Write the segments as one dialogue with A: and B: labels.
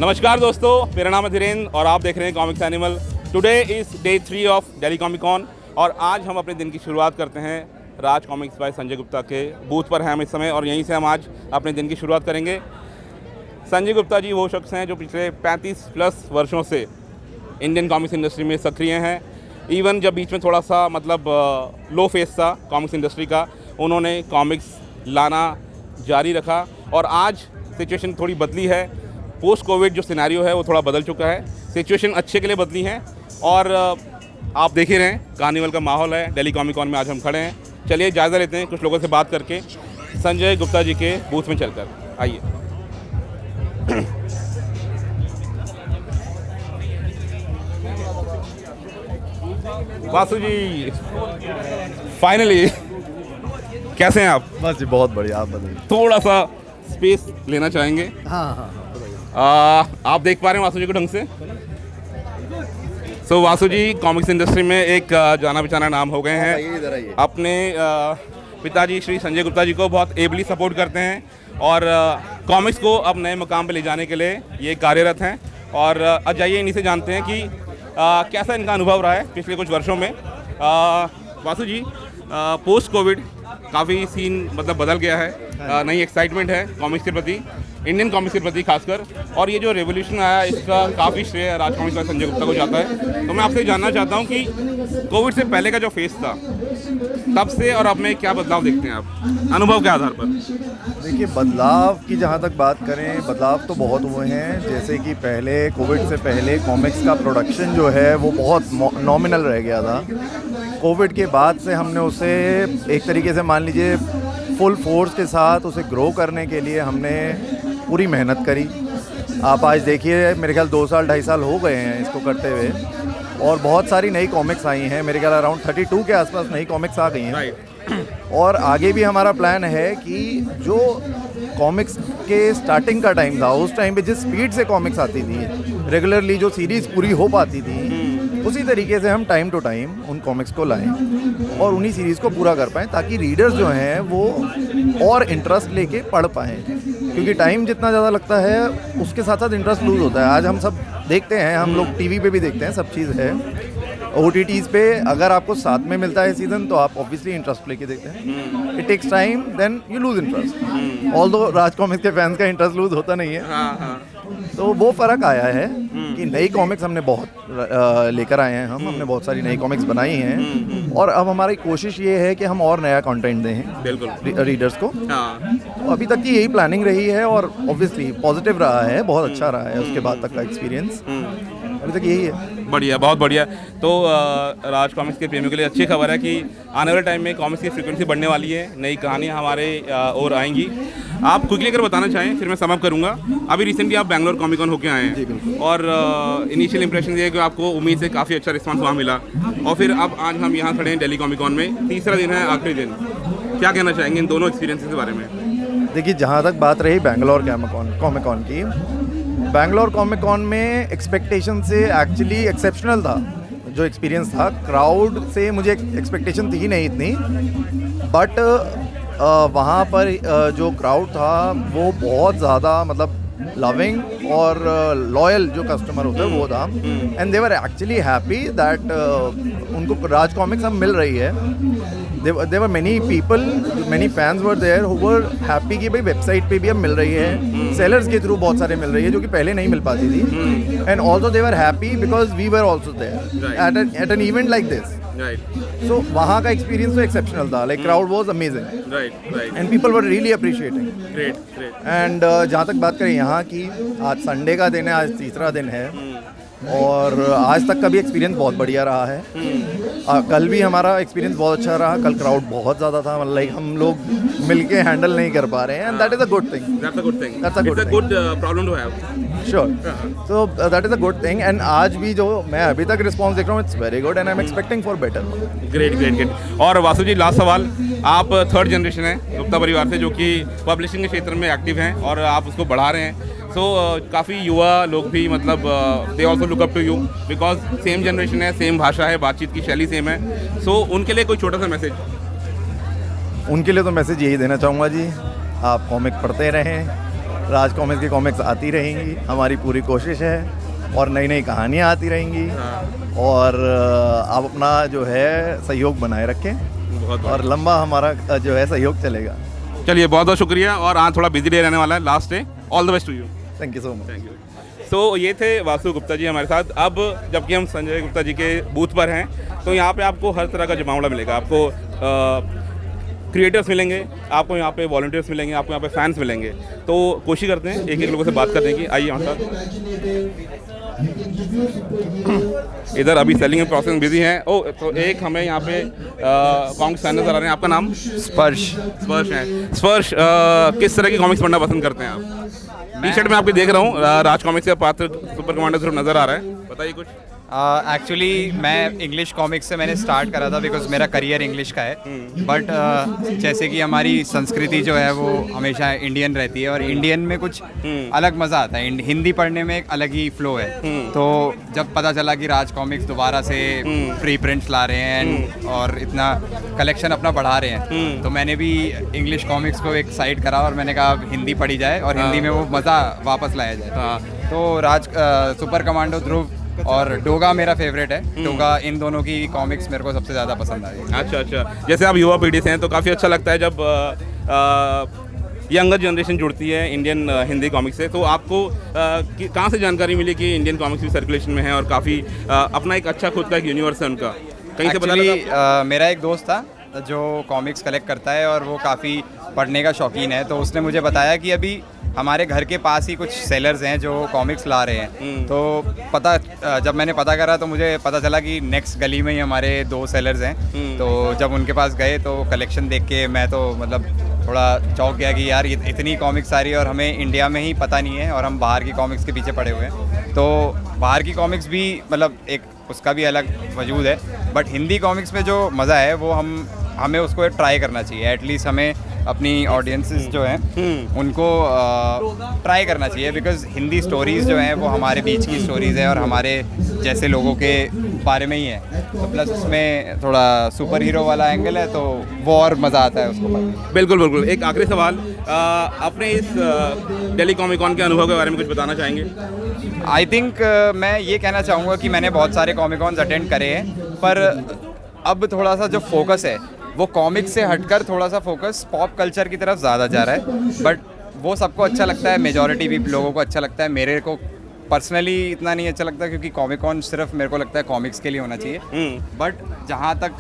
A: नमस्कार दोस्तों, मेरा नाम है धीरेन्द्र और आप देख रहे हैं comics animal. Today is day 3 of Delhi comic con और आज हम अपने दिन की शुरुआत करते हैं राज कॉमिक्स बाय संजय गुप्ता के बूथ पर हैं हम इस समय और यहीं से हम आज अपने दिन की शुरुआत करेंगे। संजय गुप्ता जी वो शख्स हैं जो पिछले 35+ वर्षों से इंडियन कॉमिक्स इंडस्ट्री में सक्रिय हैं। इवन जब बीच में थोड़ा सा लो फेस था कॉमिक्स इंडस्ट्री का, उन्होंने कॉमिक्स लाना जारी रखा और आज सिचुएशन थोड़ी बदली है। पोस्ट कोविड जो सिनेरियो है वो थोड़ा बदल चुका है, सिचुएशन अच्छे के लिए बदली है और आप देख ही रहे हैं कार्निवल का माहौल है। दिल्ली कॉमिक कॉन में आज हम खड़े हैं। चलिए जायज़ा लेते हैं कुछ लोगों से बात करके संजय गुप्ता जी के बूथ में चलकर। आइए। वासु जी, फाइनली कैसे हैं आप?
B: बस जी बहुत बढ़िया, आप बताइए।
A: थोड़ा सा स्पेस लेना चाहेंगे?
B: हाँ,
A: आप देख पा रहे हैं वासु जी को ढंग से? सो वासु जी कॉमिक्स इंडस्ट्री में एक जाना पहचाना नाम हो गए हैं। अपने पिताजी श्री संजय गुप्ता जी को बहुत एबली सपोर्ट करते हैं और कॉमिक्स को अब नए मुकाम पे ले जाने के लिए ये कार्यरत हैं। और आज जाइए इन्हीं से जानते हैं कि कैसा इनका अनुभव रहा है पिछले कुछ वर्षों में। वासु जी, पोस्ट कोविड काफ़ी सीन बदल गया है, नई एक्साइटमेंट है कॉमिक्स के प्रति, इंडियन कॉमिक्स के प्रति खासकर, और ये जो रेवोल्यूशन आया इसका काफ़ी श्रेय राज कॉमिक्स बाय संजय गुप्ता को जाता है। तो मैं आपसे जानना चाहता हूँ कि कोविड से पहले का जो फेस था तब से और अब में क्या बदलाव देखते हैं आप, अनुभव के आधार पर?
B: देखिए, बदलाव की जहाँ तक बात करें, बदलाव तो बहुत हुए हैं। जैसे कि पहले कोविड से पहले कॉमिक्स का प्रोडक्शन जो है वो बहुत नॉमिनल रह गया था। कोविड के बाद से हमने उसे एक तरीके से मान लीजिए फुल फोर्स के साथ उसे ग्रो करने के लिए हमने पूरी मेहनत करी। आप आज देखिए, मेरे ख्याल 2 साल 2.5 साल हो गए हैं इसको करते हुए और बहुत सारी नई कॉमिक्स आई हैं। मेरे ख्याल अराउंड 32 के आसपास नई कॉमिक्स आ गई हैं। और आगे भी हमारा प्लान है कि जो कॉमिक्स के स्टार्टिंग का टाइम था, उस टाइम पे जिस स्पीड से कॉमिक्स आती थी, रेगुलरली जो सीरीज़ पूरी हो पाती थी, उसी तरीके से हम टाइम टू टाइम उन कॉमिक्स को लाएं और उन्हीं सीरीज़ को पूरा कर पाएँ ताकि रीडर्स जो हैं वो और इंटरेस्ट लेके पढ़ पाएँ। क्योंकि टाइम जितना ज़्यादा लगता है उसके साथ साथ इंटरेस्ट लूज़ होता है। आज हम सब देखते हैं, हम लोग टीवी पे भी देखते हैं, सब चीज़ है। OTTs पे अगर आपको साथ में मिलता है सीज़न तो आप ऑब्वियसली इंटरेस्ट लेके देखते हैं। It takes time, then you lose interest. Although Raj comics के फैंस का इंटरेस्ट लूज़ होता नहीं है। तो वो फ़र्क आया है कि नई कॉमिक्स हमने बहुत लेकर आए हैं। हमने बहुत सारी नई कॉमिक्स बनाई हैं और अब हमारी कोशिश ये है कि हम और नया कंटेंट दें बिल्कुल रीडर्स को। तो अभी तक की यही प्लानिंग रही है और ऑब्वियसली पॉजिटिव रहा है, बहुत अच्छा रहा है उसके बाद तक का एक्सपीरियंस। अभी तक यही है।
A: बढ़िया, बहुत बढ़िया। तो राज कॉमिक्स के प्रेमियों के लिए अच्छी खबर है कि आने वाले टाइम में कॉमिक्स की फ्रीक्वेंसी बढ़ने वाली है, नई कहानियाँ हमारे और आएंगी। आप क्विकली अगर बताना चाहें फिर मैं समअप करूँगा। अभी रिसेंटली आप बैंगलोर कॉमिक कॉन होके आए हैं और इनिशियल इंप्रेशन ये है कि आपको उम्मीद से काफ़ी अच्छा रिस्पांस वहाँ मिला और फिर अब आज हम यहाँ खड़े हैं दिल्ली कॉमिक कॉन में, तीसरा दिन है, आखिरी दिन। क्या कहना चाहेंगे इन दोनों एक्सपीरियंसेस के बारे में?
B: देखिए, जहाँ तक बात रही बैंगलोर कॉमिक कॉन की, बैंगलोर कॉमिक कॉन में एक्सपेक्टेशन से एक्चुअली एक्सेप्शनल था जो एक्सपीरियंस था। क्राउड से मुझे एक्सपेक्टेशन थी नहीं इतनी, बट वहाँ पर जो क्राउड था वो बहुत ज़्यादा लविंग और लॉयल जो कस्टमर होते हैं वो था। And they were actually happy that उनको राज कॉमिक्स अब मिल रही है। There were many people, many fans were there who were happy कि भाई वेबसाइट पे भी अब मिल रही है, सेलर्स के थ्रू बहुत सारे मिल रही है जो कि पहले नहीं मिल पाती थी। And also they were happy because we were also there at an event like this. So वहाँ का एक्सपीरियंस तो एक्सेप्शनल था, like crowd was amazing. And people were really appreciating. Great. And जहाँ तक बात करें यहाँ की, आज संडे का दिन है, आज तीसरा दिन है और आज तक का भी एक्सपीरियंस बहुत बढ़िया रहा है। कल भी हमारा एक्सपीरियंस बहुत अच्छा रहा। कल क्राउड बहुत ज़्यादा था, लाइक हम लोग मिलके हैंडल नहीं कर पा रहे हैं। And that is a good thing. That's a good
A: problem to have.
B: Sure. So that is a good thing. And आज भी जो मैं अभी तक रिस्पॉन्स देख रहा हूँ, it's very good and I am expecting for better.
A: Great. और वासु जी, लास्ट सवाल। आप थर्ड जनरेशन हैं गुप्ता परिवार से जो कि पब्लिशिंग के क्षेत्र में एक्टिव हैं और आप उसको बढ़ा रहे हैं। सो काफ़ी युवा लोग भी they also look up to you because same generation है, सेम भाषा है, बातचीत की शैली सेम है। सो उनके लिए कोई छोटा सा मैसेज?
B: उनके लिए तो मैसेज यही देना चाहूँगा जी, आप कॉमिक पढ़ते रहें, राज कॉमिक्स की कॉमिक्स आती रहेंगी, हमारी पूरी कोशिश है, और नई नई कहानियाँ आती रहेंगी। और आप अपना जो है सहयोग बनाए रखें, और लंबा हमारा जो है सहयोग चलेगा।
A: चलिए, बहुत बहुत शुक्रिया। और आज थोड़ा बिजी डे रहने वाला है, last day. All the best to you.
B: Thank you so much.
A: Thank you. So ये थे वासु गुप्ता जी हमारे साथ। अब जबकि हम संजय गुप्ता जी के बूथ पर हैं, तो यहाँ पे आपको हर तरह का जमावड़ा मिलेगा। आपको क्रिएटर्स मिलेंगे, आपको यहाँ पे वॉलंटियर्स मिलेंगे, आपको यहाँ पे फैंस मिलेंगे। तो कोशिश करते हैं एक एक लोगों से बात करने की। आइए हमारे साथ। इधर अभी सेलिंग में प्रोसेस बिजी हैं। ओ, तो एक हमें यहाँ पे कॉमिक्स फैन नजर आ रहे हैं। आपका नाम?
C: स्पर्श।
A: स्पर्श है। स्पर्श, किस तरह की कॉमिक्स पढ़ना पसंद करते हैं आप? टी शर्ट में आपको देख रहा हूँ, राज कॉमिक्स का पात्र सुपर कमांडर जरूर नजर आ रहा है, बताइए कुछ।
C: एक्चुअली मैं इंग्लिश कॉमिक्स से मैंने स्टार्ट करा था बिकॉज मेरा करियर इंग्लिश का है। बट जैसे कि हमारी संस्कृति जो है वो हमेशा इंडियन रहती है, और इंडियन में कुछ अलग मज़ा आता है। हिंदी पढ़ने में एक अलग ही फ्लो है। तो जब पता चला कि राज कॉमिक्स दोबारा से फ्री प्रिंट्स ला रहे हैं और इतना कलेक्शन अपना बढ़ा रहे हैं, तो मैंने भी इंग्लिश कॉमिक्स को एक साइड करा और मैंने कहा अब हिंदी पढ़ी जाए और हिंदी में वो मज़ा वापस लाया जाए। तो सुपर कमांडो ध्रुव और डोगा मेरा फेवरेट है। डोगा, इन दोनों की कॉमिक्स मेरे को सबसे ज़्यादा पसंद आई।
A: अच्छा अच्छा, जैसे आप युवा पीढ़ी से हैं तो काफ़ी अच्छा लगता है जब यंगर जनरेशन जुड़ती है इंडियन हिंदी कॉमिक्स से। तो आपको कहाँ से जानकारी मिली कि इंडियन कॉमिक्स भी सर्कुलेशन में है और काफ़ी अपना एक अच्छा खुद का एक यूनिवर्स है उनका? कहीं से पता लगा?
C: मेरा एक दोस्त था जो कॉमिक्स कलेक्ट करता है और वो काफ़ी पढ़ने का शौकीन है, तो उसने मुझे बताया कि अभी हमारे घर के पास ही कुछ सेलर्स हैं जो कॉमिक्स ला रहे हैं। तो जब मैंने पता करा तो मुझे पता चला कि नेक्स्ट गली में ही हमारे 2 सेलर्स हैं। तो जब उनके पास गए तो कलेक्शन देख के मैं तो मतलब थोड़ा चौंक गया कि यार इतनी कॉमिक्स आ रही है और हमें इंडिया में ही पता नहीं है, और हम बाहर की कॉमिक्स के पीछे पड़े हुए हैं। तो बाहर की कॉमिक्स भी मतलब एक उसका भी अलग वजूद है, बट हिंदी कॉमिक्स में जो मज़ा है वो हमें उसको ट्राई करना चाहिए। एटलीस्ट हमें अपनी ऑडियंसेस जो हैं उनको ट्राई करना चाहिए, बिकॉज हिंदी स्टोरीज़ जो हैं वो हमारे बीच की स्टोरीज़ है और हमारे जैसे लोगों के बारे में ही है। तो प्लस उसमें थोड़ा सुपर हीरो वाला एंगल है, तो वो और मज़ा आता है उसको पढ़ने।
A: बिल्कुल बिल्कुल। एक आखिरी सवाल, अपने इस दिल्ली कॉमिक कॉन के अनुभव के बारे में कुछ बताना चाहेंगे?
C: आई थिंक मैं ये कहना चाहूँगा कि मैंने बहुत सारे कॉमिक कॉन्स अटेंड करे हैं, पर अब थोड़ा सा जो फोकस है वो कॉमिक्स से हटकर थोड़ा सा फोकस पॉप कल्चर की तरफ ज़्यादा जा रहा है। बट वो सबको अच्छा लगता है, मेजॉरिटी भी लोगों को अच्छा लगता है। मेरे को पर्सनली इतना नहीं अच्छा लगता, क्योंकि कॉमिक कॉन सिर्फ मेरे को लगता है कॉमिक्स के लिए होना चाहिए। बट जहाँ तक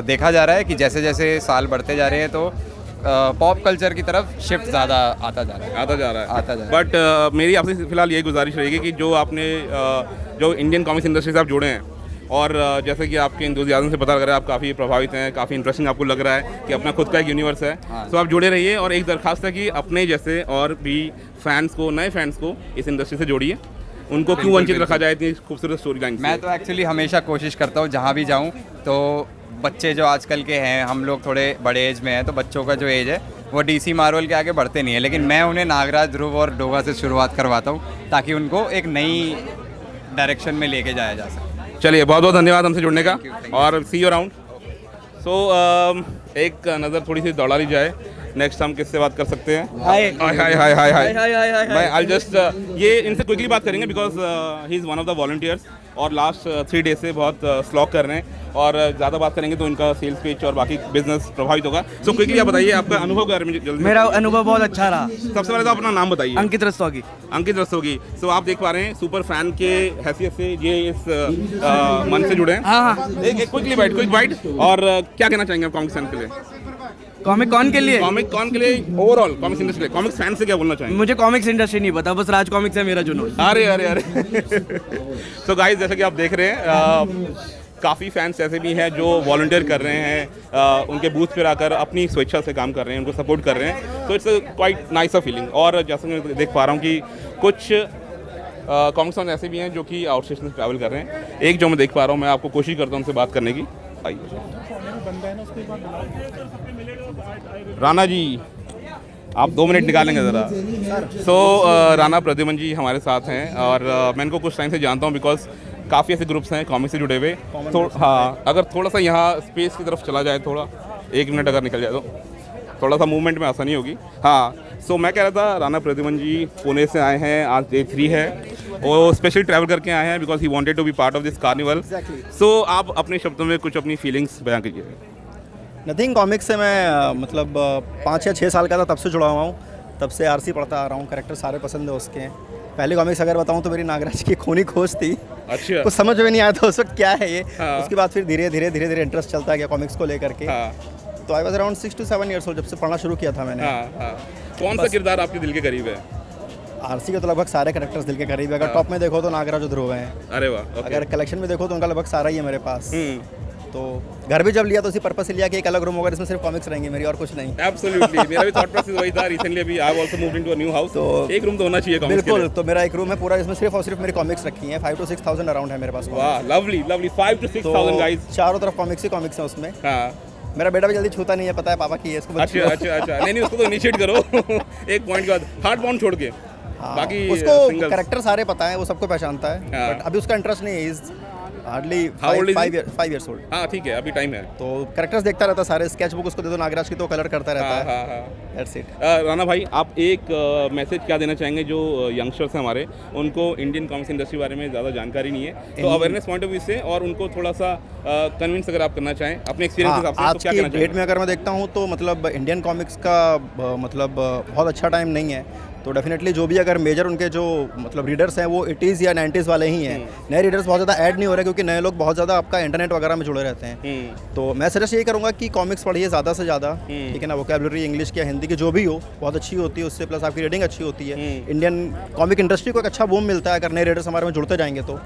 C: देखा जा रहा है कि जैसे जैसे साल बढ़ते जा रहे हैं तो पॉप कल्चर की तरफ शिफ्ट ज़्यादा आता जा रहा है।
A: बट मेरी आपसे फिलहाल यही गुजारिश रहेगी कि जो आपने जो इंडियन कॉमिक्स इंडस्ट्री से आप जुड़े हैं, और जैसे कि आपके इंतज़ाज़म से पता लग रहा है आप काफ़ी प्रभावित हैं, काफ़ी इंटरेस्टिंग आपको लग रहा है कि अपना खुद का एक यूनिवर्स है। तो आप जुड़े रहिए, और एक दरखास्त है कि अपने जैसे और भी फैंस को, नए फैंस को इस इंडस्ट्री से जोड़िए। उनको क्यों वंचित रखा जाए इतनी खूबसूरत स्टोरी लाइन से?
C: मैं तो एक्चुअली हमेशा कोशिश करता हूँ जहाँ भी जाऊँ, तो बच्चे जो आजकल के हैं, हम लोग थोड़े बड़े एज में हैं, तो बच्चों का जो एज है वो DC मार्वल के आगे बढ़ते नहीं है, लेकिन मैं उन्हें नागराज, ध्रुव और डोगा से शुरुआत करवाता हूँ ताकि उनको एक नई डायरेक्शन में लेके जाया जा सके।
A: चलिए, बहुत बहुत धन्यवाद हमसे जुड़ने का, और सी यू अराउंड। सो एक नज़र थोड़ी सी दौड़ा ली जाए, नेक्स्ट हम किससे बात कर सकते हैं? हाय हाय हाय हाय हाय। मैं आई जस्ट ये इनसे क्विकली बात करेंगे because he is one of the volunteers, और लास्ट 3 डेज से बहुत स्लॉग कर रहे हैं, और ज़्यादा बात करेंगे तो इनका सेल्स पिच और बाकी बिजनेस प्रभावित होगा। सो क्विकली आप बताइए आपका अनुभव के बारे में जल्दी।
D: मेरा अनुभव बहुत अच्छा रहा।
A: सबसे पहले तो अपना नाम बताइए।
D: अंकित रस्तोगी।
A: अंकित रस्तोगी। सो आप देख पा रहे हैं सुपर फैन के हैसियत से ये इस मन से जुड़े हैं।
D: हाँ।
A: एक क्विक बाइट और क्या कहना चाहेंगे आप कॉमिक्स फैन के लिए?
D: कॉमिक कॉन के लिए?
A: कॉमिक कॉन के लिए, overall comics industry, comics fan से क्या बोलना चाहेंगे?
D: मुझे कॉमिक्स इंडस्ट्री नहीं पता, बस राज कॉमिक्स है मेरा जुनून।
A: अरे सो गाइस, जैसा कि आप देख रहे हैं काफ़ी फैंस ऐसे भी हैं जो वॉलंटियर कर रहे हैं, उनके बूथ पर आकर अपनी स्वेच्छा से काम कर रहे हैं, उनको सपोर्ट कर रहे हैं। तो it's quite nice a feeling. और जैसा मैं देख पा रहा हूँ कि कुछ कॉमिक्स फैन ऐसे भी हैं जो कि आउट स्टेशन से ट्रैवल कर रहे हैं। एक जो मैं देख पा रहा हूँ, मैं आपको कोशिश करता हूँ उनसे बात करने की। आइए राणा जी, आप 2 मिनट निकालेंगे ज़रा? सो राणा प्रद्युमन जी हमारे साथ हैं, और मैं इनको कुछ टाइम से जानता हूँ बिकॉज काफ़ी ऐसे ग्रुप्स हैं कॉमिक्स से जुड़े हुए। तो हाँ, अगर थोड़ा सा यहाँ स्पेस की तरफ चला जाए, थोड़ा 1 मिनट अगर निकल जाए तो थोड़ा सा मूवमेंट में आसानी होगी। हाँ, सो मैं कह रहा था राणा प्रद्युमन जी पुणे से आए हैं, आज डे 3 है, वो स्पेशली ट्रैवल करके आए हैं because he wanted to be part of this carnival. So आप अपने शब्दों में कुछ अपनी फीलिंग्स बयां कीजिए।
E: नथिंग कॉमिक्स से मैं मतलब 5 या 6 साल का था तब से जुड़ा हुआ हूँ, तब से आरसी पढ़ता आ रहा हूँ, कैरेक्टर सारे पसंद है उसके। पहले कॉमिक्स अगर बताऊँ तो मेरी नागराज की खूनी खोज थी,
A: अच्छा,
E: कुछ समझ में नहीं आया था उस वक्त क्या है ये।
A: हाँ।
E: उसके बाद फिर धीरे धीरे इंटरेस्ट चलता गया कॉमिक्स को लेकर के।
A: हाँ,
E: तो I was around 6 to 7 years old जब से पढ़ना शुरू किया था मैंने।
A: हाँ, हाँ। कौन सा किरदार आपके दिल के करीब है?
E: आरसी के तो लगभग सारे कैरेक्टर्स दिल के करीब है। अगर टॉप में देखो तो नागराज और ध्रुव हैं,
A: अरे वाह, okay.
E: अगर कलेक्शन में देखो तो उनका लगभग सारा ही है मेरे पास। तो घर भी जब लिया तो उसी पर्पस से लिया कि एक अलग रूम होगा जिसमें सिर्फ कॉमिक्स रहेंगे मेरी, और कुछ नहीं।
A: एब्सोल्युटली, मेरा भी थॉट प्रोसेस वही था। रिसेंटली अभी I have also moved into a new house, तो एक रूम तो होना चाहिए कॉमिक्स के लिए।
E: बिल्कुल, तो मेरा एक रूम है पूरा, जिसमें सिर्फ और सिर्फ मेरी कॉमिक्स रखी हैं। 5 to 6 thousand अराउंड है मेरे पास।
A: वाह, lovely lovely, 5 to 6 thousand guys.
E: चारों तरफ कॉमिक्स ही कॉमिक्स हैं उसमें।
A: हाँ,
E: मेरा बेटा भी जल्दी छूता नहीं है, पता है पापा की है इसको।
A: अच्छा अच्छा अच्छा, नहीं उसको तो इनिशिएट करो एक पॉइंट के बाद, हार्ड पॉइंट छोड़ के।
E: हाँ,
A: बाकी
E: उसको
A: singles।
E: कैरेक्टर सारे पता है, वो सबको पहचानता है।
A: हाँ।
E: बट अभी उसका इंटरेस्ट नहीं है, is hardly
A: How old is he?
E: 5 years old।
A: हाँ ठीक है, अभी टाइम है।
E: तो कैरेक्टर्स देखता रहता है सारे, स्केच बुक उसको दे दो नागराज की तो कलर करता रहता है।
A: हाँ हाँ।
E: That's it.
A: राणा भाई, आप एक मैसेज क्या देना चाहेंगे जो यंगस्टर्स हैं हमारे, उनको इंडियन कॉमिक्स इंडस्ट्री के बारे में ज़्यादा जानकारी नहीं है, तो अवेयरनेस पॉइंट ऑफ व्यू से, और उनको थोड़ा सा कन्विंस अगर आप करना चाहें अपने एक्सपीरियंस के हिसाब से,
E: आज
A: तो क्या
E: की
A: कहना
E: डेट
A: चाहेंगे?
E: में अगर मैं देखता हूँ तो मतलब इंडियन कॉमिक्स का मतलब बहुत अच्छा टाइम नहीं है। तो डेफिनेटली जो भी अगर मेजर उनके जो मतलब रीडर्स हैं वो 80s या 90s वाले ही हैं। नए रीडर्स बहुत ज़्यादा ऐड नहीं हो रहे क्योंकि नए लोग बहुत ज़्यादा आपका इंटरनेट वगैरह में जुड़े रहते हैं। तो मैं सजेस्ट यही करूँगा कि कॉमिक्स पढ़िए ज़्यादा से ज़्यादा, ठीक है ना। वोकैबुलरी इंग्लिश की या हिंदी की जो भी हो बहुत अच्छी होती है, उससे प्लस आपकी रीडिंग अच्छी होती है। इंडियन कॉमिक इंडस्ट्री को एक अच्छा बूम मिलता है अगर नए रीडर्स हमारे में जुड़ते जाएंगे तो।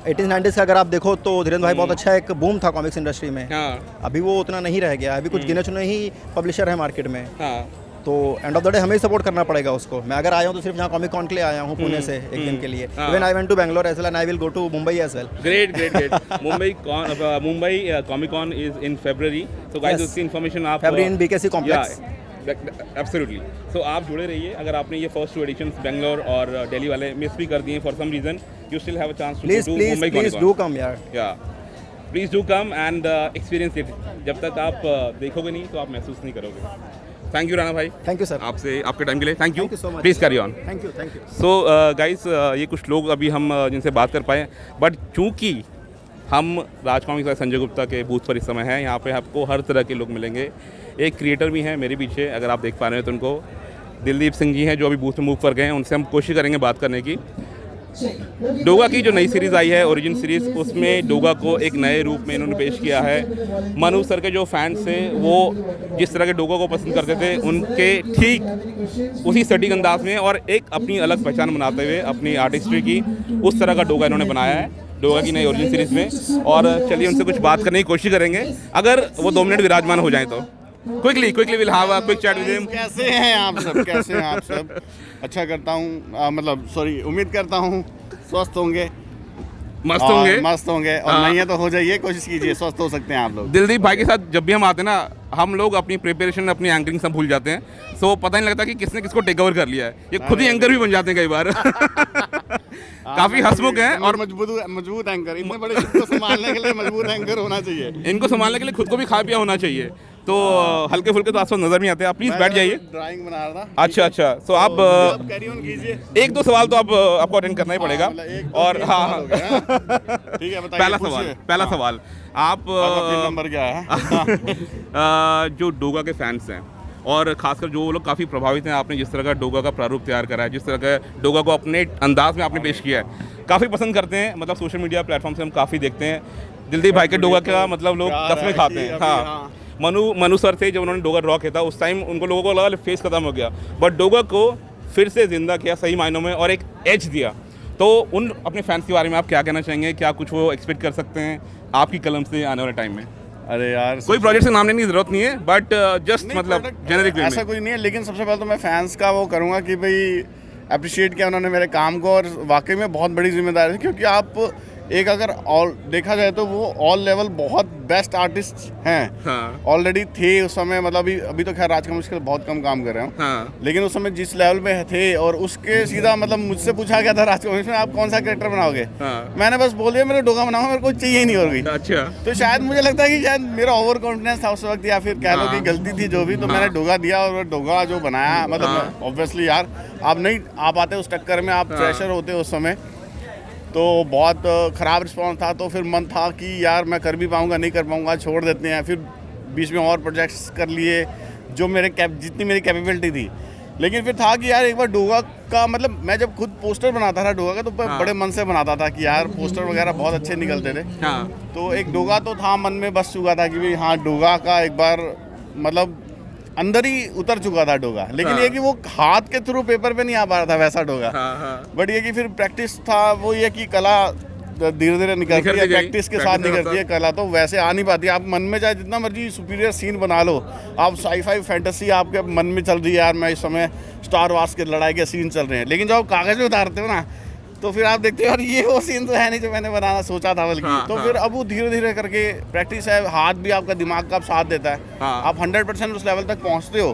E: 80s 90s का अगर आप देखो तो धीरेन्द्र भाई बहुत अच्छा एक बूम था कॉमिक्स इंडस्ट्री में। अभी वो उतना नहीं रह गया, अभी कुछ गिने चुने ही पब्लिशर है मार्केट में। तो एंड ऑफ द डे हमें ही सपोर्ट करना पड़ेगा उसको। मैं अगर आया हूँ तो सिर्फ यहाँ कॉमिक कॉन के लिए आया हूँ पुणे से एक दिन के लिए। Even I went to Bangalore as well and I will go to Mumbai as well.
A: Great great great. Mumbai comic con is in फरवरी, तो गाइस उसकी इन्फॉर्मेशन आप
E: फरवरी in BKC complex.
A: Absolutely. So आप जुड़े रहिए। अगर आपने ये फर्स्ट 2 एडिशंस बैंगलोर और दिल्ली वाले मिस भी कर दिए for some reason, you still have a chance to
E: please
A: do
E: please
A: Mumbai
E: please do come यार।
A: या please do come and experience it. जब तक आप देखोगे नहीं तो आप महसूस नहीं करोगे। थैंक यू राणा भाई।
E: थैंक यू सर,
A: आपसे आपके टाइम के लिए thank you.
E: so much।
A: Please carry on.
E: Thank you.
A: So guys, ये कुछ लोग अभी हम जिनसे बात कर पाए, बट चूंकि हम राज कॉमिक्स बाय संजय गुप्ता के बूथ पर इस समय हैं, यहाँ पे आपको हर तरह के लोग मिलेंगे। एक क्रिएटर भी हैं मेरे पीछे, अगर आप देख पा रहे हैं तो उनको दिलदीप सिंह जी हैं जो अभी बूथ में मूव कर गए हैं, उनसे हम कोशिश करेंगे बात करने की। डोगा की जो नई सीरीज़ आई है ओरिजिन सीरीज़, उसमें डोगा को एक नए रूप में इन्होंने पेश किया है। मनु सर के जो फैंस थे वो जिस तरह के डोगा को पसंद करते थे उनके ठीक उसी सटीक अंदाज में और एक अपनी अलग पहचान बनाते हुए अपनी आर्टिस्ट्री की उस तरह का डोगा इन्होंने बनाया है डोगा की नई ओरिजिन सीरीज़ में। और चलिए उनसे कुछ बात करने की कोशिश करेंगे, अगर वो 2 मिनट विराजमान हो जाएं तो। Quickly will have a quick chat with him.
F: कैसे हैं आप सब? कैसे हैं आप सब? अच्छा करता हूँ, मतलब सॉरी, उम्मीद करता हूँ स्वस्थ होंगे,
A: मस्त होंगे।
F: मस्त होंगे, और नहीं है तो हो जाइए, कोशिश कीजिए, स्वस्थ हो सकते हैं आप लोग।
A: दिलदीप भाई के साथ जब भी हम आते हैं ना, हम लोग अपनी प्रिपरेशन अपनी एंकरिंग सब भूल जाते हैं, सो पता नहीं लगता कि किसने किसको टेक ओवर कर लिया है। ये खुद ही एंकर भी बन जाते हैं कई बार। काफी हंसमुख हैं और
F: मजबूत एंकर, इतने बड़े शिप को संभालने के लिए मजबूत एंकर होना चाहिए।
A: इनको संभालने के लिए खुद को भी खा पिया होना चाहिए। तो हल्के फुल्के तो आसपास नजर नहीं आते। आप प्लीज बैठ जाइए।
F: ड्राइंग बना रहा था।
A: अच्छा, सो आप
F: कैरी ऑन कीजिए।
A: 1-2 सवाल तो आपको अटेंड करना ही पड़ेगा। और हाँ,
F: ठीक है, बताइए।
A: पहला सवाल आप
F: नंबर क्या है?
A: जो डोगा के फैंस हैं और खासकर जो लोग काफ़ी प्रभावित हैं, आपने जिस तरह का डोगा का प्रारूप तैयार करा है, जिस तरह का डोगा को अपने अंदाज में आपने पेश किया है, काफ़ी पसंद करते हैं। मतलब सोशल मीडिया प्लेटफॉर्म से हम काफ़ी देखते हैं दिलदीप भाई के डोगा का मतलब लोग कसमें खाते हैं। हाँ, मनु सर थे जब उन्होंने डोगा ड्रॉ किया था, उस टाइम उनको लोगों को लगा फेस खत्म हो गया, बट डोगा को फिर से जिंदा किया सही मायनों में और एक एज दिया। तो उन अपने फैंस के बारे में आप क्या कहना चाहेंगे? क्या कुछ वो एक्सपेक्ट कर सकते हैं आपकी कलम से आने वाले टाइम में?
F: अरे यार,
A: कोई प्रोजेक्ट से नाम लेने की जरूरत नहीं है, बट जस्ट मतलब जेनरिक वे में।
F: ऐसा कुछ नहीं है, लेकिन सबसे पहले तो मैं फैंस का वो करूँगा कि भाई अप्रिशिएट किया उन्होंने मेरे काम को, और वाकई में बहुत बड़ी जिम्मेदारी है, क्योंकि आप एक अगर ऑल देखा जाए तो वो ऑल लेवल बहुत बेस्ट आर्टिस्ट हैं
A: हाँ।
F: ऑलरेडी थे उस समय, मतलब अभी तो खैर राज कॉमिक्स के बहुत कम काम कर रहे हैं
A: हाँ।
F: लेकिन उस समय जिस लेवल पे थे, और उसके सीधा मतलब मुझसे पूछा गया था राज कॉमिक्स में आप कौन सा कैरेक्टर बनाओगे,
A: हाँ।
F: मैंने बस बोल दिया मेरे डोगा बनाओ, मेरे को चाहिए ही नहीं और कोई।
A: अच्छा।
F: तो शायद मुझे लगता है कि शायद मेरा ओवर कॉन्फिडेंस था उस वक्त, या फिर कह लो कि गलती थी जो भी, तो मैंने डोगा दिया और वो डोगा जो बनाया, मतलब ऑब्वियसली यार आप नहीं आ पाते उस टक्कर में, आप फ्रेशर होते उस समय, तो बहुत ख़राब रिस्पॉन्स था। तो फिर मन था कि यार मैं कर भी पाऊँगा नहीं कर पाऊँगा, छोड़ देते हैं। फिर बीच में और प्रोजेक्ट्स कर लिए जो मेरे जितनी मेरी कैपेबिलिटी थी, लेकिन फिर था कि यार एक बार डोगा का, मतलब मैं जब खुद पोस्टर बनाता था डोगा का तो बड़े मन से बनाता था कि यार पोस्टर वगैरह बहुत अच्छे निकलते थे।
A: हाँ।
F: तो एक डोगा तो था मन में बस चुका था कि भाई हाँ डोगा का एक बार मतलब अंदर ही उतर चुका था डोगा, लेकिन ये कि वो हाथ के थ्रू पेपर पे नहीं आ पा रहा था वैसा डोगा। बट ये कि फिर प्रैक्टिस था, वो ये कि कला धीरे धीरे निकलती है, प्रैक्टिस के साथ निकलती है कला, तो वैसे आ नहीं पाती। आप मन में चाहे जितना मर्जी सुपीरियर सीन बना लो, आप साई-फाई फैंटेसी आपके मन में चल रही है, यार मैं इस समय स्टार वार्स के लड़ाई के सीन चल रहे हैं, लेकिन जब आप कागज़ में उतारते हो ना तो फिर आप देखते हो यार ये वो सीन तो है नहीं जो मैंने बनाना सोचा था बल्कि। तो फिर अब वो धीरे धीरे करके प्रैक्टिस है, हाथ भी आपका दिमाग का साथ देता है। आप 100% उस लेवल तक पहुँचते हो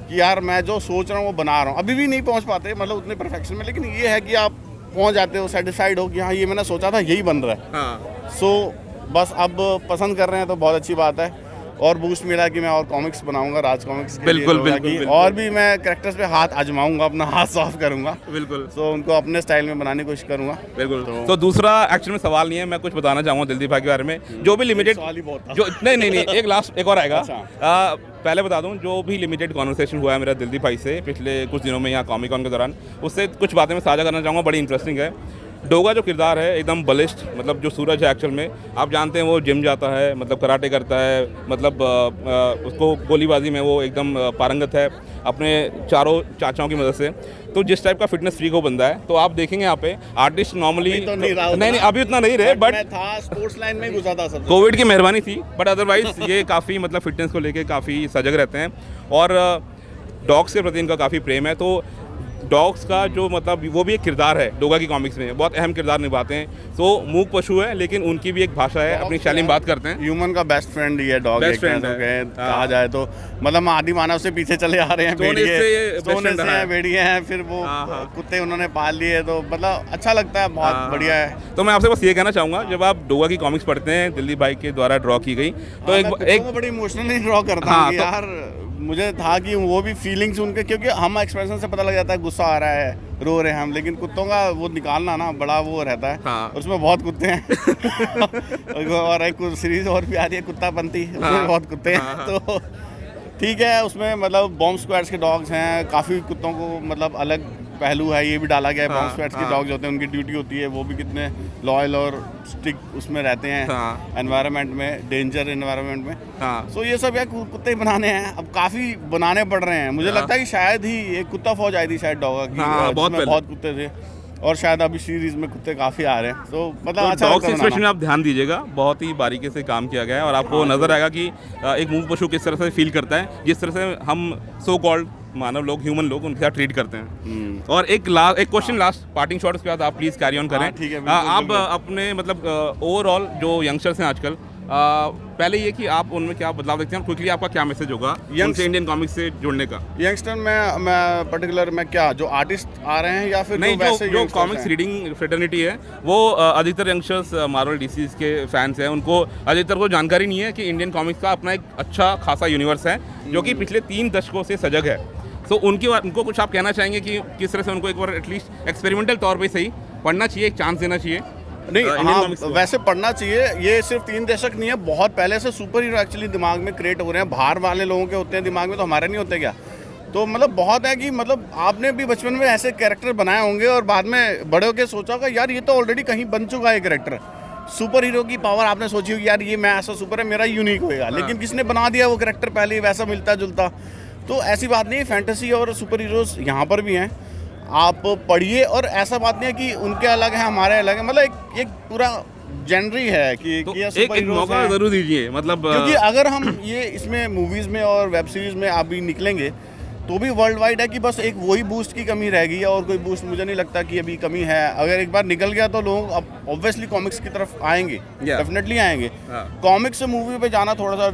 F: कि यार मैं जो सोच रहा हूँ वो बना रहा हूँ। अभी भी नहीं पहुँच पाते मतलब उतने परफेक्शन में, लेकिन ये है कि आप पहुँच जाते हो, सेटिस्फाइड हो कि हाँ ये मैंने सोचा था यही बन रहा है। सो बस अब पसंद कर रहे हैं तो बहुत अच्छी बात है, और बूस्ट मिला कि मैं और कॉमिक्स बनाऊंगा राज कॉमिक्स के
A: बिल्कुल,
F: लिए,
A: बिल्कुल, बिल्कुल।
F: और भी मैं कैरेक्टर्स पे हाथ आजमाऊंगा, अपना हाथ साफ करूंगा,
A: बिल्कुल।
F: तो उनको अपने स्टाइल में बनाने की कोशिश करूंगा।
A: बिल्कुल। तो दूसरा एक्चुअली में सवाल नहीं है, मैं कुछ बताना चाहूँगा दिलदीप भाई के बारे में। जो भी लिमिटेड
F: सवाल ही बहुत था।
A: जो नहीं एक लास्ट एक और आएगा।
F: अच्छा।
A: पहले बता दूं, जो भी लिमिटेड कॉन्वर्सेशन हुआ है मेरा दिलदीप भाई से पिछले कुछ दिनों में यहाँ कॉमिक कॉन के दौरान, उससे कुछ बातें मैं साझा करना चाहूँगा, बड़ी इंटरेस्टिंग है। डोगा जो किरदार है एकदम बलिष्ठ, मतलब जो सूरज है एक्चुअल में आप जानते हैं वो जिम जाता है, मतलब कराटे करता है, मतलब उसको गोलीबाजी में वो एकदम पारंगत है अपने चारों चाचाओं की मदद से। तो जिस टाइप का फिटनेस फ्रीक वो बंदा है, तो आप देखेंगे यहाँ पे आर्टिस्ट नॉर्मली
F: तो
A: नहीं अभी उतना नहीं रहे, बट
F: मैं था स्पोर्ट्स लाइन में घुसा था, सब
A: कोविड की मेहरबानी थी, बट अदरवाइज ये काफ़ी मतलब फिटनेस को लेके काफ़ी सजग रहते हैं, और डॉग्स के प्रति इनका काफ़ी प्रेम है। तो डॉग्स का जो मतलब वो भी एक किरदार है डोगा की कॉमिक्स में, बहुत अहम किरदार निभाते हैं। तो मूक पशु है लेकिन उनकी भी एक भाषा है, अपनी शैली में बात करते हैं।
F: ह्यूमन का बेस्ट फ्रेंड ही है डॉग,
A: बेस्ट फ्रेंड है
F: कहा जाए तो, मतलब आदि मानव से पीछे चले आ रहे हैं, भेड़िए हैं, फिर वो कुत्ते उन्होंने पाल लिए, तो मतलब अच्छा लगता है, बहुत बढ़िया है।
A: तो मैं आपसे बस ये कहना चाहूँगा, जब आप डोगा की कॉमिक्स पढ़ते हैं दिलदीप भाई के द्वारा ड्रॉ की गई, तो एक
F: बड़ी इमोशनली ड्रॉ करता हूँ यार, मुझे था कि वो भी फीलिंग्स उनके, क्योंकि हम एक्सप्रेशन से पता लग जाता है गुस्सा आ रहा है, रो रहे हैं हम, लेकिन कुत्तों का वो निकालना ना बड़ा वो रहता है। उसमें बहुत कुत्ते हैं और एक सीरीज और भी आ रही है कुत्तापंती, उसमें बहुत कुत्ते हैं, तो ठीक है। उसमें मतलब बॉम्ब स्क्वाड्स के डॉग्स हैं, काफ़ी कुत्तों को मतलब अलग पहलू है, ये भी डाला गया है। बॉम्ब स्क्वाड्स के डॉग्स होते हैं, उनकी ड्यूटी होती है, वो भी कितने लॉयल और स्टिक उसमें रहते हैं एनवायरनमेंट में, डेंजर एनवायरनमेंट में। सो ये सब यार कुत्ते ही बनाने हैं, अब काफ़ी बनाने पड़ रहे हैं। मुझे लगता है कि शायद ही एक कुत्ता फौज आई थी शायद डॉगा की, बहुत कुत्ते थे, और शायद अभी सीरीज में कुत्ते काफ़ी आ रहे हैं, तो मतलब अच्छा
A: डॉग सिचुएशन में आप ध्यान दीजिएगा, बहुत ही बारीकी से काम किया गया है, और आपको नजर आएगा कि एक मूक पशु किस तरह से फील करता है, जिस तरह से हम सो कॉल्ड मानव लोग, ह्यूमन लोग उनके साथ ट्रीट करते हैं। और एक क्वेश्चन लास्ट पार्टिंग शॉट, उसके बाद आप प्लीज़ कैरी ऑन करें।
F: ठीक है,
A: आप अपने मतलब ओवरऑल जो यंगस्टर्स हैं आजकल, पहले ये कि आप उनमें क्या बदलाव देखते हैं, क्विकली आपका क्या मैसेज होगा उनसे इंडियन कॉमिक्स से जुड़ने का?
F: यंगस्टर में मैं पर्टिकुलर में क्या, जो आर्टिस्ट आ रहे हैं या फिर
A: नहीं, जो कॉमिक्स रीडिंग फ्रेटर्निटी है, वो अधिकतर यंगस्टर्स मार्वल डीसी के फैंस हैं, उनको अधिकतर को जानकारी नहीं है कि इंडियन कॉमिक्स का अपना एक अच्छा खासा यूनिवर्स है जो कि पिछले 3 दशकों से सजग है। तो उनको कुछ आप कहना चाहेंगे कि किस तरह से उनको एक बार एटलीस्ट एक्सपेरिमेंटल तौर पे सही पढ़ना चाहिए, एक चांस देना चाहिए?
F: नहीं, हाँ वैसे पढ़ना चाहिए। ये सिर्फ 3 दशक नहीं है, बहुत पहले से सुपर हीरो एक्चुअली दिमाग में क्रिएट हो रहे हैं, बाहर वाले लोगों के होते हैं दिमाग में, तो हमारे नहीं होते क्या? तो मतलब बहुत है कि मतलब आपने भी बचपन में ऐसे कैरेक्टर बनाए होंगे और बाद में बड़े होकर सोचा होगा यार ये तो ऑलरेडी कहीं बन चुका है कैरेक्टर। सुपर हीरो की पावर आपने सोची होगी यार ये मैं ऐसा सुपर है, मेरा यूनिक होएगा, लेकिन किसने बना दिया वो कैरेक्टर पहले ही वैसा मिलता जुलता। तो ऐसी बात नहीं है, फैंटेसी और सुपर हीरोज़ यहाँ पर भी हैं, आप पढ़िए, और ऐसा बात नहीं है कि उनके अलग है हमारे अलग है, मतलब एक पूरा जेनरी है कि
A: तो एक मौका जरूर दीजिए, मतलब
F: क्योंकि अगर हम ये इसमें मूवीज़ में और वेब सीरीज़ में अभी निकलेंगे तो भी वर्ल्ड वाइड है कि बस एक वही बूस्ट की कमी रह गई है, और कोई बूस्ट मुझे नहीं लगता कि अभी कमी है। अगर एक बार निकल गया तो लोग अब ऑब्वियसली कॉमिक्स की तरफ आएंगे, डेफिनेटली आएंगे। कॉमिक्स से मूवी पे जाना थोड़ा सा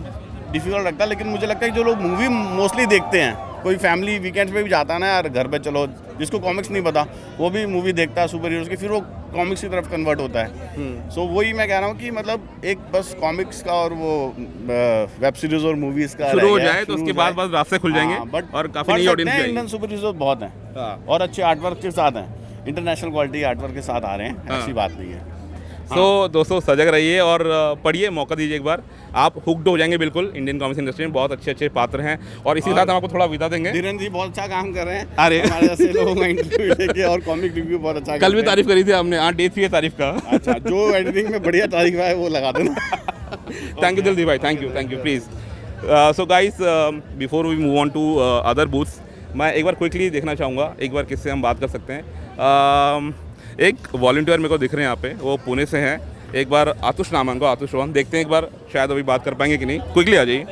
F: डिफिकल्ट लगता है, लेकिन मुझे लगता है कि जो लोग मूवी मोस्टली देखते हैं, कोई फैमिली वीकेंड्स पे भी जाता है ना यार घर पे, चलो जिसको कॉमिक्स नहीं पता वो भी मूवी देखता है सुपर हीरोज़ की, फिर वो कॉमिक्स की तरफ कन्वर्ट होता है। सो वही मैं कह रहा हूँ कि मतलब एक बस कॉमिक्स का और वो वेब सीरीज और मूवीज़ का
A: शुरू हो जाए तो उसके बाद रास्ते खुल जाएंगे और काफ़ी नई ऑडियंस भी आएगी।
F: इंडियन सुपर हीरोज़ बहुत हैं और अच्छे आर्टवर्क के साथ हैं, इंटरनेशनल क्वालिटी आर्टवर्क के साथ आ रहे हैं, ऐसी बात नहीं है।
A: सो दोस्तों सजग रहिए और पढ़िए, मौका दीजिए एक बार, आप हुक्ड हो जाएंगे बिल्कुल। इंडियन कॉमिक्स इंडस्ट्री में बहुत अच्छे अच्छे पात्र हैं और इसी के साथ हम आपको थोड़ा विदा देंगे।
F: धीरेन्द्र जी बहुत अच्छा काम कर रहे हैं,
A: अरे
F: हमारे जैसे लोगों का इंटरव्यू लेके और कॉमिक रिव्यू बहुत अच्छा
A: कल भी तारीफ करी थी हमने, हाँ डे 3 है तारीफ का।
F: अच्छा, जो एडिटिंग में बढ़िया तारीफ है वो लगा देना।
A: थैंक यू दिलदीप भाई, thank you please. So guys before we move on to other booths, मैं एक बार क्विकली देखना चाहूँगा एक बार किससे हम बात कर सकते हैं। एक वॉलंटियर मेरे को दिख रहे हैं यहाँ पे, वो पुणे से हैं, एक बार आतुष नाम है उनको, आतुष रोहन। देखते हैं एक बार शायद अभी बात कर पाएंगे कि नहीं, क्विकली आ जाइए।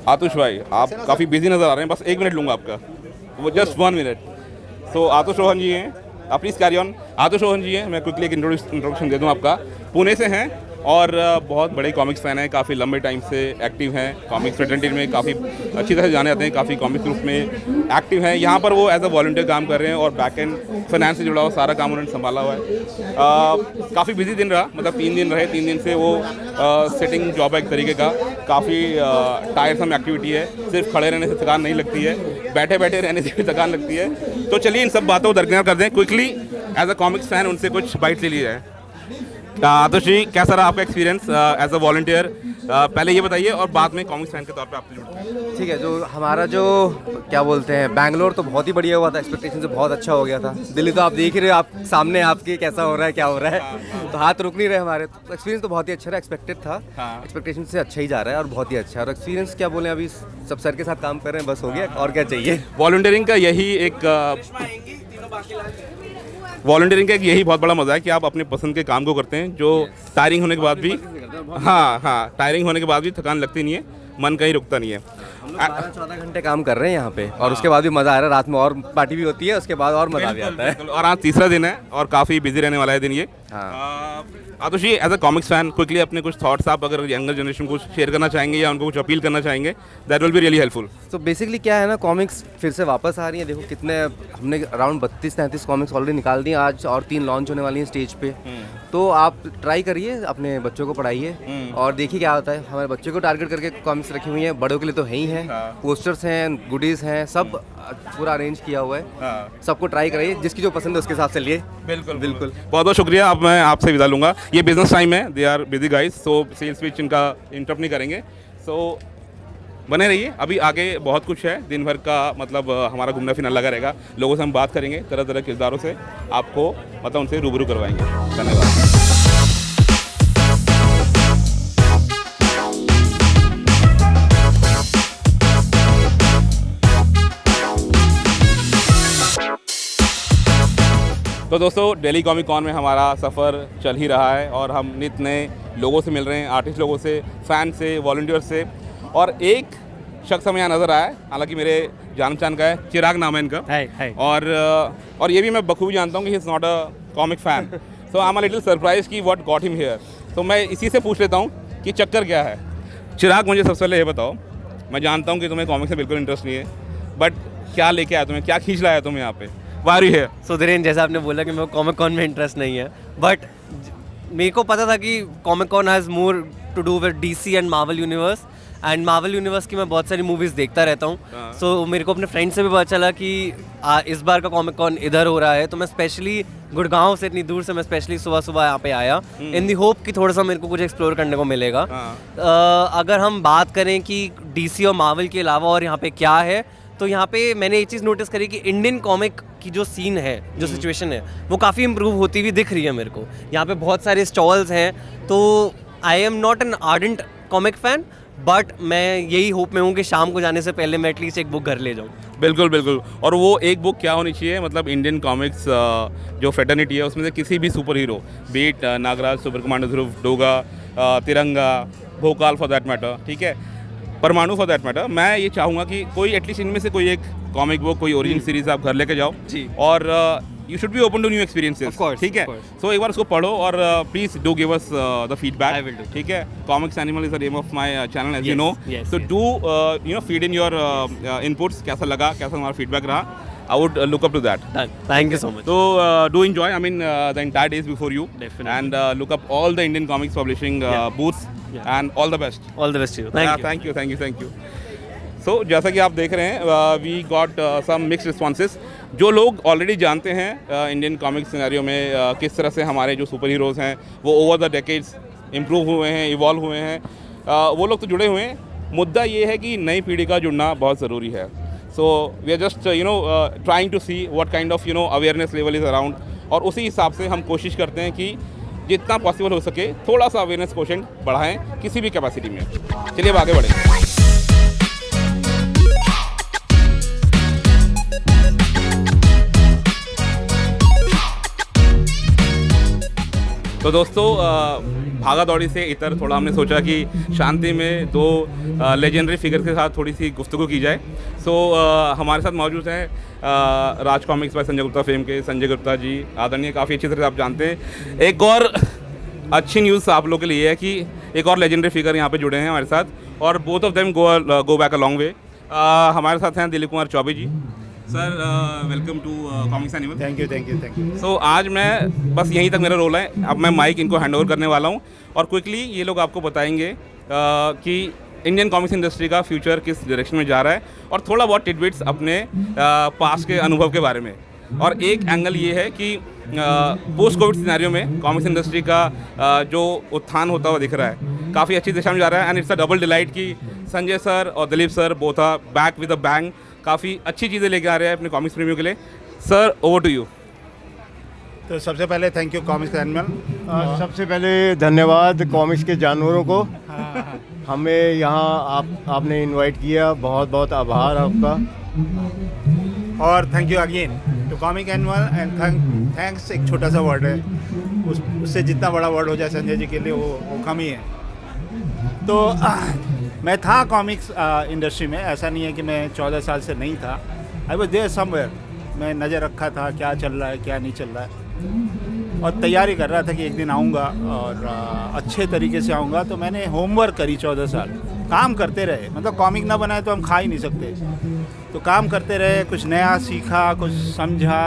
A: आतुष भाई आप काफ़ी बिजी नज़र आ रहे हैं, बस 1 मिनट लूँगा आपका, वो जस्ट 1 मिनट। सो आतुष रोहन जी हैं, आप प्लीज़ कैरी ऑन। आतुष रोहन जी हैं, मैं क्विकली एक इंट्रोडक्शन दे दूँ आपका। पुणे से हैं और बहुत बड़े कॉमिक्स फ़ैन हैं, काफ़ी लंबे टाइम से एक्टिव हैं कॉमिक्स फ्रेटर्निटी में, काफ़ी अच्छी तरह से जाने जाते हैं, काफ़ी कॉमिक्स ग्रुप में एक्टिव हैं। यहाँ पर वो एज अ वॉलंटियर काम कर रहे हैं और बैक एंड फाइनेंस से जुड़ा हुआ सारा काम उन्होंने संभाला हुआ है। काफ़ी बिजी दिन रहा, मतलब 3 दिन रहे, 3 दिन से वो सिटिंग जॉब है एक तरीके का, काफ़ी टायरसम एक्टिविटी है, सिर्फ खड़े रहने से थकान नहीं लगती है, बैठे बैठे रहने से भी थकान लगती है। तो चलिए इन सब बातों को दरकिनार कर दें, quickly as a comics fan उनसे कुछ बाइट ले ली जाए। आतुष जी कैसा रहा आपका एक्सपीरियंस एज अ वॉलंटियर, पहले ये बताइए और बाद में कॉमिक्स फैन के तौर पे आपसे जुड़ते हैं।
G: ठीक है, जो हमारा जो क्या बोलते हैं बैंगलोर तो बहुत ही बढ़िया हुआ था, एक्सपेक्टेशन से बहुत अच्छा हो गया था। दिल्ली तो आप देख ही रहे हो, आप सामने आपके कैसा हो रहा है, क्या हो रहा है, तो हाथ रुक नहीं रहे हमारे। तो एक्सपीरियंस तो बहुत ही अच्छा रहा, एक्सपेक्टेड था, एक्सपेक्टेशन से अच्छा ही जा रहा है और बहुत ही अच्छा है। और एक्सपीरियंस क्या बोले, अभी सब सर के साथ काम कर रहे हैं, बस हो गया, और क्या चाहिए।
A: वॉलंटियरिंग का यही एक वॉलंटियरिंग का एक यही बहुत बड़ा मज़ा है कि आप अपने पसंद के काम को करते हैं, जो टायरिंग होने के बाद भी टायरिंग होने के बाद भी थकान लगती नहीं है, मन कहीं रुकता नहीं है।
G: हम लोग 12-14 घंटे काम कर रहे हैं यहाँ पे और उसके बाद भी मज़ा आ रहा है, रात में और पार्टी भी होती है, उसके बाद और मज़ा भी आता है।
A: और आज तीसरा दिन है और काफ़ी बिजी रहने वाला है दिन ये। Atush ji as a comics fan quickly अपने कुछ थॉट्स आप अगर यंगर जनरेशन को शेयर करना चाहेंगे या उनको कुछ अपील करना चाहेंगे, that will be really helpful.
G: तो बेसिकली क्या है ना, कॉमिक्स फिर से वापस आ रही है। देखो कितने हमने अराउंड 32-33 कॉमिक्स ऑलरेडी निकाल दिए, आज और 3 लॉन्च होने वाली हैं स्टेज पे। तो आप ट्राई करिए, अपने बच्चों को पढ़ाइए और देखिए क्या होता है। हमारे बच्चों को टारगेट करके कॉमिक्स रखी हुई हैं, बड़ों के लिए तो है ही हैं, पोस्टर्स हैं, गुडीज़ हैं, सब पूरा अरेंज किया हुआ है। सबको ट्राई कराइए, जिसकी जो पसंद है उसके हिसाब से लिए।
A: बिल्कुल
G: बिल्कुल,
A: बहुत बहुत शुक्रिया। अब मैं आपसे विदा लूँगा, ये बिजनेस टाइम है, they are busy guys, so sales pitch इनका इंटरप्ट नहीं करेंगे। सो बने रहिए, अभी आगे बहुत कुछ है, दिन भर का मतलब हमारा घूमना फिरना लगा रहेगा, लोगों से हम बात करेंगे, तरह तरह के किरदारों से आपको मतलब उनसे रूबरू करवाएंगे। धन्यवाद। तो दोस्तों दिल्ली कॉमिक कॉन में हमारा सफ़र चल ही रहा है और हम नित नए लोगों से मिल रहे हैं, आर्टिस्ट लोगों से, फ़ैन से, वॉलंटियर से। और एक शख्स हमें यहाँ नज़र आया है, हालांकि मेरे जान पहचान का है, चिराग नाम है इनका। और ये भी मैं बखूबी जानता हूँ कि he is not a comic fan, so I am a little surprise कि व्हाट गॉट हिम हियर। तो मैं इसी से पूछ लेता हूँ कि चक्कर क्या है। चिराग मुझे सबसे पहले ये बताओ, मैं जानता हूँ कि तुम्हें कॉमिक्स में बिल्कुल इंटरेस्ट नहीं है, बट क्या लेके आया तुम्हें, क्या खींच लाया तुम्हें यहाँ पे, वारी है?
H: सो धीरेन्द्र, जैसा आपने बोला कि मेरे को कॉमिक कॉन में इंटरेस्ट नहीं है, बट मेरे को पता था कि comic con has more to do with DC and Marvel universe, and Marvel universe की मैं बहुत सारी मूवीज़ देखता रहता हूँ। सो मेरे को अपने फ्रेंड से भी पता चला कि इस बार का कॉमिक कॉन इधर हो रहा है, तो मैं स्पेशली गुड़गांव से इतनी दूर से मैं स्पेशली सुबह सुबह यहाँ पे आया इन दी होप कि थोड़ा सा मेरे को कुछ एक्सप्लोर करने को मिलेगा। अगर हम बात करें कि डीसी और मार्वल के अलावा और यहाँ पे क्या है, तो यहाँ पे मैंने एक चीज़ नोटिस करी कि इंडियन कॉमिक की जो सीन है, जो सिचुएशन है, वो काफ़ी इम्प्रूव होती हुई दिख रही है मेरे को। यहाँ पे बहुत सारे स्टॉल्स हैं, तो I am not an ardent comic fan, but मैं यही होप में हूँ कि शाम को जाने से पहले मैं एटलीस्ट एक बुक घर ले जाऊँ।
A: बिल्कुल बिल्कुल। और वो एक बुक क्या होनी चाहिए, मतलब इंडियन कॉमिक्स जो फेटर्निटी है उसमें से किसी भी सुपर हीरो, बीट Nagraj, super commando Dhruv, Doga, Tiranga, Bhokal for that matter, ठीक है, परमाणु फॉर दैट मैटर, मैं ये चाहूँगा कि कोई एटलीस्ट इनमें से कोई एक कॉमिक बुक, कोई ओरिजिन सीरीज आप घर लेके जाओ
H: जी।
A: और you should be open to new experiences,
H: Of course,
A: ठीक है।
H: of course.
A: सो एक बार उसको पढ़ो और please do give us the
H: I
A: feedback,
H: will do.
A: ठीक है। Comics animal is the name of my channel as you
H: Yes,
A: no,
H: yes,
A: तो
H: yes.
A: Do you know feed in your inputs, कैसा लगा, कैसा हमारा फीडबैक रहा, I would look up to that.
H: Thank you so much.
A: So do enjoy. I mean, the entire days before you,
H: Definitely.
A: and look up all the Indian comics publishing booths, and all the best.
H: All the best you.
A: Thank you. So जैसा कि आप देख रहे हैं, we got some mixed responses. जो लोग already जानते हैं इंडियन कॉमिक सिनेरियो में किस तरह से हमारे जो सुपर हीरोज़ हैं वो ओवर द डेकेड्स इम्प्रूव हुए हैं, इवॉल्व हुए हैं, वो लोग तो जुड़े हुए हैं। मुद्दा ये है कि नई पीढ़ी का जुड़ना बहुत ज़रूरी है। So we are just trying to see what kind of awareness level is around, और उसी हिसाब से हम कोशिश करते हैं कि जितना पॉसिबल हो सके थोड़ा सा अवेयरनेस कोशेंट बढ़ाएं किसी भी कैपेसिटी में। चलिए अब आगे बढ़ें। तो दोस्तों, भागा दौड़ी से इतर थोड़ा हमने सोचा कि शांति में दो लेजेंडरी फिगर के साथ थोड़ी सी गुफ्तगू की जाए। सो हमारे साथ मौजूद हैं Raj comics by Sanjay Gupta fame के संजय गुप्ता जी, आदरणीय, काफ़ी अच्छी तरह से आप जानते हैं। एक और अच्छी न्यूज़ आप लोगों के लिए है कि एक और लेजेंडरी फिगर यहाँ पे जुड़े हैं हमारे साथ, और both of them go back a long way. हमारे साथ हैं Dilip Kumar Choubey ji. Sir, welcome to comics animal.
F: Thank you.
A: So आज मैं बस यहीं तक मेरा रोल है, अब मैं माइक इनको हैंड ओवर करने वाला हूँ और क्विकली ये लोग आपको बताएंगे कि इंडियन कॉमिक्स इंडस्ट्री का फ्यूचर किस डायरेक्शन में जा रहा है, और थोड़ा बहुत टिडबिट्स अपने पास्ट के अनुभव के बारे में। और एक एंगल ये है कि पोस्ट कोविड सिनेरियो में कॉमिक्स इंडस्ट्री का जो उत्थान होता हुआ दिख रहा है, काफ़ी अच्छी दिशा में जा रहा है, and it's a double delight कि संजय सर और Dilip sir both are back with a bang, काफ़ी अच्छी चीज़ें लेके आ रहे हैं अपने कॉमिक्स प्रेमियों के लिए। Sir, over to you.
F: तो सबसे पहले थैंक यू कॉमिक्स एनिमल।
I: सबसे पहले धन्यवाद कॉमिक्स के जानवरों को, हमें यहाँ आपने इनवाइट किया, बहुत बहुत आभार आपका।
F: और thank you again to comic animal, and thanks एक छोटा सा वर्ड है, उससे जितना बड़ा वर्ड हो जाए संजय जी के लिए वो कम ही है। तो मैं था कॉमिक्स इंडस्ट्री में, ऐसा नहीं है कि मैं 14 साल से नहीं था। आई वॉज देयर समवेयर, मैं नज़र रखा था क्या चल रहा है क्या नहीं चल रहा है, और तैयारी कर रहा था कि एक दिन आऊँगा और अच्छे तरीके से आऊँगा। तो मैंने होमवर्क करी 14 साल, काम करते रहे, मतलब कॉमिक ना बनाए तो हम खा ही नहीं सकते, तो काम करते रहे, कुछ नया सीखा, कुछ समझा।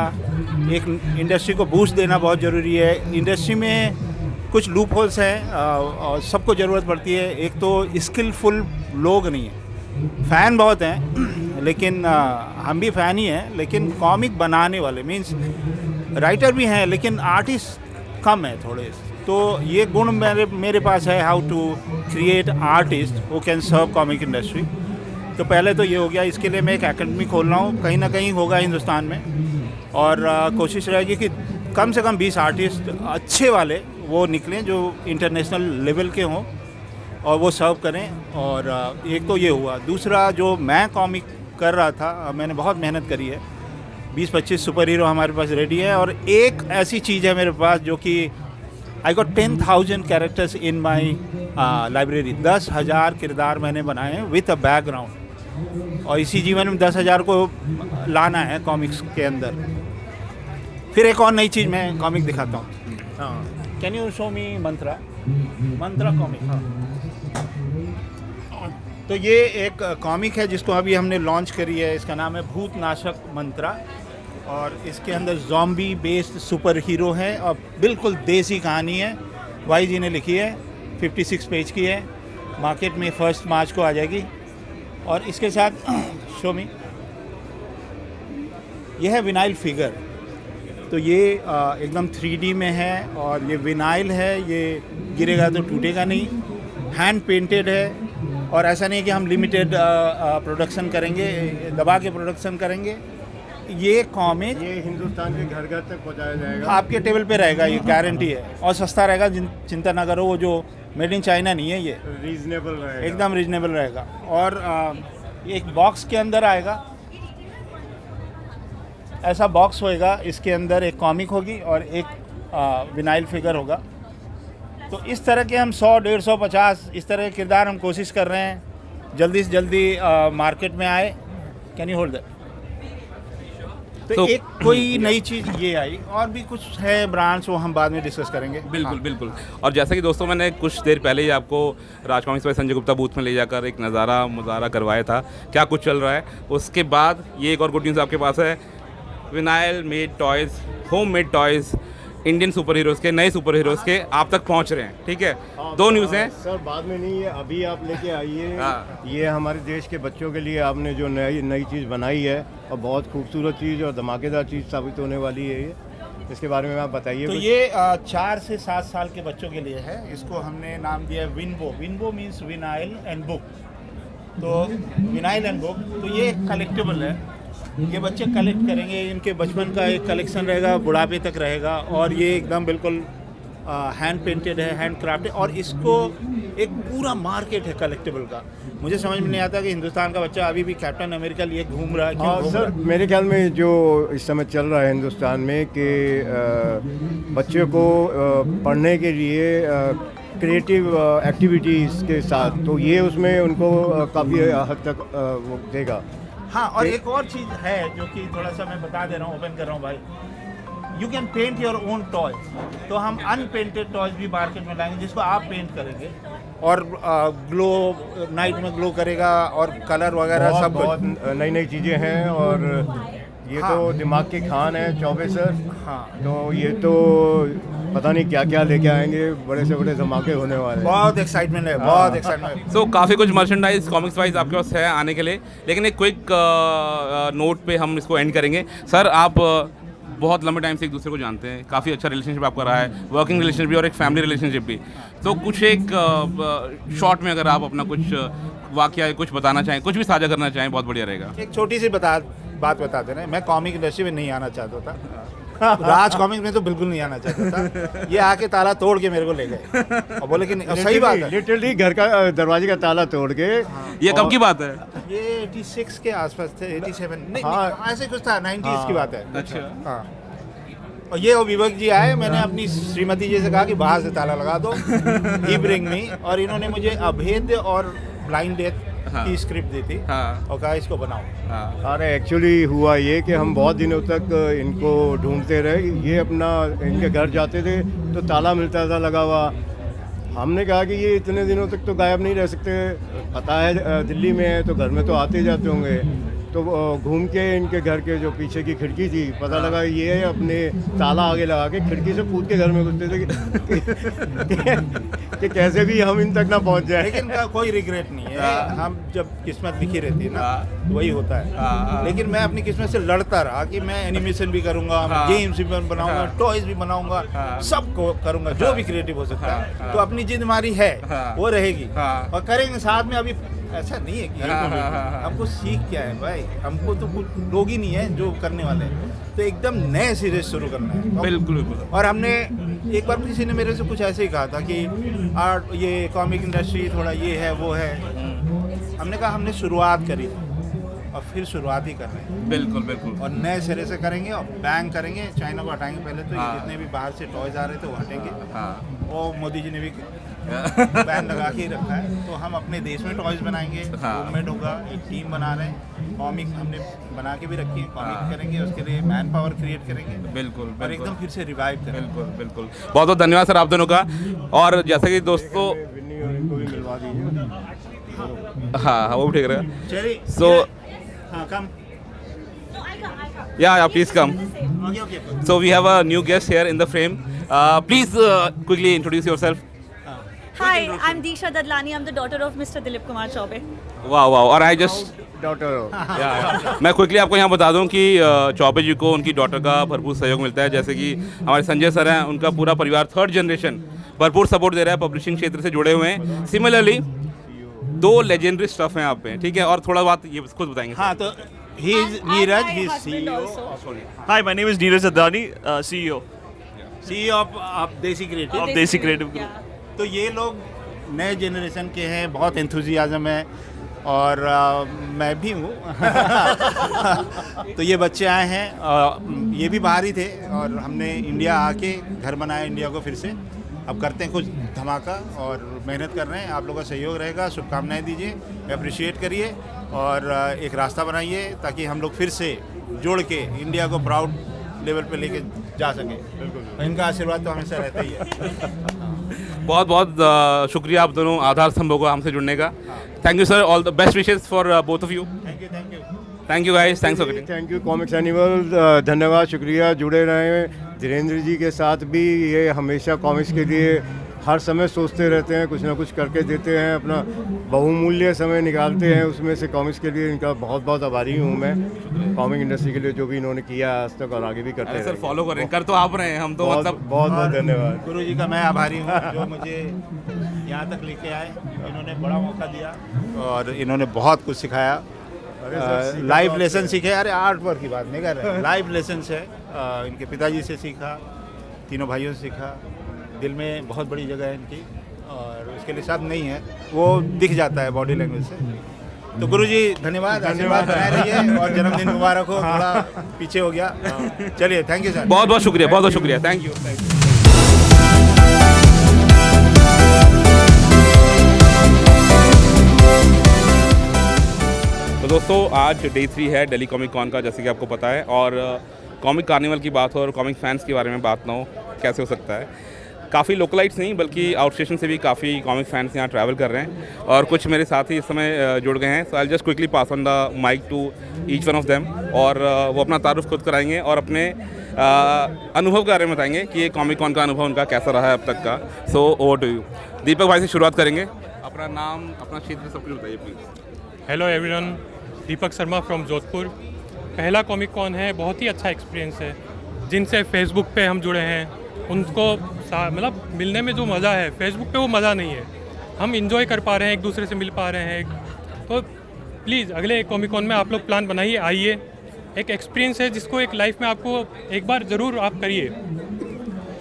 F: एक इंडस्ट्री को बूस्ट देना बहुत ज़रूरी है। इंडस्ट्री में कुछ लूप होल्स हैं और सबको ज़रूरत पड़ती है। एक तो स्किलफुल लोग नहीं हैं, फ़ैन बहुत हैं, लेकिन हम भी फ़ैन ही हैं, लेकिन कॉमिक बनाने वाले मीन्स राइटर भी हैं, लेकिन आर्टिस्ट कम है थोड़े। तो ये गुण मेरे पास है, how to create artist who can serve comic industry. तो पहले तो ये हो गया, इसके लिए मैं एक एकेडमी खोल रहा हूँ, कहीं ना कहीं होगा हिंदुस्तान में, और कोशिश रहेगी कि कम से कम 20 आर्टिस्ट अच्छे वाले वो निकलें जो इंटरनेशनल लेवल के हों और वो सर्व करें। और एक तो ये हुआ। दूसरा, जो मैं कॉमिक कर रहा था, मैंने बहुत मेहनत करी है। 20-25 सुपर हीरो हमारे पास रेडी है, और एक ऐसी चीज़ है मेरे पास जो कि I got 10,000 characters in my library. 10,000 किरदार मैंने बनाए हैं विथ अ बैकग्राउंड, और इसी जीवन में 10,000 को लाना है कॉमिक्स के अंदर। फिर एक और नई चीज़ मैं कॉमिक दिखाता हूँ। हाँ, can you show me Mantra comic. हाँ, तो ये एक कॉमिक है जिसको अभी हमने लॉन्च करी है, इसका नाम है भूतनाशक मंत्रा, और इसके अंदर ज़ॉम्बी बेस्ड सुपर हीरो हैं और बिल्कुल देसी कहानी है। वाई जी ने लिखी है, 56 पेज की है, मार्केट में 1 मार्च को आ जाएगी। और इसके साथ शो मी, यह है विनाइल फिगर। तो ये एकदम 3D में है, और ये विनाइल है, ये गिरेगा तो टूटेगा नहीं, हैंड पेंटेड है। और ऐसा नहीं कि हम लिमिटेड प्रोडक्शन करेंगे, दबा के प्रोडक्शन करेंगे। ये कॉमिक
I: ये हिंदुस्तान के घर घर तक पहुंचाया जाएगा,
F: आपके टेबल पे रहेगा, ये गारंटी है, और सस्ता रहेगा। चिंता ना करो, वो जो
J: मेड इन चाइना नहीं है ये,
I: रीजनेबल रहेगा।
J: एकदम रीजनेबल रहेगा। और एक बॉक्स के अंदर आएगा, ऐसा बॉक्स होएगा, इसके अंदर एक कॉमिक होगी और एक विनाइल फिगर होगा। तो इस तरह के हम 100, 150, 50 इस तरह के किरदार हम कोशिश कर रहे हैं जल्दी से जल्दी मार्केट में आए। Can you hold that? तो एक कोई नई चीज़ ये आई, और भी कुछ है ब्रांड्स, वो हम बाद में डिस्कस करेंगे।
A: बिल्कुल बिल्कुल। और जैसा कि दोस्तों मैंने कुछ देर पहले ही आपको Raj comics by Sanjay Gupta booth में ले जाकर एक मुजाहरा करवाया था, क्या कुछ चल रहा है। उसके बाद ये एक और गुड न्यूज़ आपके पास है, vinyl made toys, home made toys Indian super heroes के, नए सुपर हीरोज़ के आप तक पहुंच रहे हैं, ठीक है। दो न्यूज़ हैं
I: सर, बाद में नहीं है, अभी आप लेके आइए। ये हमारे देश के बच्चों के लिए आपने जो नई चीज़ बनाई है, और बहुत खूबसूरत चीज़ और धमाकेदार चीज़ साबित होने वाली है ये, इसके बारे में आप बताइए।
J: तो ये 4 से 7 साल के बच्चों के लिए है। इसको हमने नाम दिया है विनबो। विनबो मीन्स विनाइल एंड बुक। तो विनाइल एंड बुक, तो ये कलेक्टिबल है, ये बच्चे कलेक्ट करेंगे, इनके बचपन का एक कलेक्शन रहेगा, बुढ़ापे तक रहेगा। और ये एकदम बिल्कुल हैंड पेंटेड है, हैंड क्राफ्टेड, और इसको एक पूरा मार्केट है कलेक्टिबल का। मुझे समझ में नहीं आता कि हिंदुस्तान का बच्चा अभी भी कैप्टन अमेरिका लिए घूम रहा है, क्यों घूम
I: सर,
J: रहा है?
I: मेरे ख्याल में जो इस समय चल रहा है हिंदुस्तान में कि बच्चों को पढ़ने के लिए क्रिएटिव एक्टिविटीज़ के साथ, तो ये उसमें उनको काफ़ी हद तक वो देगा।
J: हाँ, और एक और चीज़ है जो कि थोड़ा सा मैं बता दे रहा हूँ, ओपन कर रहा हूँ भाई। You can paint your own toy. तो हम अनपेंटेड टॉयज भी मार्केट में लाएंगे जिसको आप पेंट करेंगे, और ग्लो, नाइट में ग्लो करेगा, और कलर वगैरह सब
I: बहुत नई नई चीज़ें हैं। और ये
J: हाँ।
I: तो दिमाग के खान है चौबे सर।
J: हाँ,
I: तो ये तो पता नहीं क्या क्या लेके आएंगे, बड़े से बड़े धमाके होने वाले हैं।
J: बहुत एक्साइटमेंट है, बहुत एक्साइटमेंट।
A: सो काफ़ी कुछ मर्चेंडाइज कॉमिक्स वाइज आपके पास है आने के लिए, लेकिन एक क्विक नोट पे हम इसको एंड करेंगे। सर, आप बहुत लंबे टाइम से एक दूसरे को जानते हैं, काफ़ी अच्छा रिलेशनशिप आपका रहा है, वर्किंग रिलेशनशिप भी और एक फैमिली रिलेशनशिप भी। तो कुछ एक शॉर्ट में अगर आप अपना कुछ वाकया कुछ बताना चाहें, कुछ भी साझा करना चाहें, बहुत बढ़िया रहेगा।
J: एक छोटी सी बात बताते रहे। मैं कॉमिक इंडस्ट्री में नहीं आना चाहता था, राज कॉमिक में तो बिल्कुल नहीं आना चाहता था। ये आके ताला तोड़ के मेरे को ले गए और बोले कि सही बात है,
I: लिटरली घर का दरवाजे का ताला तोड़ के।
A: ये कब की बात है?
J: ये 86 के आसपास थे, 87 नहीं,
I: हाँ।
J: नहीं ऐसे कुछ था, 90s की बात है।
A: अच्छा।
J: हाँ, और ये विवेक जी आए, मैंने अपनी श्रीमती जी से कहा कि बाहर से ताला लगा दो, ही ब्रिंग मी, और इन्होंने मुझे अभेद्य और ब्लाइंड डेथ की स्क्रिप्ट दी थी।
A: हाँ।
J: और कहा इसको बनाओ।
A: हाँ।
I: अरे एक्चुअली हुआ ये कि हम बहुत दिनों तक इनको ढूंढते रहे। ये अपना इनके घर जाते थे तो ताला मिलता था लगा हुआ। हमने कहा कि ये इतने दिनों तक तो गायब नहीं रह सकते, पता है दिल्ली में है तो घर में तो आते जाते होंगे। तो घूम के इनके घर के जो पीछे की खिड़की थी, पता लगा ये अपने ताला आगे लगा के खिड़की से कूद के घर में घुसते थे कि कैसे भी हम इन तक ना पहुंच जाए।
J: लेकिन कोई रिग्रेट नहीं है, हम जब किस्मत लिखी रहती है ना तो वही होता है। लेकिन मैं अपनी किस्मत से लड़ता रहा कि मैं एनिमेशन भी करूंगा, गेम्स भी बनाऊंगा, टॉयज भी बनाऊंगा, सब करूंगा जो भी क्रिएटिव हो सकता है। तो अपनी जिद हमारी है, वो रहेगी और करेंगे साथ में। अभी ऐसा नहीं है कि हमको सीख क्या है भाई, हमको तो कुछ लोग ही नहीं है जो करने वाले हैं, तो एकदम नए सिरे से शुरू करना है।
A: बिल्कुल बिल्कुल।
J: और हमने एक बार किसी ने मेरे से कुछ ऐसे ही कहा था कि आर्ट, ये कॉमिक इंडस्ट्री थोड़ा ये है वो है। हमने कहा हमने शुरुआत करी और फिर शुरुआत ही कर रहे हैं।
A: बिल्कुल बिल्कुल।
J: और नए सिरे से करेंगे और बैंग करेंगे। चाइना को हटाएंगे पहले तो, ये जितने भी बाहर से टॉयज आ रहे थे वो हटेंगे। और मोदी जी ने भी बैन लगा के ही रखा है। तो हम अपने देश में टॉयज बनाएंगे, मूवमेंट होगा, एक टीम बना रहे हैं। कॉमिक हमने बना के भी रखी है, कॉमिक करेंगे, उसके लिए मैन पावर क्रिएट करेंगे।
A: बिल्कुल
J: और एकदम फिर से रिवाइव करेंगे।
A: बिल्कुल बिल्कुल। बहुत बहुत धन्यवाद सर आप दोनों का। और जैसे कि दोस्तों,
I: विन्नी और इनको भी मिलवा दीजिए।
A: हाँ वो भी ठीक रहेगा।
J: चलिए,
A: So,
J: हाँ कम।
A: yeah, please come.
J: Okay.
A: So we have a new guest here in the frame. Please quickly introduce yourself.
K: Hi, I'm Disha Dadlani. I'm the daughter of Mr. Dilip Kumar Chaube.
A: वाह वाह। और I just
I: doctor
A: मैं quickly आपको यहाँ बता दूं कि चौबे जी को उनकी डॉटर का भरपूर सहयोग मिलता है। जैसे कि हमारे संजय सर हैं, उनका पूरा परिवार 3rd जनरेशन भरपूर सपोर्ट दे रहा है, पब्लिशिंग क्षेत्र से जुड़े हुए हैं। सिमिलरली 2 लेजेंडरी स्टफ हैं आप पे, ठीक है। और थोड़ा बात ये खुद बताएंगे।
J: हाँ, तो he is Neeraj, he is
K: husband
J: CEO.
K: also.
L: Hi, my name is Neeraj Adani, CEO
J: CEO of Desi Creative.
L: of Desi Creative Group.
K: Yeah.
J: तो ये लोग नए जनरेशन के हैं, बहुत एंथुजियाज़म है और मैं भी हूँ। तो ये बच्चे आए हैं, ये भी बाहर ही थे और हमने इंडिया आके घर बनाया इंडिया को फिर से। अब करते हैं कुछ धमाका और मेहनत कर रहे हैं, आप लोगों का सहयोग रहेगा, शुभकामनाएं दीजिए, अप्रिशिएट करिए और एक रास्ता बनाइए ताकि हम लोग फिर से जोड़ के इंडिया को प्राउड लेवल पे लेके जा सकें। बिल्कुल, इनका आशीर्वाद तो हमेशा रहता ही है।
A: बहुत बहुत शुक्रिया आप दोनों आधार स्तंभों को हमसे जुड़ने का। Thank you sir, all the best wishes for both of you. Thank you guys, thanks for coming.
I: Thank you comics animal, धन्यवाद, शुक्रिया, जुड़े रहें धीरेन्द्र जी के साथ भी। ये हमेशा कॉमिक्स के लिए हर समय सोचते रहते हैं, कुछ ना कुछ करके देते हैं, अपना बहुमूल्य समय निकालते हैं उसमें से कॉमिक्स के लिए। इनका बहुत बहुत आभारी हूँ मैं, कॉमिक इंडस्ट्री के लिए जो भी इन्होंने किया आज तक और आगे भी करते हैं।
A: सर फॉलो करें, कर तो आप रहे हैं, हम तो
I: बहुत
A: मतलब
I: बहुत बहुत धन्यवाद।
J: गुरु जी का मैं आभारी हूँ जो मुझे यहाँ तक लेके आए, इन्होंने बड़ा मौका दिया और इन्होंने बहुत कुछ सिखाया, लाइफ लेसन सीखे। अरे आर्ट वर्क की बात नहीं कर रहे, लाइफ लेसन है। इनके पिताजी से सीखा, तीनों भाइयों से सीखा। दिल में बहुत बड़ी जगह है इनकी और उसके लिए शब्द नहीं है, वो दिख जाता है बॉडी लैंग्वेज से। तो गुरुजी धन्यवाद, आशीर्वाद बनाए रहिए और जन्मदिन मुबारक हो। थोड़ा पीछे हो गया, चलिए, थैंक यू सर।
A: बहुत बहुत शुक्रिया, बहुत बहुत शुक्रिया, थैंक यू। तो दोस्तों आज डे 3 है दिल्ली कॉमिक कॉन का, जैसे कि आपको पता है, और कॉमिक कार्निवल की बात हो और कॉमिक फैंस के बारे में बात ना हो कैसे हो सकता है। काफ़ी लोकलाइट्स नहीं बल्कि आउट स्टेशन से भी काफ़ी कॉमिक फैंस यहाँ ट्रैवल कर रहे हैं और कुछ मेरे साथी इस समय जुड़ गए हैं। So I just quickly pass on the mic to each one of them और वो अपना तारुफ खुद कराएंगे और अपने अनुभव के बारे में बताएंगे कि ये कॉमिक कॉन का अनुभव उनका कैसा रहा है अब तक का। So over to you. Deepak भाई से शुरुआत करेंगे, अपना नाम, अपना क्षेत्र सब कुछ बताइए please.
M: Hello everyone, Deepak Sharma from Jodhpur. पहला कॉमिक कॉन है, बहुत ही अच्छा एक्सपीरियंस है। जिनसे फेसबुक पे हम जुड़े हैं उनको मतलब मिलने में जो मज़ा है फेसबुक पे वो मज़ा नहीं है। हम इंजॉय कर पा रहे हैं, एक दूसरे से मिल पा रहे हैं। तो प्लीज़ अगले कॉमिक कॉन में आप लोग प्लान बनाइए, आइए। एक एक्सपीरियंस है जिसको एक लाइफ में आपको एक बार ज़रूर आप करिए।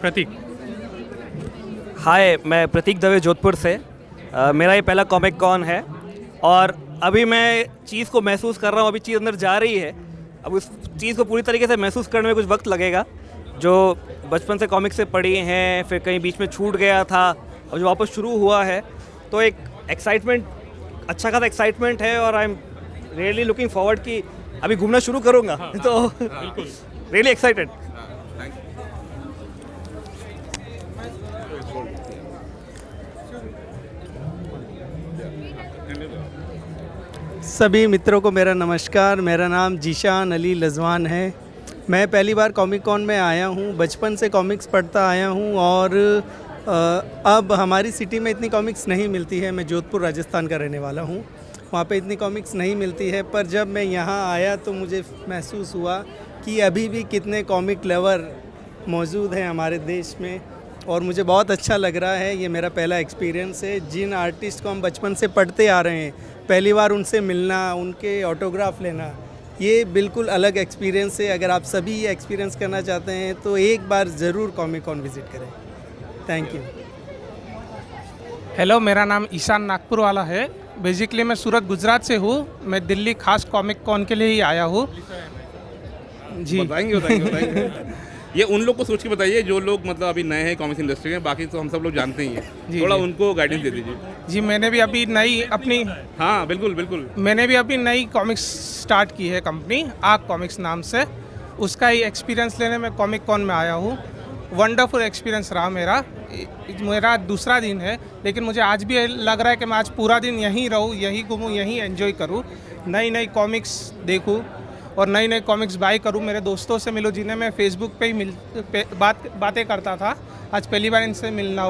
M: प्रतीक।
D: हाय, मैं प्रतीक दवे जोधपुर से। मेरा ये पहला कॉमिक कॉन है और अभी मैं चीज़ को महसूस कर रहा हूँ। अभी चीज़ अंदर जा रही है, अब उस चीज़ को पूरी तरीके से महसूस करने में कुछ वक्त लगेगा। जो बचपन से कॉमिक से पढ़ी हैं, फिर कहीं बीच में छूट गया था, अब जो वापस शुरू हुआ है, तो एक एक्साइटमेंट, अच्छा खासा एक्साइटमेंट है और I am really looking forward कि अभी घूमना शुरू करूँगा। तो रियली एक्साइटेड।
N: सभी मित्रों को मेरा नमस्कार। मेरा नाम जीशान अली लजवान है। मैं पहली बार कॉमिक कॉन में आया हूँ। बचपन से कॉमिक्स पढ़ता आया हूँ और अब हमारी सिटी में इतनी कॉमिक्स नहीं मिलती है। मैं जोधपुर राजस्थान का रहने वाला हूँ, वहाँ पे इतनी कॉमिक्स नहीं मिलती है। पर जब मैं यहाँ आया तो मुझे महसूस हुआ कि अभी भी कितने कॉमिक लवर मौजूद हैं हमारे देश में और मुझे बहुत अच्छा लग रहा है। ये मेरा पहला एक्सपीरियंस है। जिन आर्टिस्ट को हम बचपन से पढ़ते आ रहे हैं, पहली बार उनसे मिलना, उनके ऑटोग्राफ लेना, ये बिल्कुल अलग एक्सपीरियंस है। अगर आप सभी ये एक्सपीरियंस करना चाहते हैं तो एक बार ज़रूर कॉमिक कॉन विज़िट करें। Thank you.
O: हेलो, मेरा नाम ईशान नागपुर वाला है। बेसिकली मैं सूरत गुजरात से हूँ। मैं दिल्ली खास कॉमिक कॉन के लिए ही आया हूँ जी।
A: बताएंगे ये उन लोग को सोच के बताइए जो लोग मतलब अभी नए हैं कॉमिक्स इंडस्ट्री में, बाकी तो हम सब लोग जानते ही हैं। थोड़ा उनको गाइडेंस दे दीजिए
O: जी। मैंने भी अभी नई अपनी
A: बिल्कुल बिल्कुल मैंने
O: भी अभी नई कॉमिक्स स्टार्ट की है, कंपनी आग कॉमिक्स नाम से। उसका ही एक्सपीरियंस लेने में कॉमिक कॉन में आया हूँ। वंडरफुल एक्सपीरियंस रहा मेरा दूसरा दिन है, लेकिन मुझे आज भी लग रहा है कि मैं आज पूरा दिन यहीं रहूँ, यहीं घूमूँ, यहीं एंजॉय करूँ, नई कॉमिक्स देखूँ और नई कॉमिक्स बाय करूँ। मेरे दोस्तों से मिलूँ जिन्हें मैं फेसबुक पे ही बातें करता था। आज पहली बार इनसे मिलना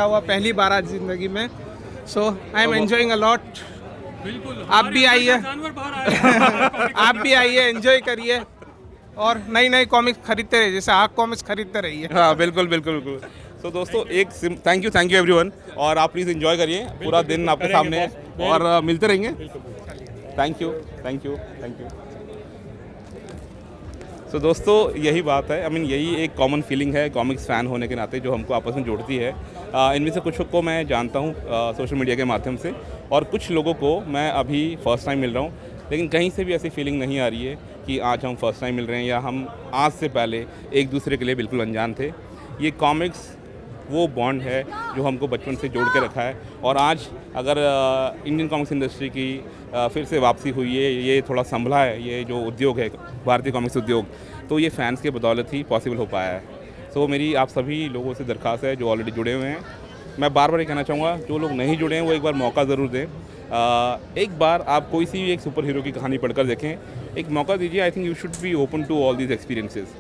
O: हुआ पहली बार आज ज़िंदगी में। So I am enjoying a lot. आप भी आइए आप भी आइए, एंजॉय करिए और नई कॉमिक्स खरीदते रहिए, जैसे आग कॉमिक्स खरीदते रहिए।
A: हाँ बिल्कुल बिल्कुल बिल्कुल। तो दोस्तों एक थैंक यू एवरीवन और आप प्लीज़ एंजॉय करिए, पूरा दिन आपके सामने है और मिलते रहेंगे। Thank you. सो दोस्तों यही बात है, यही एक कॉमन फीलिंग है कॉमिक्स फ़ैन होने के नाते जो हमको आपस में जोड़ती है। इनमें से कुछ को मैं जानता हूँ सोशल मीडिया के माध्यम से, और कुछ लोगों को मैं अभी फ़र्स्ट टाइम मिल रहा हूँ, लेकिन कहीं से भी ऐसी फीलिंग नहीं आ रही है कि आज हम फर्स्ट टाइम मिल रहे हैं या हम आज से पहले एक दूसरे के लिए बिल्कुल अनजान थे। ये कॉमिक्स वो बॉन्ड है जो हमको बचपन से जोड़ के रखा है, और आज अगर इंडियन कॉमिक्स इंडस्ट्री की फिर से वापसी हुई है, ये थोड़ा संभला है, ये जो उद्योग है भारतीय कॉमिक्स उद्योग, तो ये फ़ैन्स के बदौलत ही पॉसिबल हो पाया है। तो मेरी आप सभी लोगों से दरख्वास्त है जो ऑलरेडी जुड़े हुए हैं, मैं बार बार ये कहना चाहूँगा जो लोग नहीं जुड़े हैं वो एक बार मौका ज़रूर दें। एक बार आप कोई सी भी एक सुपर हीरो की कहानी पढ़कर देखें, एक मौका दीजिए। I think you should be open to all these experiences.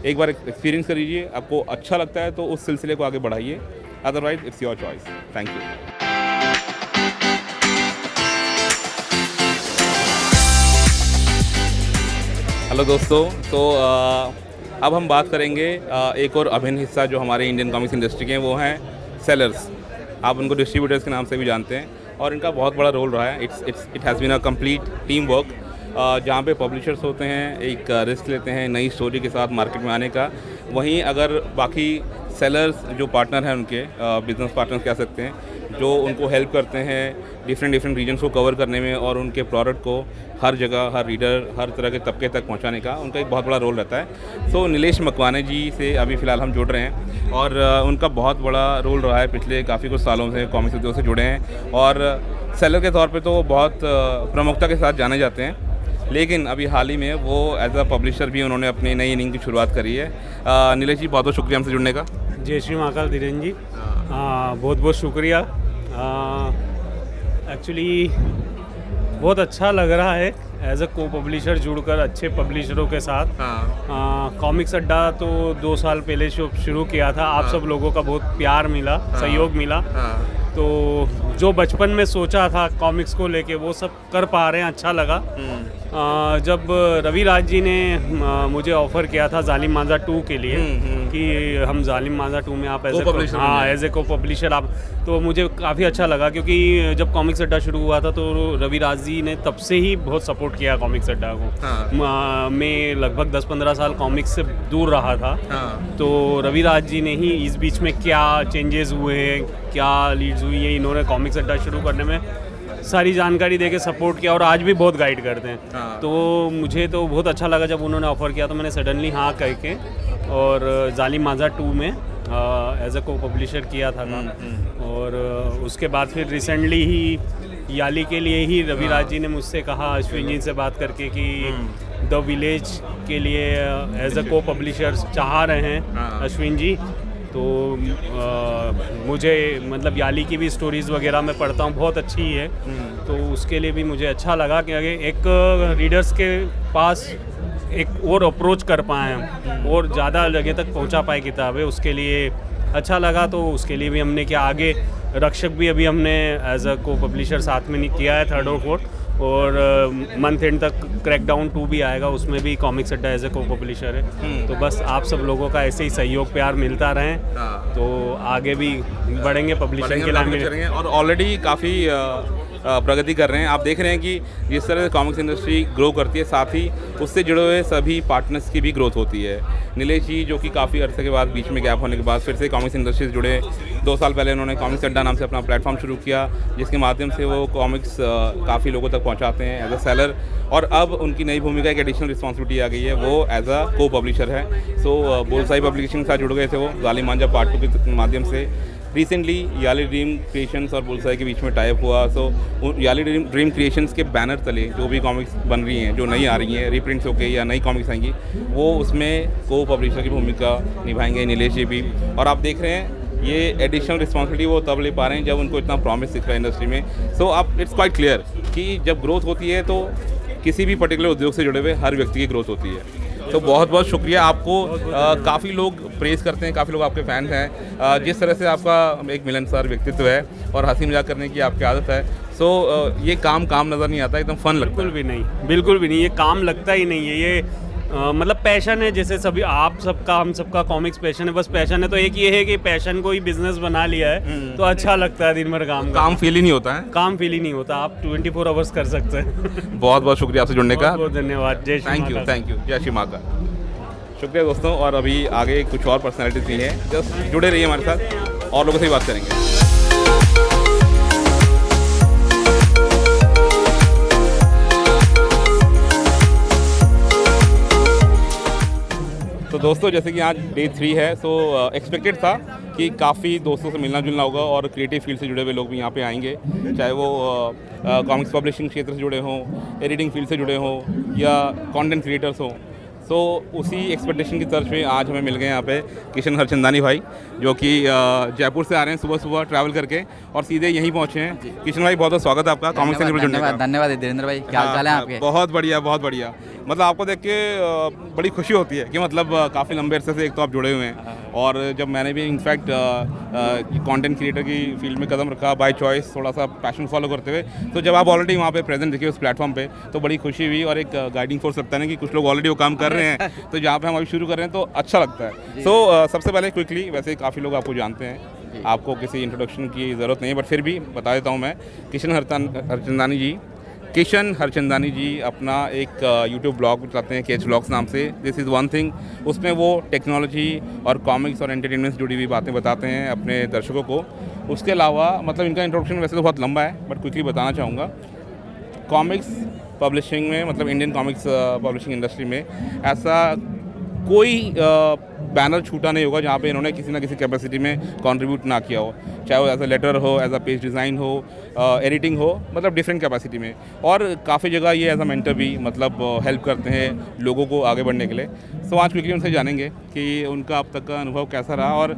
A: एक बार एक्सपीरियंस करिए, आपको अच्छा लगता है तो उस सिलसिले को आगे बढ़ाइए, otherwise it's your choice. Thank you. Hello दोस्तों, तो अब हम बात करेंगे एक और अभिन्न हिस्सा जो हमारे इंडियन कॉमिक्स इंडस्ट्री के हैं, वो हैं सेलर्स। आप उनको डिस्ट्रीब्यूटर्स के नाम से भी जानते हैं, और इनका बहुत बड़ा रोल रहा है। It has been a complete team work, जहाँ पे पब्लिशर्स होते हैं, एक रिस्क लेते हैं नई स्टोरी के साथ मार्केट में आने का। वहीं अगर बाकी सेलर्स जो पार्टनर हैं उनके बिजनेस पार्टनर्स कह सकते हैं, जो उनको हेल्प करते हैं डिफरेंट रीजन्स को कवर करने में और उनके प्रोडक्ट को हर जगह, हर रीडर, हर तरह के तबके तक पहुंचाने का उनका एक बहुत बड़ा रोल रहता है। सो नीलेश मकवाने जी से अभी फ़िलहाल हम जुड़ रहे हैं, और उनका बहुत बड़ा रोल रहा है पिछले काफ़ी कुछ सालों से, कॉमिक्स उद्योग से जुड़े हैं, और सेलर के तौर पे तो बहुत प्रमुखता के साथ जाने जाते हैं, लेकिन अभी हाल ही में वो एज अ पब्लिशर भी उन्होंने अपनी नई इनिंग की शुरुआत करी है। नीलेश जी, बहुत बहुत शुक्रिया हमसे जुड़ने का।
P: जय श्री महाकाल धीरेन जी, बहुत बहुत शुक्रिया। एक्चुअली बहुत अच्छा लग रहा है एज अ को पब्लिशर जुड़कर अच्छे पब्लिशरों के साथ। कॉमिक्स अड्डा तो 2 साल पहले शुरू किया था, आप सब लोगों का बहुत प्यार मिला, सहयोग मिला, तो जो बचपन में सोचा था कॉमिक्स को लेके वो सब कर पा रहे हैं, अच्छा लगा। जब रवि राज जी ने मुझे ऑफ़र किया था जालिम मांझा 2 के लिए कि हम जालिम मांझा 2 में आप एज ए को पब्लिशर आप, तो मुझे काफ़ी अच्छा लगा, क्योंकि जब कॉमिक्स अड्डा शुरू हुआ था तो रवि राज जी ने तब से ही बहुत सपोर्ट किया कॉमिक्स अड्डा को। मैं लगभग 10-15 साल कॉमिक्स से दूर रहा था, तो रवि राज जी ने ही इस बीच में क्या चेंजेस हुए हैं, क्या लीड्स हुई है, इन्होंने कॉमिक्स अड्डा शुरू करने में सारी जानकारी देके सपोर्ट किया, और आज भी बहुत गाइड करते हैं। तो मुझे तो बहुत अच्छा लगा जब उन्होंने ऑफ़र किया, तो मैंने सडनली हाँ कह के और जालिम मांझा 2 में एज अ को पब्लिशर किया था काम। और उसके बाद फिर रिसेंटली ही याली के लिए ही रवि राज जी ने मुझसे कहा, अश्विन जी से बात करके, कि द विलेज के लिए एज अ को पब्लिशर चाह रहे हैं अश्विन जी। तो मुझे मतलब याली की भी स्टोरीज़ वगैरह मैं पढ़ता हूँ, बहुत अच्छी है, तो उसके लिए भी मुझे अच्छा लगा कि एक रीडर्स के पास एक और अप्रोच कर पाएँ हम और ज़्यादा जगह तक पहुँचा पाए किताबें, उसके लिए अच्छा लगा। तो उसके लिए भी हमने क्या आगे रक्षक भी अभी हमने एज अ को पब्लिशर साथ में नहीं किया है, 3rd और 4th, और मंथ एंड तक क्रैकडाउन 2 भी आएगा, उसमें भी कॉमिक्स अड्डा एज ए को पब्लिशर है। तो बस आप सब लोगों का ऐसे ही सहयोग प्यार मिलता रहे, तो आगे भी बढ़ेंगे पब्लिशिंग के लिए,
A: और ऑलरेडी काफ़ी प्रगति कर रहे हैं। आप देख रहे हैं कि जिस तरह से कॉमिक्स इंडस्ट्री ग्रो करती है, साथ ही उससे जुड़े हुए सभी पार्टनर्स की भी ग्रोथ होती है। नीलेश जी जो कि काफ़ी अरसे के बाद, बीच में गैप होने के बाद फिर से कॉमिक्स इंडस्ट्री से जुड़े, 2 साल पहले उन्होंने कॉमिक्स अड्डा नाम से अपना प्लेटफॉर्म शुरू किया, जिसके माध्यम से वो कॉमिक्स काफ़ी लोगों तक पहुंचाते हैं एज अ सेलर, और अब उनकी नई भूमिका, एक एडिशनल रिस्पॉन्सिबिलिटी आ गई है, वो एज अ को पब्लिशर है। सो बोलसाई पब्लिकेशन के साथ जुड़ गए थे वो जालिम मांझा पार्ट 2 के माध्यम से। रिसेंटली याली ड्रीम क्रिएशंस और बुलसाई के बीच में टाइप हुआ। सो याली ड्रीम क्रिएशंस के बैनर तले जो भी कॉमिक्स बन रही हैं, जो नई आ रही हैं, रीप्रिंट्स होके या नई कॉमिक्स आएंगी, वो उसमें को पब्लिशर की भूमिका निभाएंगे नीलेश जी भी। और आप देख रहे हैं ये एडिशनल रिस्पॉन्सिबिलिटी वो तब ले पा रहे हैं जब उनको इतना प्रॉमिस दिख रहा है इंडस्ट्री में। सो अब इट्स क्वाइट क्लियर कि जब ग्रोथ होती है तो किसी भी पर्टिकुलर उद्योग से जुड़े हुए हर व्यक्ति की ग्रोथ होती है। तो बहुत बहुत शुक्रिया आपको। काफ़ी लोग प्रेज़ करते हैं, काफ़ी लोग आपके फ़ैन हैं। जिस तरह से आपका एक मिलनसार व्यक्तित्व है और हंसी मजाक करने की आपकी आदत है, सो ये काम नज़र नहीं आता, एकदम फ़न लगता है।
P: बिल्कुल भी नहीं, ये काम लगता ही नहीं है, ये मतलब पैशन है। जैसे सभी आप सबका, हम सबका कॉमिक्स पैशन है, बस पैशन है। तो एक ये है कि पैशन को ही बिजनेस बना लिया है, तो अच्छा लगता है दिन भर काम
A: फील ही नहीं होता है,
P: काम फील ही नहीं होता, आप 24 आवर्स कर सकते हैं।
A: बहुत बहुत शुक्रिया आपसे जुड़ने का,
P: बहुत धन्यवाद। जय श्री
A: थैंक यू, जय श्री महाकाल। शुक्रिया दोस्तों। और अभी आगे कुछ और पर्सनैलिटीज भी हैं, जस्ट जुड़े रहिए हमारे साथ और लोगों से भी बात करेंगे। तो दोस्तों जैसे कि आज डे 3 है, सो एक्सपेक्टेड था कि काफ़ी दोस्तों से मिलना जुलना होगा और क्रिएटिव फील्ड से जुड़े हुए लोग भी यहाँ पे आएंगे, चाहे वो कॉमिक्स पब्लिशिंग क्षेत्र से जुड़े हों, एडिटिंग फील्ड से जुड़े हों या कंटेंट क्रिएटर्स हों। सो उसी एक्सपेक्टेशन की तर्ज पे आज हमें मिल गए यहाँ पे किशन हरचंदानी भाई, जो कि जयपुर से आ रहे हैं सुबह सुबह ट्रैवल करके और सीधे यहीं पहुँचे हैं। किशन भाई बहुत बहुत स्वागत है आपका कॉमिक्स चैनल पर जुड़ने का।
Q: धन्यवाद धीरेन्द्र भाई, क्या हाल चाल है आपके?
A: बहुत बढ़िया बहुत बढ़िया। मतलब आपको देख के बड़ी खुशी होती है कि मतलब काफ़ी लंबे अरसे से एक तो आप जुड़े हुए हैं, और जब मैंने भी इनफैक्ट कंटेंट क्रिएटर की फील्ड में कदम रखा बाय चॉइस, थोड़ा सा पैशन फॉलो करते हुए, तो जब आप ऑलरेडी वहाँ पे प्रेजेंट दिखे उस प्लेटफॉर्म पे तो बड़ी खुशी हुई और एक गाइडिंग फोर्स लगता है ना कि कुछ लोग ऑलरेडी वो काम कर रहे हैं तो जहाँ पे हम अभी शुरू कर रहे हैं तो अच्छा लगता है। सो सबसे पहले क्विकली, वैसे काफ़ी लोग आपको जानते हैं, आपको किसी इंट्रोडक्शन की ज़रूरत नहीं है, बट फिर भी बता देता हूँ मैं। किशन हरचंदानी जी अपना एक यूट्यूब ब्लॉग चलाते हैं केच ब्लॉग्स नाम से, दिस इज़ वन थिंग। उसमें वो टेक्नोलॉजी और कॉमिक्स और एंटरटेनमेंट से जुड़ी हुई बातें बताते हैं अपने दर्शकों को। उसके अलावा मतलब इनका इंट्रोडक्शन वैसे तो बहुत लंबा है, बट क्विकली बताना चाहूँगा। कॉमिक्स पब्लिशिंग में, मतलब इंडियन कॉमिक्स पब्लिशिंग इंडस्ट्री में ऐसा कोई बैनर छूटा नहीं होगा जहाँ पे इन्होंने किसी ना किसी कैपेसिटी में कंट्रीब्यूट ना किया हो, चाहे वो एज अ लेटर हो, एज अ पेज डिज़ाइन हो, एडिटिंग हो, मतलब डिफरेंट कैपेसिटी में। और काफ़ी जगह ये एज अ मेंटर भी मतलब हेल्प करते हैं लोगों को आगे बढ़ने के लिए। सो आज क्विकली उनसे जानेंगे कि उनका अब तक का अनुभव कैसा रहा, और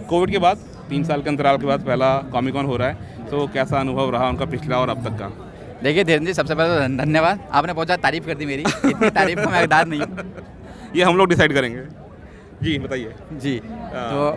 A: कोविड के बाद 3 साल के अंतराल के बाद पहला कॉमिकॉन हो रहा है, तो कैसा अनुभव रहा उनका पिछला और अब तक का।
Q: देखिए धीरेन्द्र जी, सबसे पहले तो धन्यवाद, आपने बहुत ज़्यादा तारीफ़ कर दी मेरी, इतनी तारीफ़ को मैं हकदार नहीं हूँ।
A: ये हम लोग डिसाइड करेंगे। जी बताइए।
Q: जी तो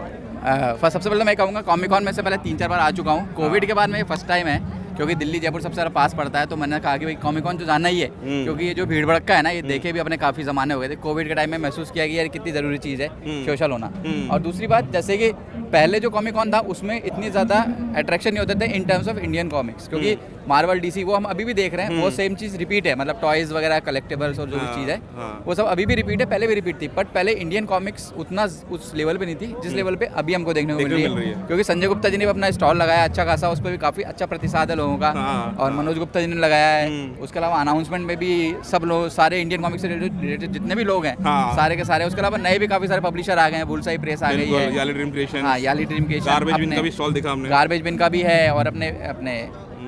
Q: फर्स्ट सबसे पहले मैं कहूँगा कॉमिकॉन में से पहले 3-4 बार आ चुका हूँ। कोविड के बाद में फर्स्ट टाइम है, क्योंकि दिल्ली जयपुर सबसे ज़्यादा पास पड़ता है, तो मैंने कहा कि भाई कॉमिकॉन तो जाना ही है, क्योंकि ये जो भीड़ भड़का है ना, ये देखे भी अपने काफ़ी ज़माने हो गए थे। कोविड के टाइम में महसूस किया कि यार कितनी ज़रूरी चीज़ है सोशल होना। और दूसरी बात, जैसे कि पहले जो कॉमिकॉन था उसमें इतनी ज़्यादा अट्रैक्शन नहीं होते थे in terms of Indian comics, क्योंकि मार्वल डीसी वो हम अभी भी देख रहे हैं, वो सेम चीज़ रिपीट है, मतलब टॉयज़ वगैरह कलेक्टेबल्स और जो भी चीज़ है वो सब अभी भी रिपीट है, पहले भी रिपीट थी। बट पहले इंडियन कॉमिक्स उतना उस लेवल पे नहीं थी जिस लेवल पे अभी हमको देखने को मिल रही है, क्योंकि संजय गुप्ता जी ने भी अपना स्टॉल लगाया अच्छा खासा, उस पर भी काफ़ी अच्छा प्रतिसाद है लोगों का, और मनोज गुप्ता जी ने लगाया है। उसके अलावा अनाउंसमेंट में भी सब लोग, सारे इंडियन कॉमिक्स से रिलेटेड जितने भी लोग हैं सारे के सारे। उसके अलावा नए भी काफ़ी सारे पब्लिशर आ गए हैं, बुलसाई प्रेस आ गई है, याली ड्रीम क्रिएशन, गार्बेज बिन का भी स्टॉल दिखा हमने, गार्बेज बिन का भी है, और अपने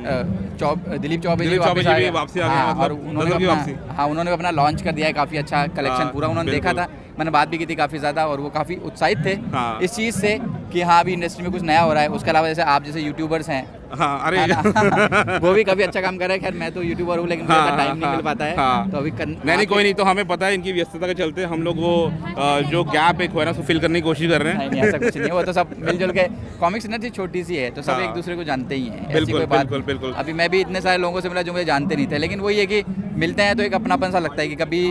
Q: दिलीप चौबे जी वापसी आ गए, और उन्होंने अपना लॉन्च कर दिया है, काफ़ी अच्छा कलेक्शन पूरा उन्होंने देखा था, मैंने बात भी की थी काफ़ी ज़्यादा, और वो काफ़ी उत्साहित थे इस चीज़ से कि हाँ अभी इंडस्ट्री में कुछ नया हो रहा है। उसके अलावा जैसे आप जैसे यूट्यूबर्स हैं, अरे वो भी काफ़ी अच्छा काम कर रहे हैं। खैर मैं तो यूट्यूबर हूँ, लेकिन मुझे टाइम नहीं मिल पाता है, तो अभी
A: नहीं कोई नहीं, तो हमें पता है इनकी व्यस्तता के चलते हम लोग वो जो गैप एक हो ना उसको फिल करने की कोशिश कर रहे हैं।
Q: नहीं ऐसा कुछ नहीं, वो तो सब मिलजुल के, कॉमिक्स इंडस्ट्री छोटी सी है तो सब एक दूसरे को जानते ही हैं, ऐसी कोई बात।
A: बिल्कुल।
Q: अभी मैं भी इतने सारे लोगों से मिला जो मुझे जानते नहीं थे, लेकिन वही है कि मिलते हैं तो एक अपनापन सा लगता है कि कभी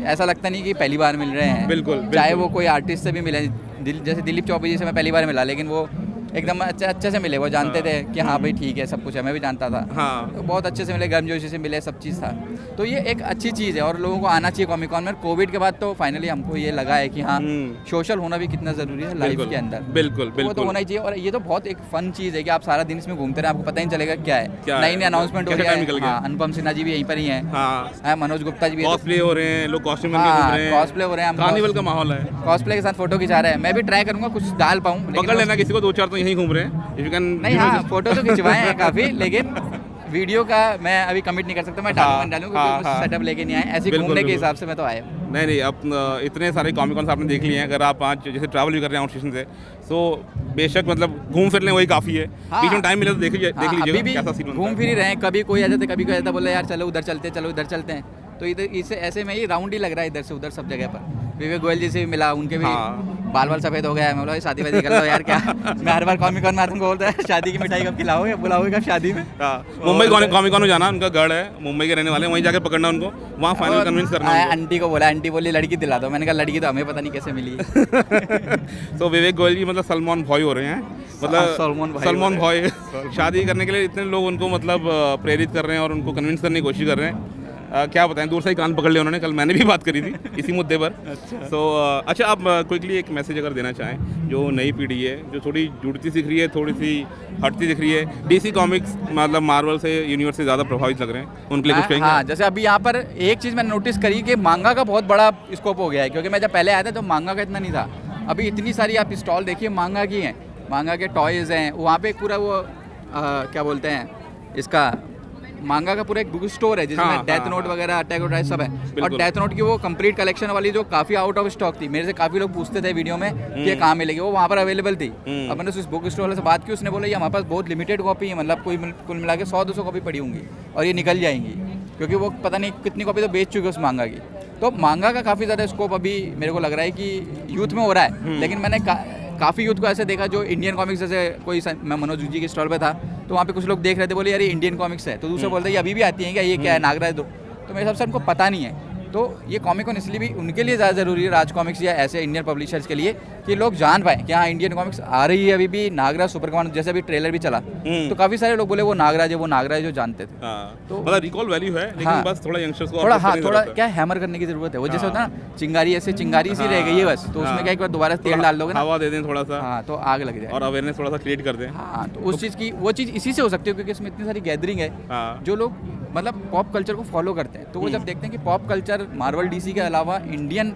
Q: ऐसा लगता नहीं कि पहली बार मिल रहे हैं।
A: बिल्कुल।
Q: चाहे वो कोई आर्टिस्ट से भी मिले, जैसे दिलीप चौबे जी से मैं पहली बार मिला, लेकिन वो एकदम अच्छे से मिले, वो जानते थे कि हाँ भाई ठीक है सब कुछ है, मैं भी जानता था, तो बहुत अच्छे से मिले, गर्मजोशी से मिले, सब चीज़ था। तो ये एक अच्छी चीज़ है और लोगों को आना चाहिए कॉमिकॉन में। कोविड के बाद तो फाइनली हमको ये लगा है कि हाँ सोशल होना भी कितना ज़रूरी है लाइफ के अंदर।
A: बिल्कुल
Q: वो तो होना ही चाहिए। और ये तो बहुत एक फन चीज़ है कि आप सारा दिन इसमें घूमते रहे, आपको पता ही नहीं चलेगा क्या है, नई नई अनाउंसमेंट हो गया है। अनुपम सिन्हा जी भी यहीं पर ही हैं, मनोज गुप्ता जी भी
A: कॉस्प्ले हो रहे हैं, लोग कॉस्ट्यूम में घूम रहे हैं,
Q: कॉस्प्ले हो रहे हैं,
A: कार्निवल का माहौल है,
Q: कॉस्प्ले के साथ फोटो खिंचा रहे हैं। मैं भी ट्राई करूँगा कुछ डाल पाऊँ,
A: पकड़ लेना किसी को, 2-4 तो यहीं घूम रहे हैं।
Q: नहीं हाँ फोटो तो खिंचवाए हैं काफ़ी, लेकिन वीडियो का मैं अभी कमिट नहीं कर सकता, मैं डालूंगा क्योंकि सेटअप लेके नहीं आए, ऐसे घूमने के हिसाब से मैं तो आया हूँ।
A: नहीं अब इतने सारे कॉमिकॉन्स आपने देख लिए हैं, अगर आप आज जैसे ट्रैवल भी कर रहे हैं आउट स्टेशन से, तो बेशक मतलब घूम फिर लें वही काफ़ी है। बीच में टाइम मिले तो देख लीजिए कैसा सीन होता है।
Q: घूम फिर ही रहे हैं, कभी कोई आ जाते, कभी कोई आता, बोले यार चलो उधर चलते हैं, तो इधर इसे ऐसे में ही राउंड ही लग रहा है इधर से उधर सब जगह पर। विवेक गोयल जी से भी मिला, उनके भी बाल सफ़ेद हो गया है। मैं बोला शादी वादी कर लो यार, क्या मैं हर बार कॉमिकॉन में आता हूँ, बोलता है शादी की मिठाई कब खिलाओगे, बुलाओगे कब शादी में।
A: मुंबई कॉमिकॉन में जाना, उनका गढ़ है, मुंबई के रहने वाले, वहीं जाके पकड़ना उनको, वहाँ फाइनल कन्विंस करना।
Q: आंटी को बोला, आंटी बोली लड़की दिला दो, मैंने कहा लड़की तो हमें पता नहीं कैसे मिली।
A: तो विवेक गोयल जी मतलब सलमान भाई हो रहे हैं, मतलब सलमान भाई शादी करने के लिए इतने लोग उनको मतलब प्रेरित कर रहे हैं और उनको कन्विंस करने की कोशिश कर रहे हैं। क्या बताएं, दूर से ही कान पकड़ लिया उन्होंने, कल मैंने भी बात करी थी इसी मुद्दे पर। अच्छा अच्छा, आप क्विकली एक मैसेज अगर देना चाहें जो नई पीढ़ी है, जो थोड़ी जुड़ती दिख रही है, थोड़ी सी हटती दिख रही है, डीसी कॉमिक्स मतलब मार्वल से यूनिवर्स से ज़्यादा प्रभावित लग रहे हैं, उनके लिए कुछ कहेंगे?
Q: हाँ, जैसे अभी यहाँ पर एक चीज़ मैंने नोटिस करी कि मांगा का बहुत बड़ा स्कोप हो गया है, क्योंकि मैं जब पहले आया था तो मांगा का इतना नहीं था। अभी इतनी सारी आप स्टॉल देखिए मांगा की हैं, मांगा के टॉयज़ हैं, वहाँ पे पूरा वो क्या बोलते हैं इसका, मांगा का पूरा एक बुक स्टोर है जिसमें डेथ नोट वगैरह, अटैक ऑन टाइटन सब है। और डेथ नोट की वो कंप्लीट कलेक्शन वाली जो काफ़ी आउट ऑफ स्टॉक थी, मेरे से काफ़ी लोग पूछते थे वीडियो में कि ये कहाँ मिलेगी, वो वहाँ पर अवेलेबल थी। अब मैंने उस बुक स्टोर वाले से बात की, उसने बोला ये हमारे पास बहुत लिमिटेड कॉपी है, मतलब कोई कुल मिला के 100-200 कॉपी पड़ी होंगी और ये निकल जाएंगी, क्योंकि वो पता नहीं कितनी कॉपी तो बेच चुके उस मांगा की। तो मांगा का काफ़ी ज़्यादा स्कोप अभी मेरे को लग रहा है कि यूथ में हो रहा है। लेकिन मैंने काफ़ी यूथ को ऐसे देखा जो इंडियन कॉमिक्स, जैसे कोई मैं मनोज जी के स्टॉल पे था तो वहाँ पे कुछ लोग देख रहे थे, बोले यार ये इंडियन कॉमिक्स है, तो दूसरे बोलते हैं ये अभी भी आती हैं क्या, ये क्या है, नागराज दो। तो मेरे हिसाब से उनको पता नहीं है। तो ये कॉमिक कॉन इसलिए भी उनके लिए ज़्यादा ज़रूरी है, राज कॉमिक्स या ऐसे इंडियन पब्लिशर्स के लिए, कि लोग जान पाएँ कि हाँ इंडियन कॉमिक्स आ रही है अभी भी। नागराज सुपर कमांड जैसे अभी ट्रेलर भी चला तो काफ़ी सारे लोग बोले वो नागराज है, वो नागराज जो जानते थे।
A: तो मतलब रिकॉल वैल्यू है, लेकिन बस थोड़ा यंगस्टर्स को
Q: थोड़ा क्या हैमर करने की जरूरत है। वो जैसे होता है ना चिंगारी, ऐसे चिंगारी सी रह गई है बस, तो उसमें क्या एक बार दोबारा तेल डाल दोगे ना,
A: हवा दे दें थोड़ा सा,
Q: हाँ तो आग लग जाए
A: और अवेयरनेस थोड़ा सा क्रिएट कर दें।
Q: हाँ, तो उस चीज़ की वो चीज़ इसी से हो सकती है, क्योंकि इसमें इतनी सारी गैदरिंग है जो लोग मतलब पॉप कल्चर को फॉलो करते हैं। तो वो जब देखते हैं कि पॉप कल्चर मार्वल डीसी के अलावा इंडियन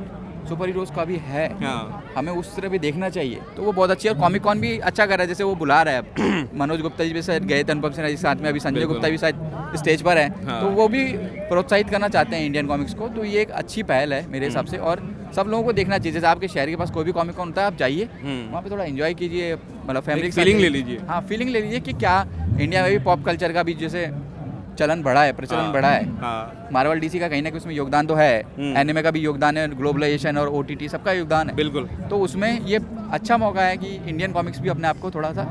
Q: सुपर हीरोज़ का भी है, हमें उस तरह भी देखना चाहिए, तो वो बहुत अच्छी है। और कॉमिक कॉन भी अच्छा कर रहा है, जैसे वो बुला रहा है मनोज गुप्ता जी भी शायद गए थे, अनुपम सिन्हा जी साथ में, अभी संजय गुप्ता भी शायद स्टेज पर है, तो वो भी प्रोत्साहित करना चाहते हैं इंडियन कॉमिक्स को। तो ये एक अच्छी पहल है मेरे हिसाब से, और सब लोगों को देखना चाहिए। जैसे आपके शहर के पास कोई भी कॉमिक कॉन होता है, आप जाइए वहाँ पे थोड़ा एंजॉय कीजिए, मतलब फैमिली
A: फीलिंग ले लीजिए।
Q: हाँ, फीलिंग ले लीजिए कि क्या इंडिया में भी पॉप कल्चर का भी जैसे चलन बढ़ा है, प्रचलन बढ़ा है। मार्वल डीसी का कहीं ना कहीं उसमें योगदान तो है, एनिमे का भी योगदान है, ग्लोबलाइजेशन और ओटीटी सबका योगदान है।
A: बिल्कुल।
Q: तो उसमें ये अच्छा मौका है कि इंडियन कॉमिक्स भी अपने आप को थोड़ा सा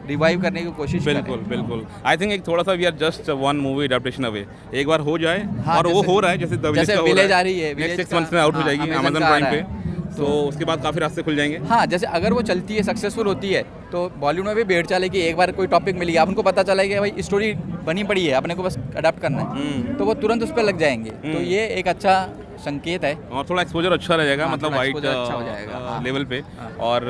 Q: रिवाइव करने की कोशिश करें।
A: बिल्कुल। आई थिंक एक थोड़ा सा we are just one movie adaptation away, एक बार हो जाए। और वो हो रहा है, जैसे
Q: विलेज आ रही है,
A: नेक्स्ट 6 मंथ्स में आउट हो जाएगी अमेज़न प्राइम पे, तो उसके बाद काफ़ी रास्ते खुल जाएंगे।
Q: हाँ, जैसे अगर वो चलती है, सक्सेसफुल होती है, तो बॉलीवुड में भी भेड़ चाल है कि एक बार कोई टॉपिक मिल गया, अब उनको पता चला है कि भाई स्टोरी बनी पड़ी है, अपने को बस अडाप्ट करना है, तो वो तुरंत उस पर लग जाएंगे। तो ये एक अच्छा संकेत है,
A: और थोड़ा एक्सपोजर अच्छा रहेगा, मतलब वाइड
Q: अच्छा हो जाएगा
A: लेवल पे, और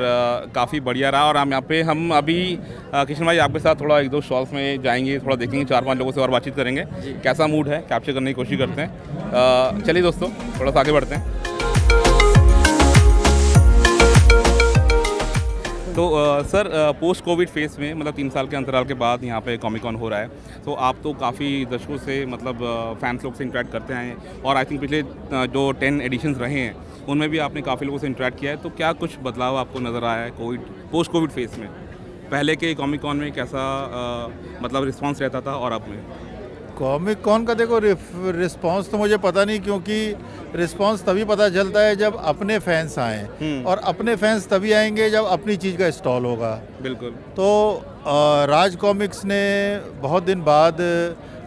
A: काफ़ी बढ़िया रहा। और हम अभी किशन भाई आपके साथ थोड़ा 1-2 स्टॉल्स में जाएंगे, थोड़ा देखेंगे, 4-5 लोगों से और बातचीत करेंगे, कैसा मूड है कैप्चर करने की कोशिश करते हैं। चलिए दोस्तों, थोड़ा सा आगे बढ़ते हैं। तो सर, पोस्ट कोविड फेस में, मतलब 3 साल के अंतराल के बाद यहाँ पे कॉमिक कॉन हो रहा है, तो आप तो काफ़ी दशकों से मतलब फैंस लोग से इंटरेक्ट करते हैं, और आई थिंक पिछले जो 10 एडिशंस रहे हैं उनमें भी आपने काफ़ी लोगों से इंटरेक्ट किया है, तो क्या कुछ बदलाव आपको नज़र आया है पोस्ट कोविड फेस में? पहले के कॉमिक कॉन में कैसा मतलब रिस्पॉन्स रहता था और अब में?
R: कॉमिक कॉन का देखो रिस्पांस तो मुझे पता नहीं, क्योंकि रिस्पांस तभी पता चलता है जब अपने फैंस आएँ, और अपने फैंस तभी आएंगे जब अपनी चीज़ का स्टॉल होगा।
A: बिल्कुल।
R: तो राज कॉमिक्स ने बहुत दिन बाद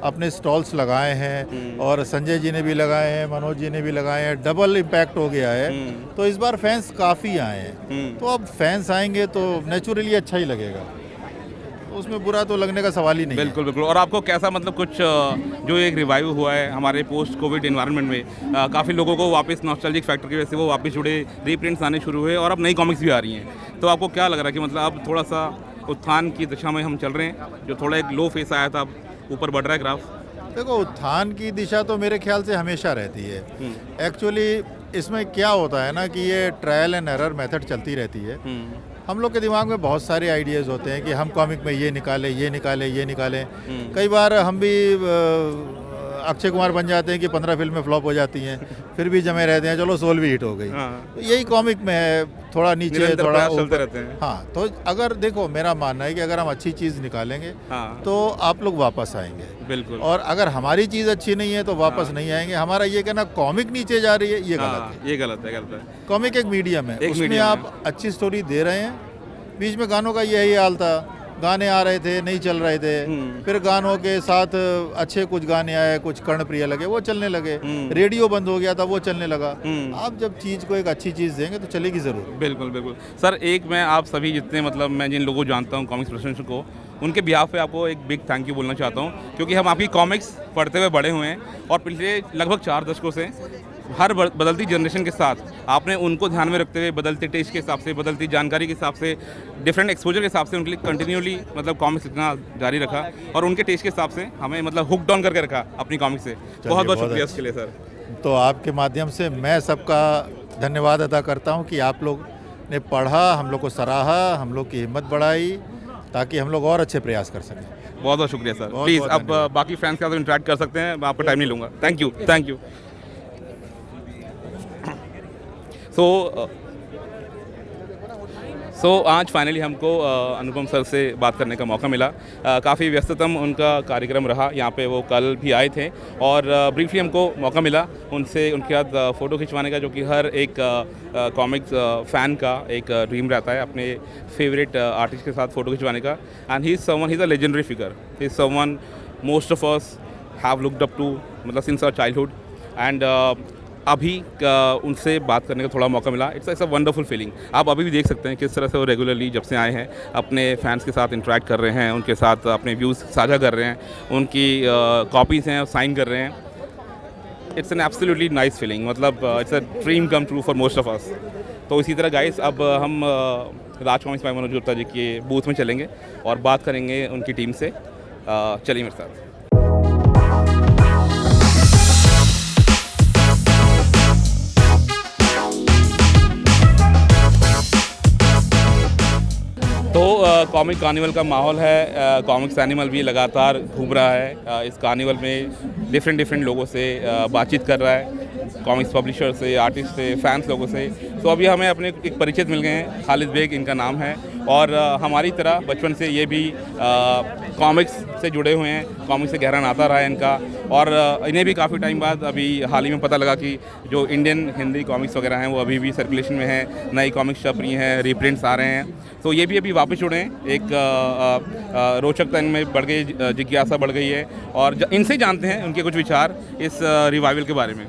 R: अपने स्टॉल्स लगाए हैं, और संजय जी ने भी लगाए हैं, मनोज जी ने भी लगाए हैं, डबल इम्पैक्ट हो गया है। तो इस बार फैंस काफ़ी आए हैं, तो अब फैंस आएंगे तो नेचुरली अच्छा ही लगेगा, उसमें बुरा तो लगने का सवाल ही नहीं।
A: बिल्कुल। और आपको कैसा, मतलब कुछ जो एक रिवाइव हुआ है हमारे पोस्ट कोविड एनवायरनमेंट में, काफ़ी लोगों को वापस नॉस्टैल्जिक फैक्टर की वजह से वो वापस जुड़े, रीप्रिंट्स आने शुरू हुए, और अब नई कॉमिक्स भी आ रही हैं, तो आपको क्या लग रहा है कि मतलब अब थोड़ा सा उत्थान की दिशा में हम चल रहे हैं? जो थोड़ा एक लो फेस आया था, अब ऊपर बढ़ रहा है ग्राफ।
R: देखो, उत्थान की दिशा तो मेरे ख्याल से हमेशा रहती है। एक्चुअली इसमें क्या होता है ना कि ये ट्रायल एंड एरर मेथड चलती रहती है। हम लोग के दिमाग में बहुत सारे आइडियाज़ होते हैं कि हम कॉमिक में ये निकालें, ये निकालें, ये निकालें। कई बार हम भी अक्षय कुमार बन जाते हैं कि 15 फिल्में फ्लॉप हो जाती हैं, फिर भी जमे रहते हैं, चलो 16 भी हिट हो गई। तो यही कॉमिक में है, थोड़ा नीचे थोड़ा ऊपर रहते हैं। हाँ, तो अगर देखो, मेरा मानना है कि अगर हम अच्छी चीज़ निकालेंगे तो आप लोग वापस आएंगे।
A: बिल्कुल।
R: और अगर हमारी चीज़ अच्छी नहीं है तो वापस नहीं आएंगे। हमारा ये कहना कॉमिक नीचे जा रही है, ये गलत है।
A: ये गलत है।
R: कॉमिक एक मीडियम है, उसमें आप अच्छी स्टोरी दे रहे हैं। बीच में गानों का यही हाल था, गाने आ रहे थे, नहीं चल रहे थे, फिर गानों के साथ अच्छे कुछ गाने आए, कुछ कर्णप्रिय लगे, वो चलने लगे। रेडियो बंद हो गया था, वो चलने लगा। आप जब चीज़ को एक अच्छी चीज़ देंगे तो चलेगी ज़रूर।
A: बिल्कुल। सर, एक मैं आप सभी जितने, मतलब मैं जिन लोगों को जानता हूँ कॉमिक्स प्रोफेशन को, उनके बिहाफ पे आपको एक बिग थैंक यू बोलना चाहता हूँ, क्योंकि हम आपकी कॉमिक्स पढ़ते हुए बड़े हुए हैं और पिछले लगभग 4 दशकों से हर बदलती जनरेशन के साथ आपने उनको ध्यान में रखते हुए बदलते टेस्ट के हिसाब से, बदलती जानकारी के हिसाब से, डिफरेंट एक्सपोजर के हिसाब से उनके लिए कंटिन्यूली मतलब कॉमिक्स लिखना जारी रखा और उनके टेस्ट के हिसाब से हमें मतलब हुक डाउन करके रखा अपनी कॉमिक्स से। बहुत बहुत शुक्रिया इसके लिए सर।
R: तो आपके माध्यम से मैं सबका धन्यवाद अदा करता हूँ कि आप लोग ने पढ़ा, हम लोग को सराहा, हम लोग की हिम्मत बढ़ाई ताकि हम लोग और अच्छे प्रयास कर सकें।
A: बहुत बहुत शुक्रिया सर। प्लीज़ अब बाकी फैंस के साथ इंटरेक्ट कर सकते हैं, मैं आपका टाइम नहीं लूँगा। Thank you, thank you. So आज फाइनली हमको अनुपम सर से बात करने का मौका मिला। काफ़ी व्यस्ततम उनका कार्यक्रम रहा, यहाँ पे वो कल भी आए थे और ब्रीफली हमको मौका मिला उनसे उनके साथ फ़ोटो खिंचवाने का, जो कि हर एक कॉमिक्स फ़ैन का एक ड्रीम रहता है अपने फेवरेट आर्टिस्ट के साथ फ़ोटो खिंचवाने का। And he is a legendary figure, he is someone most of us have looked up to, मतलब सिंस आवर चाइल्डहुड। एंड अभी उनसे बात करने का थोड़ा मौका मिला। It's a wonderful feeling. आप अभी भी देख सकते हैं किस तरह से वो रेगुलरली जब से आए हैं अपने फैंस के साथ इंटरेक्ट कर रहे हैं, उनके साथ अपने व्यूज़ साझा कर रहे हैं, उनकी कॉपीज़ हैं साइन कर रहे हैं। It's an absolutely nice feeling, मतलब it's a dream come true for most of us. तो इसी तरह गाइस अब हम राज कॉमिक्स बाय मनोज गुप्ता जी के बूथ में चलेंगे और बात करेंगे उनकी टीम से। चलिए मेरे साथ। तो कॉमिक कार्निवल का माहौल है, कॉमिक्स एनिमल भी लगातार घूम रहा है इस कार्निवल में, डिफरेंट लोगों से बातचीत कर रहा है, कॉमिक्स पब्लिशर से, आर्टिस्ट से, फैंस लोगों से। तो अभी हमें अपने एक परिचित मिल गए हैं, खालिद बेग इनका नाम है और हमारी तरह बचपन से ये भी कॉमिक्स से जुड़े हुए हैं, कॉमिक्स से गहरा नाता रहा है इनका। और इन्हें भी काफ़ी टाइम बाद अभी हाल ही में पता लगा कि जो इंडियन हिंदी कॉमिक्स वगैरह हैं वो अभी भी सर्कुलेशन में हैं, नई कॉमिक्स छप रही हैं, रीप्रिंट्स आ रहे हैं। तो ये भी अभी वापस जुड़े हैं, एक रोचकता इनमें बढ़ गई, जिज्ञासा बढ़ गई है और इनसे जानते हैं उनके कुछ विचार इस रिवाइवल के बारे में।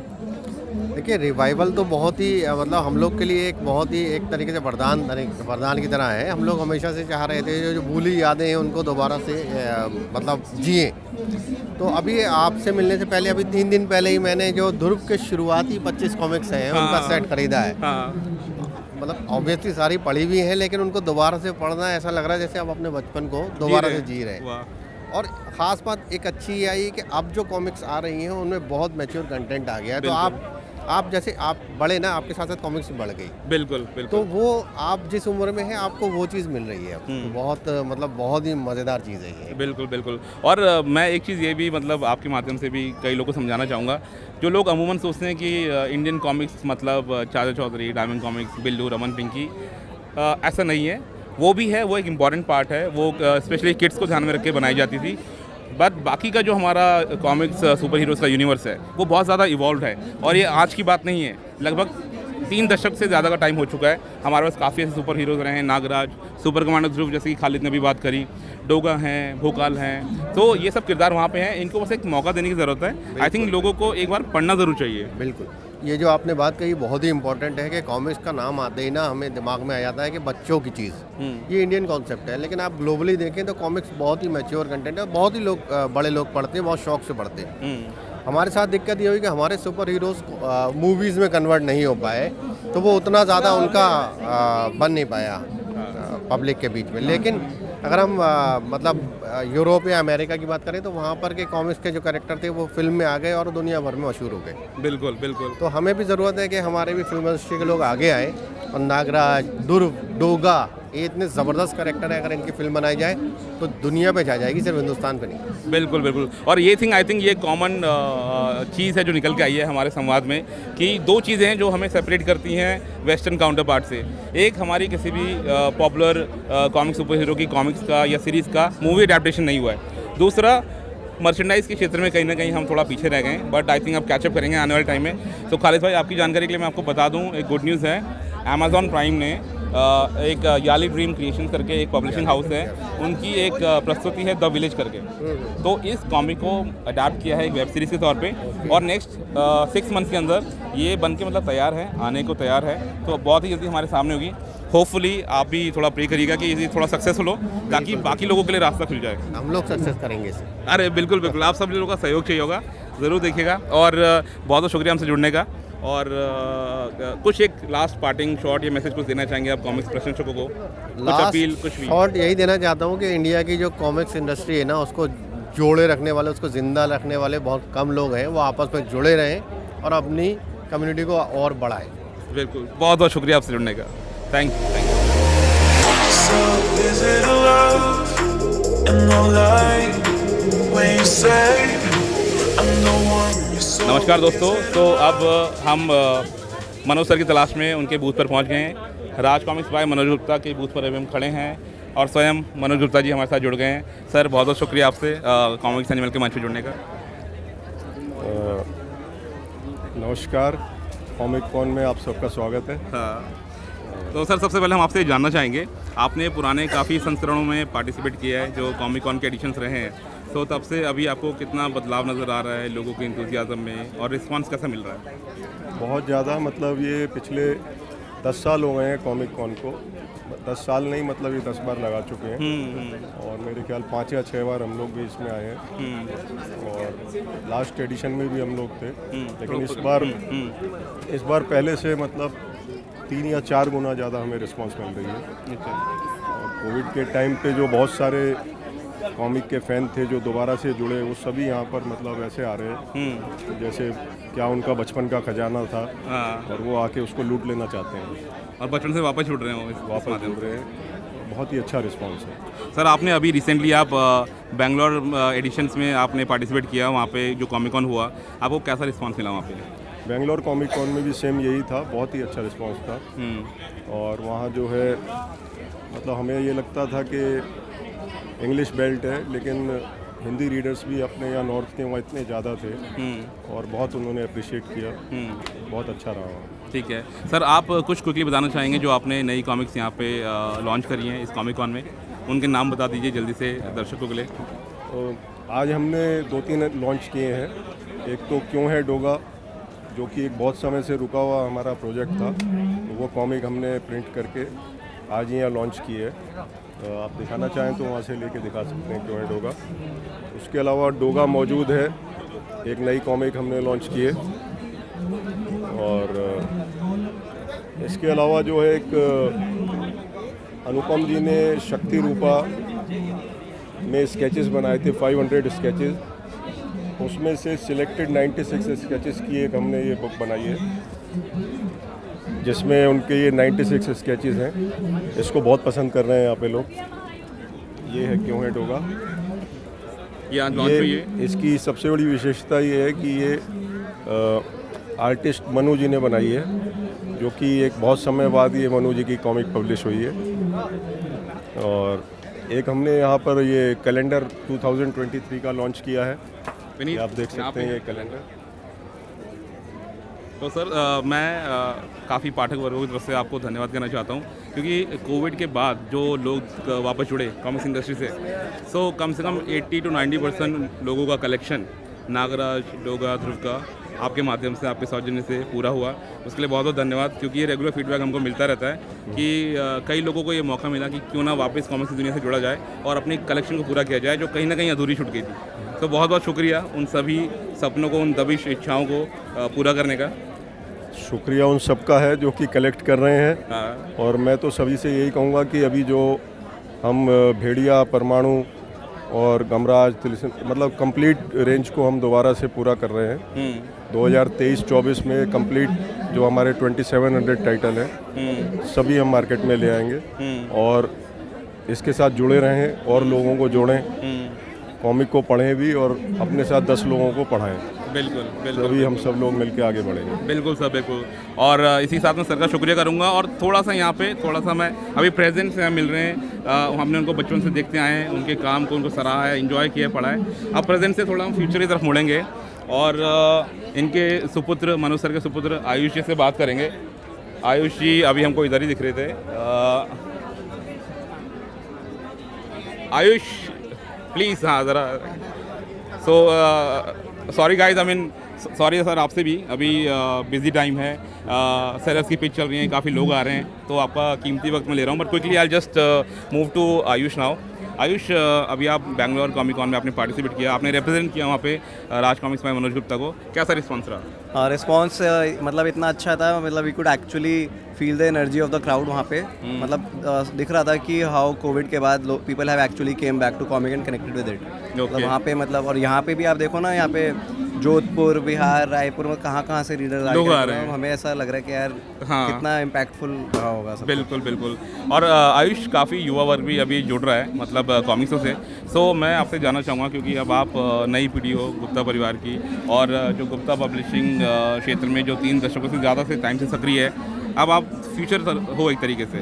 S: देखिए, रिवाइवल तो बहुत ही मतलब हम लोग के लिए एक बहुत ही एक तरीके से वरदान की तरह है। हम लोग हमेशा से चाह रहे थे जो भूली यादें हैं उनको दोबारा से मतलब जिए। तो अभी आपसे मिलने से पहले अभी 3 दिन पहले ही मैंने जो ध्रुव के शुरुआती 25 कॉमिक्स हैं उनका सेट खरीदा है। मतलब ऑब्वियसली सारी पढ़ी भी हैं, लेकिन उनको दोबारा से पढ़ना ऐसा लग रहा है जैसे आप अपने बचपन को दोबारा से जी रहे हैं। और ख़ास बात एक अच्छी आई कि अब जो कॉमिक्स आ रही हैं उनमें बहुत मैच्योर कंटेंट आ गया है। तो आप जैसे आप बड़े ना, आपके साथ साथ कॉमिक्स भी बढ़ गई।
A: बिल्कुल।
S: तो वो आप जिस उम्र में है आपको वो चीज़ मिल रही है। तो बहुत ही मज़ेदार चीज़ है ये।
A: बिल्कुल। और मैं एक चीज़ ये भी मतलब आपके माध्यम से भी कई लोगों को समझाना चाहूँगा, जो लोग अमूमन सोचते हैं कि इंडियन कॉमिक्स मतलब चाचा चौधरी, डायमंड कॉमिक्स, बिल्लू, रमन, पिंकी, ऐसा नहीं है। वो भी है, वो एक इम्पॉर्टेंट पार्ट है, वो स्पेशली किड्स को ध्यान में रख के बनाई जाती थी। बट बाकी का जो हमारा कॉमिक्स सुपर हीरोज़ का यूनिवर्स है वो बहुत ज़्यादा इवॉल्व है और ये आज की बात नहीं है। लगभग 3 दशक से ज़्यादा का टाइम हो चुका है। हमारे पास काफ़ी ऐसे सुपर हीरोज़ रहे हैं, नागराज, सुपर कमांडर ध्रुव जैसे कि खालिद ने भी बात करी, डोगा हैं, भोकाल हैं। तो ये सब किरदार वहाँ पे हैं, इनको बस एक मौका देने की ज़रूरत है। आई थिंक लोगों को एक बार पढ़ना ज़रूर चाहिए।
S: बिल्कुल, ये जो आपने बात कही बहुत ही इंपॉर्टेंट है कि कॉमिक्स का नाम आते ही ना हमें दिमाग में आ जाता है कि बच्चों की चीज़, ये इंडियन कॉन्सेप्ट है। लेकिन आप ग्लोबली देखें तो कॉमिक्स बहुत ही मैच्योर कंटेंट है, बहुत ही लोग बड़े लोग पढ़ते हैं, बहुत शौक से पढ़ते हैं। हमारे साथ दिक्कत ये हुई कि हमारे सुपर हीरोज़ मूवीज़ में कन्वर्ट नहीं हो पाए, तो वो उतना ज़्यादा उनका बन नहीं पाया पब्लिक के बीच में। लेकिन अगर हम मतलब यूरोप या अमेरिका की बात करें तो वहाँ पर के कॉमिक्स के जो कैरेक्टर थे वो फिल्म में आ गए और दुनिया भर में मशहूर हो गए।
A: बिल्कुल।
S: तो हमें भी ज़रूरत है कि हमारे भी फिल्म इंडस्ट्री के लोग आगे आए और नागराज, ध्रुव, डोगा, ये इतने ज़बरदस्त कैरेक्टर है, अगर इनकी फिल्म बनाई जाए तो दुनिया पे जा जाएगी, सिर्फ हिंदुस्तान पे नहीं।
A: बिल्कुल। और ये आई थिंक ये कॉमन चीज़ है जो निकल के आई है हमारे संवाद में, कि 2 चीज़ें हैं जो हमें सेपरेट करती हैं वेस्टर्न काउंटर पार्ट से। एक, हमारी किसी भी पॉपुलर कॉमिक सुपर हीरो की कॉमिक्स का या सीरीज़ का मूवी अडेप्टेशन नहीं हुआ है। दूसरा, मर्चेंडाइज़ के क्षेत्र में कहीं ना कहीं हम थोड़ा पीछे रह गए हैं, बट आई थिंक अब कैचअप करेंगे आने वाले टाइम में। तो खालिद भाई, आपकी जानकारी के लिए मैं आपको बता दूं, एक गुड न्यूज़ है। अमेज़ॉन प्राइम ने एक याली ड्रीम क्रिएशन करके एक पब्लिशिंग हाउस है, उनकी एक प्रस्तुति है द विलेज करके। तो इस कॉमिक को अडाप्ट किया है एक वेब सीरीज़ के तौर पे और नेक्स्ट 6 मंथ्स के अंदर ये बन के मतलब तैयार है, आने को तैयार है। तो बहुत ही जल्दी हमारे सामने होगी। होपफुली आप भी थोड़ा प्रे करिएगा कि ये थोड़ा सक्सेसफुल हो ताकि बाकी लोगों के लिए रास्ता खुल जाए।
S: हम लोग सक्सेस करेंगे इसे।
A: अरे बिल्कुल बिल्कुल, आप सब लोगों का सहयोग चाहिए होगा, ज़रूर देखिएगा। और बहुत बहुत शुक्रिया हमसे जुड़ने का। और कुछ एक लास्ट पार्टिंग शॉट या मैसेज कुछ देना चाहेंगे आप कॉमिक्स प्रशंसकों को? कुछ अपील, कुछ भी?
S: शॉर्ट यही देना चाहता हूँ कि इंडिया की जो कॉमिक्स इंडस्ट्री है ना, उसको जोड़े रखने वाले, उसको ज़िंदा रखने वाले बहुत कम लोग हैं। वो आपस में जुड़े रहें और अपनी कम्युनिटी को और बढ़ाएं।
A: बिल्कुल, बहुत बहुत शुक्रिया आपसे जुड़ने का। Thank you. नमस्कार दोस्तों, तो अब हम मनोज सर की तलाश में उनके बूथ पर पहुंच गए हैं। राज कॉमिक्स बाय मनोज गुप्ता के बूथ पर अभी हम खड़े हैं और स्वयं मनोज गुप्ता जी हमारे साथ जुड़ गए हैं। सर बहुत बहुत शुक्रिया आपसे कॉमिक्स एनिमल के मंच पर जुड़ने का।
I: नमस्कार, कॉमिक कॉन में आप सबका स्वागत है।
A: हाँ, तो सर सबसे पहले हम आपसे जानना चाहेंगे, आपने पुराने काफ़ी संस्करणों में पार्टिसिपेट किया है जो कॉमिक कॉन के एडिशंस रहे हैं, तो तब से अभी आपको कितना बदलाव नज़र आ रहा है लोगों के इंतज़ाज़म में और रिस्पांस कैसा मिल रहा है?
I: बहुत ज़्यादा, मतलब ये पिछले 10 साल हो गए हैं कॉमिक कॉन को। 10 साल नहीं, मतलब ये 10 बार लगा चुके हैं और मेरे ख्याल 5 या 6 बार हम लोग भी इसमें आए हैं और लास्ट एडिशन में भी हम लोग थे। लेकिन इस बार पहले से मतलब 3 या 4 गुना ज़्यादा हमें रिस्पांस मिल रही है। और कोविड के टाइम पे जो बहुत सारे कॉमिक के फ़ैन थे जो दोबारा से जुड़े, वो सभी यहाँ पर मतलब ऐसे आ रहे हैं जैसे क्या उनका बचपन का खजाना था और वो आके उसको लूट लेना चाहते हैं
A: और बचपन से वापस जुड़ रहे हैं,
I: वापस जुड़ रहे हैं। बहुत ही अच्छा रिस्पांस है।
A: सर आपने अभी रिसेंटली आप बेंगलोर एडिशंस में आपने पार्टिसिपेट किया, वहाँ पे जो कॉमिक कॉन हुआ, आपको कैसा रिस्पांस मिला वहाँ पे?
I: बेंगलोर कॉमिक कॉन में भी सेम यही था, बहुत ही अच्छा रिस्पांस था। और वहाँ जो है मतलब हमें ये लगता था कि इंग्लिश बेल्ट है, लेकिन हिंदी रीडर्स भी अपने यहाँ नॉर्थ के वहाँ इतने ज़्यादा थे और बहुत उन्होंने अप्रिशिएट किया। बहुत अच्छा रहा।
A: ठीक है सर, आप कुछ क्विकली बताना चाहेंगे जो आपने नई कॉमिक्स यहाँ पे लॉन्च करी हैं इस कॉमिक कॉन में, उनके नाम बता दीजिए जल्दी से दर्शकों के लिए।
I: तो आज हमने 2-3 लॉन्च किए हैं। एक तो क्यों है डोगा, जो कि एक बहुत समय से रुका हुआ हमारा प्रोजेक्ट था, तो वो कॉमिक हमने प्रिंट करके आज यहाँ लॉन्च की है। आप दिखाना चाहें तो वहाँ से लेके दिखा सकते हैं क्यों है डोगा। उसके अलावा डोगा मौजूद है, एक नई कॉमिक हमने लॉन्च की है। और इसके अलावा जो है एक अनुपम जी ने शक्ति रूपा में स्केचेस बनाए थे, 500 स्केचेस, उसमें से सिलेक्टेड 96 स्केचेस की एक हमने ये बुक बनाई है जिसमें उनके ये 96 स्केचेस हैं। इसको बहुत पसंद कर रहे हैं यहाँ पे लोग। ये है क्यों है डोगा। ये इसकी सबसे बड़ी विशेषता ये है कि ये आर्टिस्ट मनु जी ने बनाई है, जो कि एक बहुत समय बाद ये मनु जी की कॉमिक पब्लिश हुई है। और एक हमने यहाँ पर ये कैलेंडर 2023 का लॉन्च किया है, आप देख सकते हैं ये कैलेंडर।
A: तो सर मैं काफ़ी पाठक वर्गों की तरफ से आपको धन्यवाद करना चाहता हूँ, क्योंकि कोविड के बाद जो लोग वापस जुड़े कॉमिक्स इंडस्ट्री से, सो कम से कम 80 to 90% लोगों का कलेक्शन नागराज, डोगा, ध्रुव का आपके माध्यम से, आपके सौजन्य से पूरा हुआ। उसके लिए बहुत बहुत धन्यवाद, क्योंकि ये रेगुलर फीडबैक हमको मिलता रहता है कि कई लोगों को ये मौका मिला कि क्यों ना वापस कॉमिक्स की दुनिया से जुड़ा जाए और अपनी कलेक्शन को पूरा किया जाए जो कहीं ना कहीं अधूरी छूट गई थी। तो बहुत बहुत शुक्रिया उन सभी सपनों को, उन दबिश इच्छाओं को पूरा करने का।
I: शुक्रिया उन सबका है जो कि कलेक्ट कर रहे हैं। और मैं तो सभी से यही कहूँगा कि अभी जो हम भेड़िया, परमाणु और गमराज, मतलब कंप्लीट रेंज को हम दोबारा से पूरा कर रहे हैं। 2023-24 में कंप्लीट जो हमारे 2700 टाइटल हैं सभी हम मार्केट में ले आएंगे और इसके साथ जुड़े रहें और लोगों को जोड़ें, कॉमिक को पढ़ें भी और अपने साथ 10 लोगों को पढ़ाएं।
A: बिल्कुल बिल्कुल,
I: तभी हम सब लोग मिलकर आगे बढ़ेंगे।
A: बिल्कुल सर, बिल्कुल। और इसी साथ में सर का शुक्रिया करूंगा। और थोड़ा सा यहाँ पे मैं अभी प्रेजेंट से मिल रहे हैं, हमने उनको बचपन से देखते आए हैं, उनके काम को उनको सराहा है, एंजॉय किया, पढ़ा है। अब प्रेजेंट से थोड़ा हम फ्यूचर की तरफ मुड़ेंगे और इनके सुपुत्र, मनोज सर के सुपुत्र आयुष जी से बात करेंगे। आयुष जी अभी हमको इधर ही दिख रहे थे। आयुष प्लीज़, हाँ ज़रा। So sorry guys, sorry sir आपसे भी, अभी बिजी टाइम है, सेलर्स की पिच चल रही है, काफ़ी लोग आ रहे हैं, तो आपका कीमती वक्त मैं ले रहा हूँ, but quickly I just move to Ayush now. Ayush, अभी आप बैंगलोर कॉमिक कॉन में आपने पार्टिसिपेट किया, आपने रिप्रेजेंट किया वहाँ पे राज कॉमिक्स में मनोज गुप्ता को, कैसा रिस्पॉन्स रहा?
T: रिस्पॉन्स मतलब इतना अच्छा था, मतलब we could actually feel the energy of the crowd वहाँ पे। मतलब दिख रहा था कि हाउ कोविड के बाद people have actually came back to comic and connected with it. मतलब वहाँ पे मतलब, और यहाँ पे भी आप देखो ना, यहाँ पे जोधपुर, बिहार, रायपुर में कहाँ से रीडर्स आ रहे हैं, हमें ऐसा लग रहा है कि यार कितना इम्पैक्टफुल रहा होगा सब।
A: बिल्कुल बिल्कुल। और आयुष, काफ़ी युवा वर्ग भी अभी जुड़ रहा है मतलब कॉमिक्सों से, सो मैं आपसे जानना चाहूँगा, क्योंकि अब आप नई पीढ़ी हो गुप्ता परिवार की, और जो गुप्ता पब्लिशिंग क्षेत्र में जो 3 दशकों से ज़्यादा से टाइम से सक्रिय है, अब आप फ्यूचर हो एक तरीके से,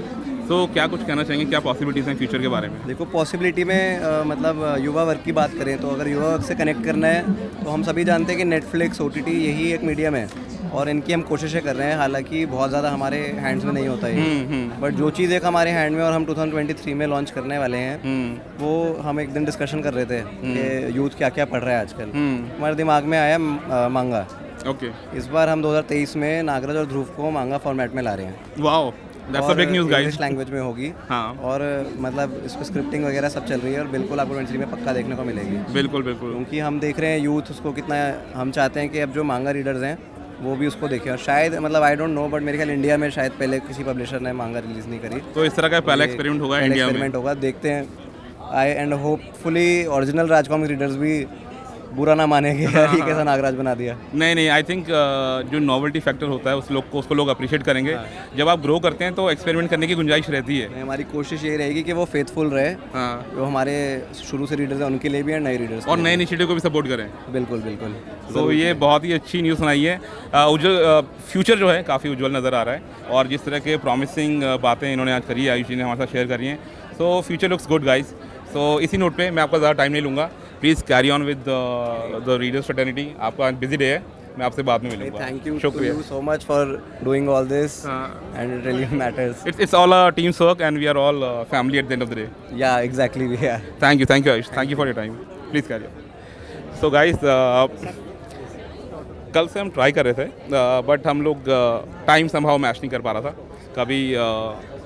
A: तो क्या कुछ कहना चाहेंगे, क्या पॉसिबिलिटीज़ हैं फ्यूचर के बारे में?
T: देखो, पॉसिबिलिटी में मतलब युवा वर्ग की बात करें तो अगर युवा वर्ग से कनेक्ट करना है तो हम सभी जानते हैं कि नेटफ्लिक्स, OTT यही एक मीडियम है, और इनकी हम कोशिशें कर रहे हैं, हालांकि बहुत ज़्यादा हमारे हैंड्स में नहीं होता है, बट जो चीज़ एक हमारे हैंड में और हम 2023 में लॉन्च करने वाले हैं, वो हम एक दिन डिस्कशन कर रहे थे कि यूथ क्या क्या पढ़ रहा है आजकल। हमारे दिमाग में आया मांगा।
A: ओके।
T: इस बार हम 2023 में नागराज और ध्रुव को मांगा फॉर्मेट में ला रहे हैं।
A: Wow, that's a big news guys.
T: English language में होगी। हाँ। और मतलब इस पर स्क्रिप्टिंग वगैरह सब चल रही है, और बिल्कुल आपको 23 में पक्का देखने को मिलेगी।
A: बिल्कुल बिल्कुल।
T: क्योंकि हम देख रहे हैं यूथ उसको कितना, हम चाहते हैं कि अब जो मांगा रीडर्स हैं वो भी उसको देखें, और शायद मतलब आई डोंट नो, बट मेरे ख्याल इंडिया में शायद पहले किसी पब्लिशर ने मांगा रिलीज़ नहीं करी,
A: तो इस तरह का पहला एक्सपेरिमेंट होगा इंडिया में।
T: एक्सपेरिमेंट होगा, देखते हैं। I and hopefully original Raj comics readers भी बुरा ना मानेंगे ये कैसा नागराज बना दिया।
A: नहीं, आई थिंक जो नॉवेल्टी फैक्टर होता है उसको लोग अप्रिशिएट करेंगे। जब आप ग्रो करते हैं तो एक्सपेरिमेंट करने की गुंजाइश रहती है।
T: हमारी कोशिश ये रहेगी कि वो फेथफुल रहे, जो हमारे शुरू से रीडर्स हैं उनके लिए भी, और नए रीडर्स
A: और नए इनिशिएटिव को भी सपोर्ट करें।
T: बिल्कुल बिल्कुल।
A: तो ये बहुत ही अच्छी न्यूज़ सुनाई है। उज्जवल फ्यूचर जो है काफ़ी उज्जवल नज़र आ रहा है, और जिस तरह के प्रॉमिसिंग बातें इन्होंने आज करी है, आयुष जी ने हमारे साथ शेयर करी हैं, so future looks good guys. So इसी नोट पे मैं आपका ज़्यादा टाइम नहीं लूँगा, please carry on with the readers fraternity. आपका आज बिजी डे है, मैं आपसे बाद में मिलूंगा।
T: थैंक यू, शुक्रिया so much for doing all this and it really matters.
A: It's all a team's work and we are all family at the end of the day.
T: Yeah, exactly, we are.
A: Thank you Ayush, thank you for your time. Please carry on. So guys, कल से हम try कर रहे थे, but हम लोग time संभव match नहीं कर पा रहा था। कभी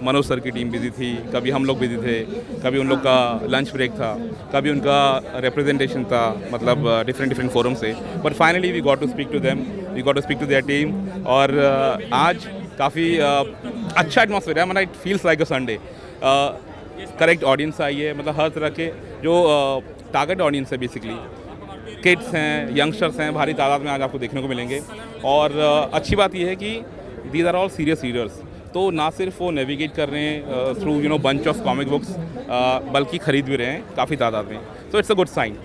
A: मनोज सर की टीम बिजी थी, कभी हम लोग बिजी थे, कभी उन लोग का लंच ब्रेक था, कभी उनका रिप्रेजेंटेशन था, मतलब डिफरेंट फोरम से, but finally we got to speak to them, we got to speak to their team. और आज काफ़ी अच्छा एटमॉस्फेयर है, मतलब it feels like a Sunday. Correct audience आई है, मतलब हर तरह के जो टारगेट ऑडियंस है, बेसिकली किड्स हैं, यंगस्टर्स हैं, भारी तादाद में आज आपको देखने को मिलेंगे। और अच्छी बात यह है कि these are all serious readers, तो ना सिर्फ वो नेविगेट कर रहे हैं through bunch of comic books, बल्कि ख़रीद भी रहे हैं काफ़ी तादाद में, so it's a good sign.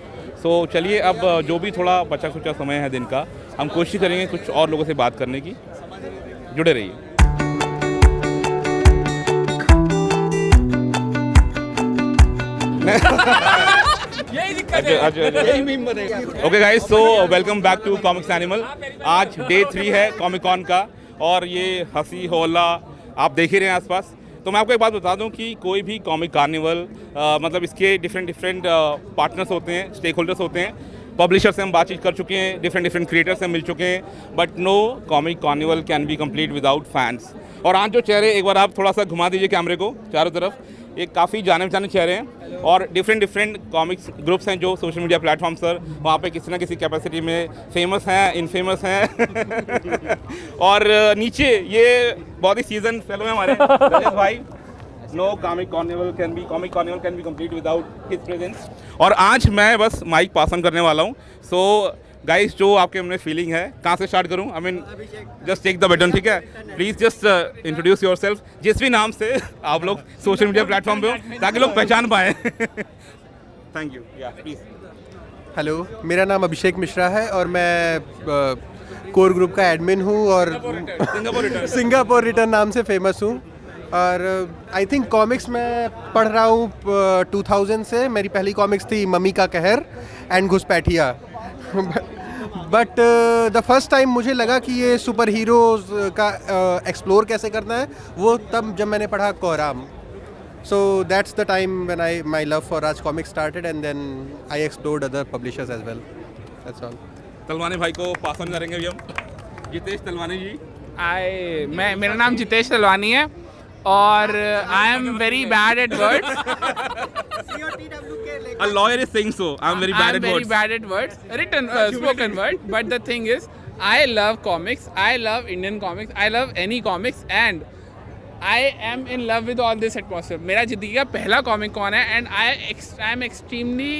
A: So चलिए, अब जो भी थोड़ा बचा खुचा समय है दिन का, हम कोशिश करेंगे कुछ और लोगों से बात करने की। जुड़े रहिए। Okay guys, so welcome back to comics animal. आज डे 3 है कॉमिक कॉन का, और ये हंसी हौला आप देख ही रहे हैं आसपास। तो मैं आपको एक बात बता दूं कि कोई भी कॉमिक कार्निवल, मतलब इसके डिफरेंट पार्टनर्स होते हैं, स्टेक होल्डर्स होते हैं, पब्लिशर से हम बातचीत कर चुके हैं, डिफरेंट क्रिएटर्स से मिल चुके हैं, but no comic carnival can be complete without fans. और आज जो चेहरे, एक बार आप थोड़ा सा घुमा दीजिए कैमरे को चारों तरफ, ये काफ़ी जाने पहचाने चेहरे हैं, और डिफरेंट कॉमिक्स ग्रुप्स हैं जो सोशल मीडिया प्लेटफॉर्म्स पर वहाँ पे किसी ना किसी कैपेसिटी में फेमस हैं, इनफेमस हैं और नीचे ये बहुत ही सीजन फेलो हैं हमारे रजत भाई। No comic carnival can be complete without his presence. और आज मैं बस माइक पास ऑन करने वाला हूँ। सो गाइस, जो आपके मन में फीलिंग है, कहाँ से स्टार्ट करूँ? I mean just take the button, ठीक है? प्लीज़ जस्ट इंट्रोड्यूस योरसेल्फ, जिस भी नाम से आप लोग सोशल मीडिया प्लेटफॉर्म पे हो, ताकि लोग पहचान पाएँ। Thank you. या प्लीज़।
U: हेलो, मेरा नाम अभिषेक मिश्रा है और मैं कोर ग्रुप का एडमिन हूँ और सिंगापुर रिटर्न नाम से फेमस हूँ। और आई थिंक कॉमिक्स मैं पढ़ रहा हूँ 2000 से। मेरी पहली कॉमिक्स थी मम्मी का कहर एंड घुसपैठिया। बट द फर्स्ट टाइम मुझे लगा कि ये सुपर हीरोज़ का एक्सप्लोर कैसे करना है, वो तब जब मैंने पढ़ा कोहराम। So that's the time when my love for Raj Comics started, and then I explored other publishers as well. That's all.
A: Talwani भाई को पास ऑन करेंगे अभी हम। जितेश तलवानी जी।
B: मेरा नाम जितेश तलवानी है और आई am very bad at words.
A: A lawyer is saying so. I'm very bad at words.
B: very bad at words. Written, spoken word. But the thing is, I love comics. I love Indian comics. I love any comics, and I am in love with all this atmosphere. मेरा जिंदगी का पहला comic cone है, and I am extremely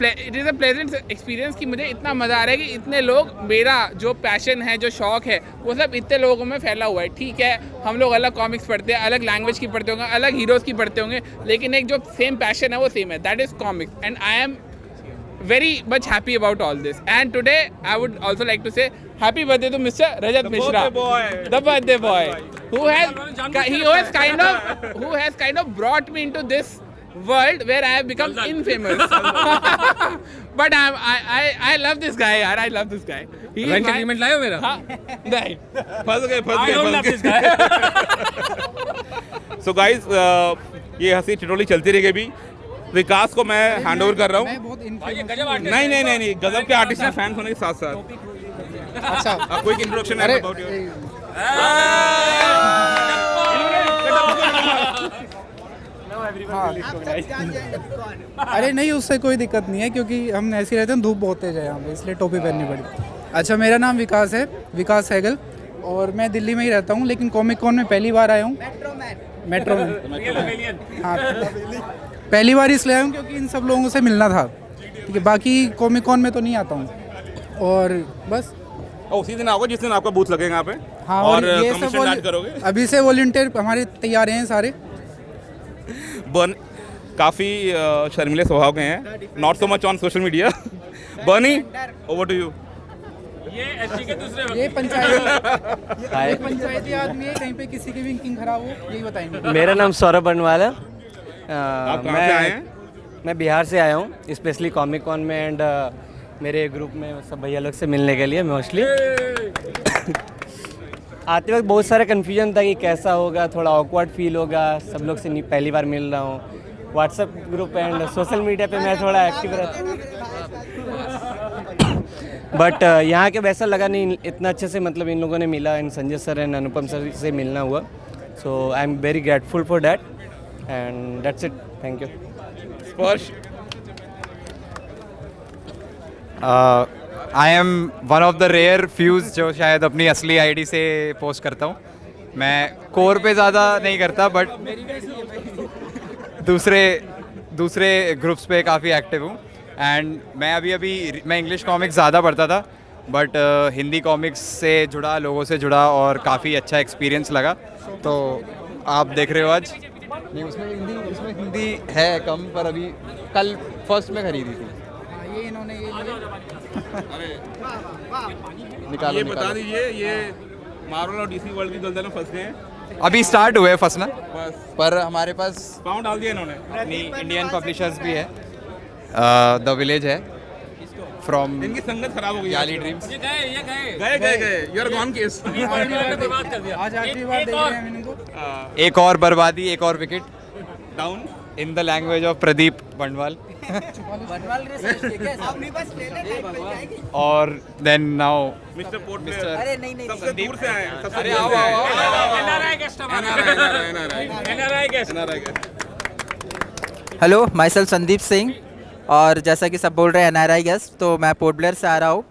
B: it is a pleasant experience कि मुझे इतना मज़ा आ रहा है कि इतने लोग, मेरा जो पैशन है, जो शौक़ है, वो सब इतने लोगों में फैला हुआ है। ठीक है, हम लोग अलग कॉमिक्स पढ़ते हैं, अलग लैंग्वेज की पढ़ते होंगे, अलग हीरोज़ की पढ़ते होंगे, लेकिन एक जो सेम पैशन है वो सेम है, that is comics. And I am very much happy about all this, and today I would also like to say happy birthday to Mr. Rajat Mishra, the birthday boy, who has kind of brought me into this world where I have become infamous. But I love this guy, yaar. I love this guy.
A: Rent agreement लाए हो मेरा?
B: हाँ, नहीं।
A: फंस गए। I don't love this guy. So guys, ये हंसी टिटोली चलती रहेगी अभी। विकास को मैं हैंड ओवर कर रहा हूँ। नहीं, गजब के आर्टिस्ट हैं, फैंस होने के साथ साथ। अच्छा, कोई इंट्रोडक्शन है अबाउट योर?
V: अरे नहीं, उससे कोई दिक्कत नहीं है क्योंकि हम ऐसे रहते हैं, धूप बहुत तेज है यहाँ पे, इसलिए टोपी पहननी पड़ी। अच्छा, मेरा नाम विकास है, विकास सहगल, और मैं दिल्ली में ही रहता हूँ, लेकिन कॉमिक कॉन में पहली बार आया हूँ। मेट्रो में हाँ, पहली बार इसलिए आया हूँ क्योंकि इन सब लोगों से मिलना था। ठीक है, बाकी कॉमिक कॉन में तो नहीं आता हूँ, और बस
A: उसी दिन आओगे जिस दिन आपका बूथ लगेगा यहाँ पे।
V: हाँ,
A: और
V: ये
A: कमीशन
V: सब
A: ऐड करोगे?
V: अभी से वॉलंटियर हमारे तैयार हैं सारे।
A: काफ़ी शर्मिले स्वभाव के हैं, not so much on social media. Bernie, over to you.
V: ये पंचायती आदमी है, कहीं पे किसी की भी किंग खराब हो, यही बताएंगे।
H: मेरा नाम सौरभ बनवाल है।
A: आप कहाँ से आए हैं?
H: मैं बिहार से आया हूँ, स्पेशली कॉमिक कॉन में, एंड मेरे ग्रुप में सब भैया लोग से मिलने के लिए मोस्टली। आते वक्त बहुत सारा कन्फ्यूजन था कि कैसा होगा, थोड़ा ऑकवर्ड फील होगा, सब लोग से पहली बार मिल रहा हूँ। WhatsApp group and social media पे मैं थोड़ा एक्टिव रहता हूँ, बट यहाँ के वैसा लगा नहीं, इतना अच्छे से मतलब इन लोगों ने मिला, इन Sanjay sir and Anupam sir से मिलना हुआ। So I am very grateful for that, and that's it, thank you.
A: Sparsh.
C: I am one of the rare fews जो शायद अपनी असली आईडी से पोस्ट करता हूँ। मैं कोर पे ज़्यादा नहीं करता, बट दूसरे ग्रुप्स पे काफ़ी एक्टिव हूँ। एंड मैं मैं इंग्लिश कॉमिक्स ज़्यादा पढ़ता था, बट हिंदी कॉमिक्स से जुड़ा, लोगों से जुड़ा, और काफ़ी अच्छा एक्सपीरियंस लगा। तो आप देख रहे हो आज नहीं, उसमें हिंदी है कम, पर अभी कल फर्स्ट में खरीदी थी।
V: ये इन्होंने
C: निकालो,
A: ये बता दीजिए, ये मार्वल और डीसी वर्ल्ड की दलदल में फंस गए हैं।
C: अभी स्टार्ट हुए फंसना,
A: बस।
C: पर हमारे पास
A: पाँव डाल दिया इन्होंने।
C: अपनी इंडियन पब्लिशर्स भी है, द विलेज है, फ्रॉम
A: इनकी संगत खराब हो गई।
C: याली ड्रीम्स।
A: गए यू आर गॉन केस।
V: आज आखिरी बार देख रहे हैं इनको।
C: एक और बर्बादी, एक और wicket
A: down
C: in the language of Pradeep Bandwal. और then now
A: mister port player.
V: अरे नहीं,
A: सबसे दूर से आए हैं, सबसे
C: अरे
A: दूर से आए हैं।
V: NRI
W: hello, my self Sandeep Singh, और जैसा कि सब बोल रहे हैं NRI गेस्ट, तो मैं पोर्ट ब्लेयर से आ रहा हूँ,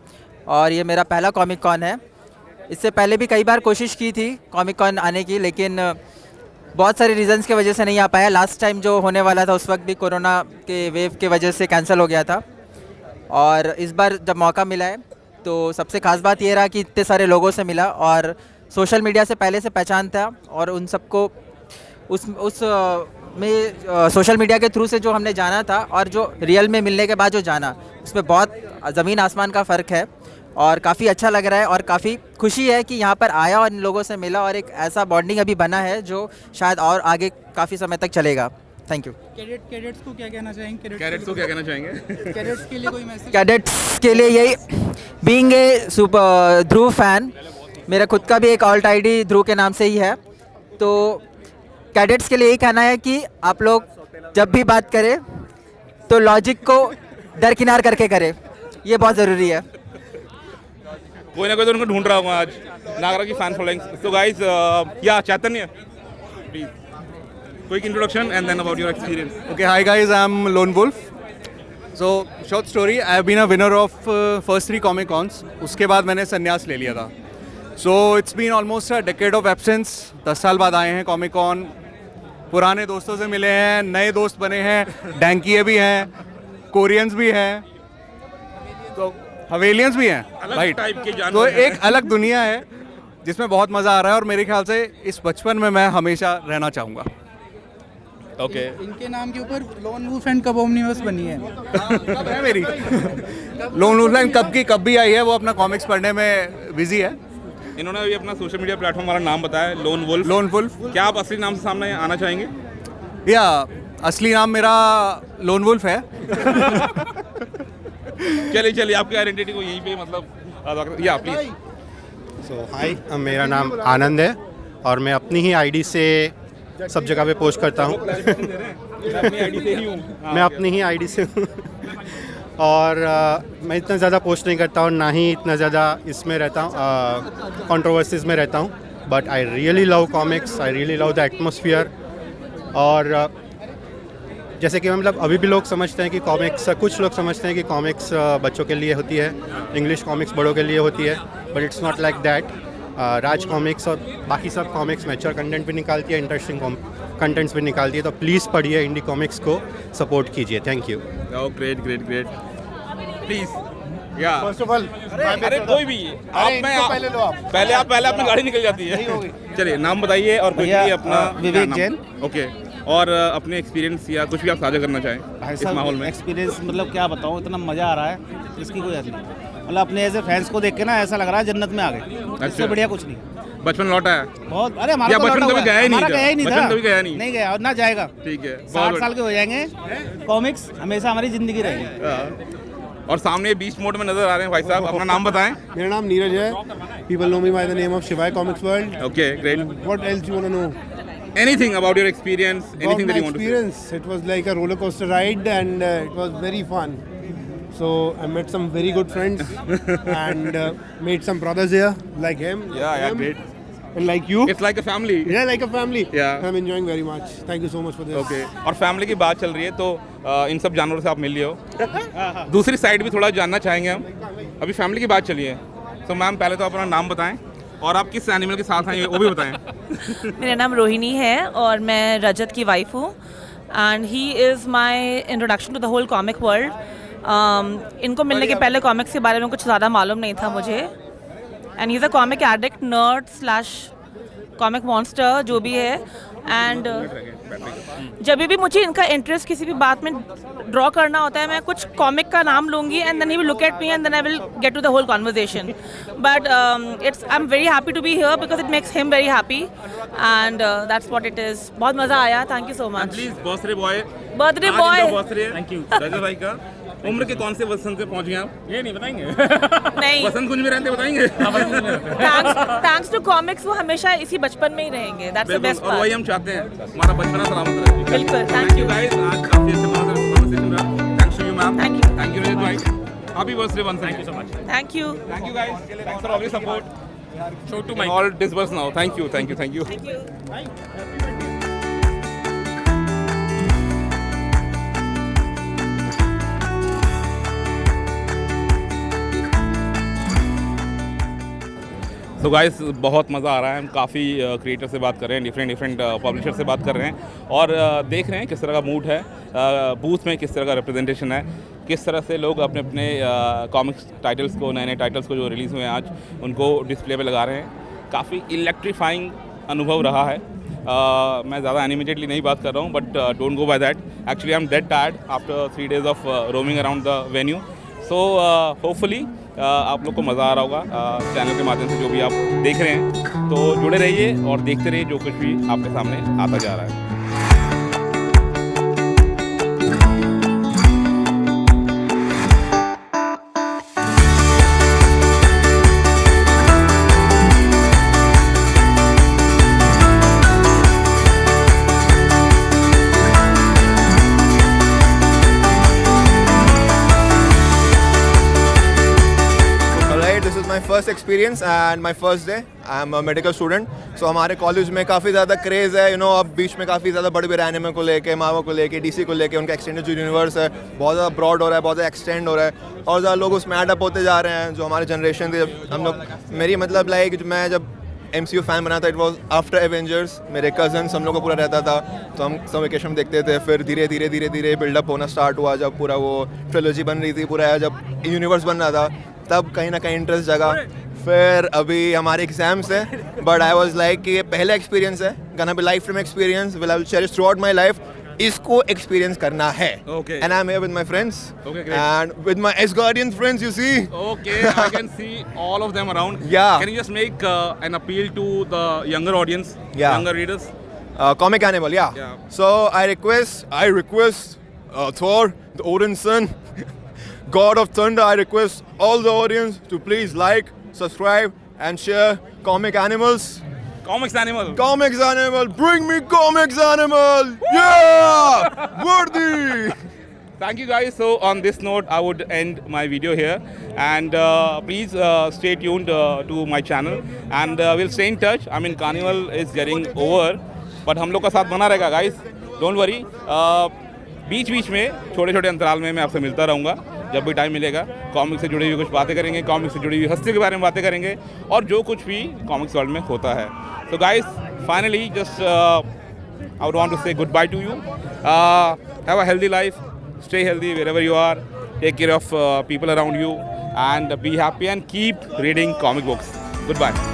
W: और ये मेरा पहला कॉमिक कॉन है। इससे पहले भी कई बार कोशिश की थी कॉमिक कॉन आने की, लेकिन बहुत सारे रीजंस की वजह से नहीं आ पाया। लास्ट टाइम जो होने वाला था उस वक्त भी कोरोना के वेव के वजह से कैंसिल हो गया था, और इस बार जब मौका मिला है तो सबसे ख़ास बात ये रहा कि इतने सारे लोगों से मिला, और सोशल मीडिया से पहले से पहचान था, और उन सबको में सोशल मीडिया के थ्रू से जो हमने जाना था और जो रियल में मिलने के बाद जो जाना, उसमें बहुत ज़मीन आसमान का फ़र्क है, और काफ़ी अच्छा लग रहा है, और काफ़ी खुशी है कि यहाँ पर आया और इन लोगों से मिला, और एक ऐसा बॉन्डिंग अभी बना है जो शायद और आगे काफ़ी समय तक चलेगा। Thank you.
V: कैडेट्स को क्या कहना चाहेंगे?
A: कैडेट्स को क्या कहना चाहेंगे?
V: कैडेट्स के लिए कोई मैसेज?
W: कैडेट्स के लिए यही, being a super Dhruv fan, मेरा खुद का भी एक ऑल्ट आईडी ध्रुव के नाम से ही है, तो कैडेट्स के लिए यही कहना है कि आप लोग जब भी बात करें तो लॉजिक को दरकिनार करके करें, ये बहुत ज़रूरी है।
A: कोई ना कोई तो उनको ढूंढ रहा होगा आज नागरा की फैन फॉलोइंग. So guys, या चैतन्य, please, quick introduction and then about your experience.
E: Okay, hi guys, I'm Lone Wolf. So, short story, I have been a winner of first 3 Comic Cons. उसके बाद मैंने संन्यास ले लिया था. So, it's been almost a decade of absence. 10 साल बाद आए हैं Comic Con. पुराने दोस्तों से मिले हैं, नए दोस्त बने हैं, डैंकिए भी हैं, कोरियंस भी हैं, तो हवेलियंस भी हैं, राइट. तो एक अलग दुनिया है जिसमें बहुत मज़ा आ रहा है और मेरे ख्याल से इस बचपन में मैं हमेशा रहना चाहूँगा.
A: ओके.
V: इनके नाम के ऊपर लोन वुल्फ एंड कब ओमनिवर्स बनी है.
E: कब है मेरी लोन वुल्फ एंड कब भी आई है, वो अपना कॉमिक्स पढ़ने में बिजी है.
A: इन्होंने अभी अपना सोशल मीडिया प्लेटफॉर्म वाला नाम बताया, लोन वुल्फ.
E: Lone wolf.
A: क्या आप असली नाम से सामने आना चाहेंगे?
E: या असली नाम मेरा लोन वुल्फ है.
A: चलिए आपकी आइडेंटिटी को यहीं पे मतलब या प्लीज.
F: सो हाय, मेरा नाम आनंद है और मैं अपनी ही आईडी से सब जगह पे पोस्ट करता हूँ. मैं अपनी ही आईडी से हूँ और मैं इतना ज़्यादा पोस्ट नहीं करता हूँ, ना ही इतना ज़्यादा इसमें रहता हूँ, कंट्रोवर्सीज में रहता हूँ. But I really love comics, I really love the atmosphere. और जैसे कि मतलब अभी भी लोग समझते हैं कि कॉमिक्स, कुछ लोग समझते हैं कि कॉमिक्स बच्चों के लिए होती है, इंग्लिश कॉमिक्स बड़ों के लिए होती है, but it's not like that. Raj comics और बाकी सब कॉमिक्स मैच्योर कंटेंट भी निकालती है, इंटरेस्टिंग कंटेंट्स भी निकालती है. तो प्लीज़ पढ़िए, इंडी कॉमिक्स को सपोर्ट कीजिए. Thank you.
A: ग्रेट. प्लीज या
F: फर्स्ट ऑफ ऑल,
A: अरे कोई भी पहले अपनी गाड़ी निकल जाती है. चलिए नाम बताइए और कोई अपना.
G: विवेक जैन.
A: ओके. और अपने एक्सपीरियंस या कुछ भी आप साझा करना चाहें इस माहौल में.
G: एक्सपीरियंस मतलब क्या बताऊँ, इतना मज़ा आ रहा है, इसकी कोई हद नहीं. मतलब अपने ऐसे फैंस को देख के ना ऐसा लग रहा है जन्नत में आ गए. इससे बढ़िया कुछ नहीं.
A: बचपन लौटा है
G: बहुत. अरे हमारा
A: बचपन कभी गया ही नहीं था.
G: बचपन
A: कभी गया नहीं
G: गया और ना जाएगा.
A: ठीक है.
G: 60 साल के हो जाएंगे, कॉमिक्स हमेशा हमारी जिंदगी रहेगी.
A: और सामने बीच मोड में नजर आ रहे हैं भाई साहब, अपना नाम बताएं.
F: मेरा नाम नीरज है. People know me by the name of Shivay comics world.
A: Okay, great.
F: What else you want to know?
A: Anything about your experience, anything that you want to say?
F: Experience, it was like a roller coaster ride and it was very fun. So I met some very good friends and made some brothers here like him.
A: Yeah, great.
F: And like you.
A: It's like a family.
F: Yeah, like a family.
A: Yeah.
F: I'm enjoying very much. Thank you so much for this.
A: Okay. और family की बात चल रही है तो इन सब जानवरों से आप मिल लिए हो. दूसरी साइड भी थोड़ा जानना चाहेंगे हम. अभी फैमिली की बात चली है तो मैम पहले तो अपना नाम बताएं और आप किस एनिमल के साथ हैं वो भी बताएं.
X: मेरा नाम रोहिणी है और मैं रजत की वाइफ हूँ and he is my introduction to the whole comic world. इनको मिलने के पहले कॉमिक्स के बारे में कुछ ज़्यादा मालूम नहीं था मुझे. And he is a comic addict, nerd slash comic monster जो भी है. एंड जब भी मुझे इनका इंटरेस्ट किसी भी बात में ड्रॉ करना होता है, मैं कुछ कॉमिक का नाम लूँगी and then he will look at me and then I will get to the whole conversation. But I am very happy to be here because it makes him very happy and that's what it is. बहुत मज़ा आया. Thank you so much.
A: Please birthday boy.
X: Thank
A: you Rajat भाई का. उम्र के कौन से वसंत पे पहुंच गए आप? ये नहीं बताएंगे.
X: नहीं.
A: वसंत कुंज में रहते बताएंगे.
X: थैंक्स टू कॉमिक्स वो हमेशा इसी बचपन में ही रहेंगे. That's the best part.
A: और वही हम चाहते हैं, हमारा बचपना सलामत रहे.
X: बिल्कुल. Thank you
A: guys. आज काफी अच्छा कन्वर्सेशन रहा. Thanks to you ma'am. Thank you Rajat भाई. Happy birthday once. Thank you so much.
X: Thank you
A: guys. Thanks for all your support.
B: Show to Mike.
A: All disperse now. Thank you. तो guys बहुत मज़ा आ रहा है. हम काफ़ी creator से बात कर रहे हैं, डिफरेंट पब्लिशर से बात कर रहे हैं और देख रहे हैं किस तरह का मूड है, बूथ में किस तरह का रिप्रेजेंटेशन है, किस तरह से लोग अपने अपने कॉमिक्स टाइटल्स को, नए टाइटल्स को जो रिलीज़ हुए हैं आज, उनको डिस्प्ले पे लगा रहे हैं. काफ़ी इलेक्ट्रीफाइंग अनुभव रहा है. मैं ज़्यादा एनिमेटेडली नहीं बात कर रहा हूँ but don't go by that. Actually I am dead tired after 3 days of roaming around the venue. So hopefully आप लोग को मज़ा आ रहा होगा चैनल के माध्यम से जो भी आप देख रहे हैं. तो जुड़े रहिए और देखते रहिए जो कुछ भी आपके सामने आता जा रहा है.
J: First experience and my first day. I am a medical student, so हमारे कॉलेज में काफ़ी ज़्यादा क्रेज़ है, अब बीच में काफ़ी ज़्यादा बड़े बड़े एनिमे को लेके, मार्वल को लेके, डीसी को लेके, उनका एक्सटेंडेड यूनिवर्स है, बहुत ज़्यादा ब्रॉड हो रहा है, बहुत ज़्यादा एक्सटेंड हो रहा है, और ज़्यादा लोग उसमें एडअप होते जा रहे हैं। जो हमारे जनरेशन थे, हम लोग, मेरी मतलब लाइक मैं जब MCU फ़ैन बना था, इट वॉज आफ्टर एवेंजर्स। मेरे कज़न्स हम लोग को पूरा रहता था, तो हम सब वेकेशन में देखते थे। फिर धीरे धीरे बिल्डअप होना स्टार्ट हुआ, जब पूरा वो ट्रिलॉजी बन रही थी, पूरा जब यूनिवर्स बन रहा था, तब कहीं ना कहीं इंटरेस्ट जगा। फिर अभी हमारे एग्जाम्स है, बट आई वाज लाइक कि ये पहला एक्सपीरियंस है, gonna be life time experience, will I will cherish through out my life, इसको एक्सपीरियंस करना है।
A: Okay.
J: And I'm here with my friends.
A: Okay, great.
J: And with my ex-guardian friends, you see.
A: Okay, I can see all of them around.
J: Yeah.
A: Can you just make an appeal to the younger audience,
J: Yeah.
A: younger readers?
J: Comic Animal, yeah. So I request Thor, the Odin's son, God of Thunder, I request all the audience to please like, subscribe, and share Comic Animals.
A: Comics Animal.
J: Comics Animal, bring me Comics Animal. Yeah, worthy.
A: Thank you guys. So on this note, I would end my video here, and please stay tuned to my channel, and we'll stay in touch. I mean, Carnival is getting over, but हम लोग का साथ बना रहेगा guys. Don't worry. बीच में छोटे अंतराल में मैं आपसे मिलता रहूँगा जब भी टाइम मिलेगा। कॉमिक्स से जुड़ी हुई कुछ बातें करेंगे, कॉमिक्स से जुड़ी हुई हस्ती के बारे में बातें करेंगे, और जो कुछ भी कॉमिक्स वर्ल्ड में होता है। So guys, finally, just I would want to say goodbye to you. Have a healthy life, stay healthy wherever you are, take care of people around you, and be happy and keep reading comic books. Goodbye.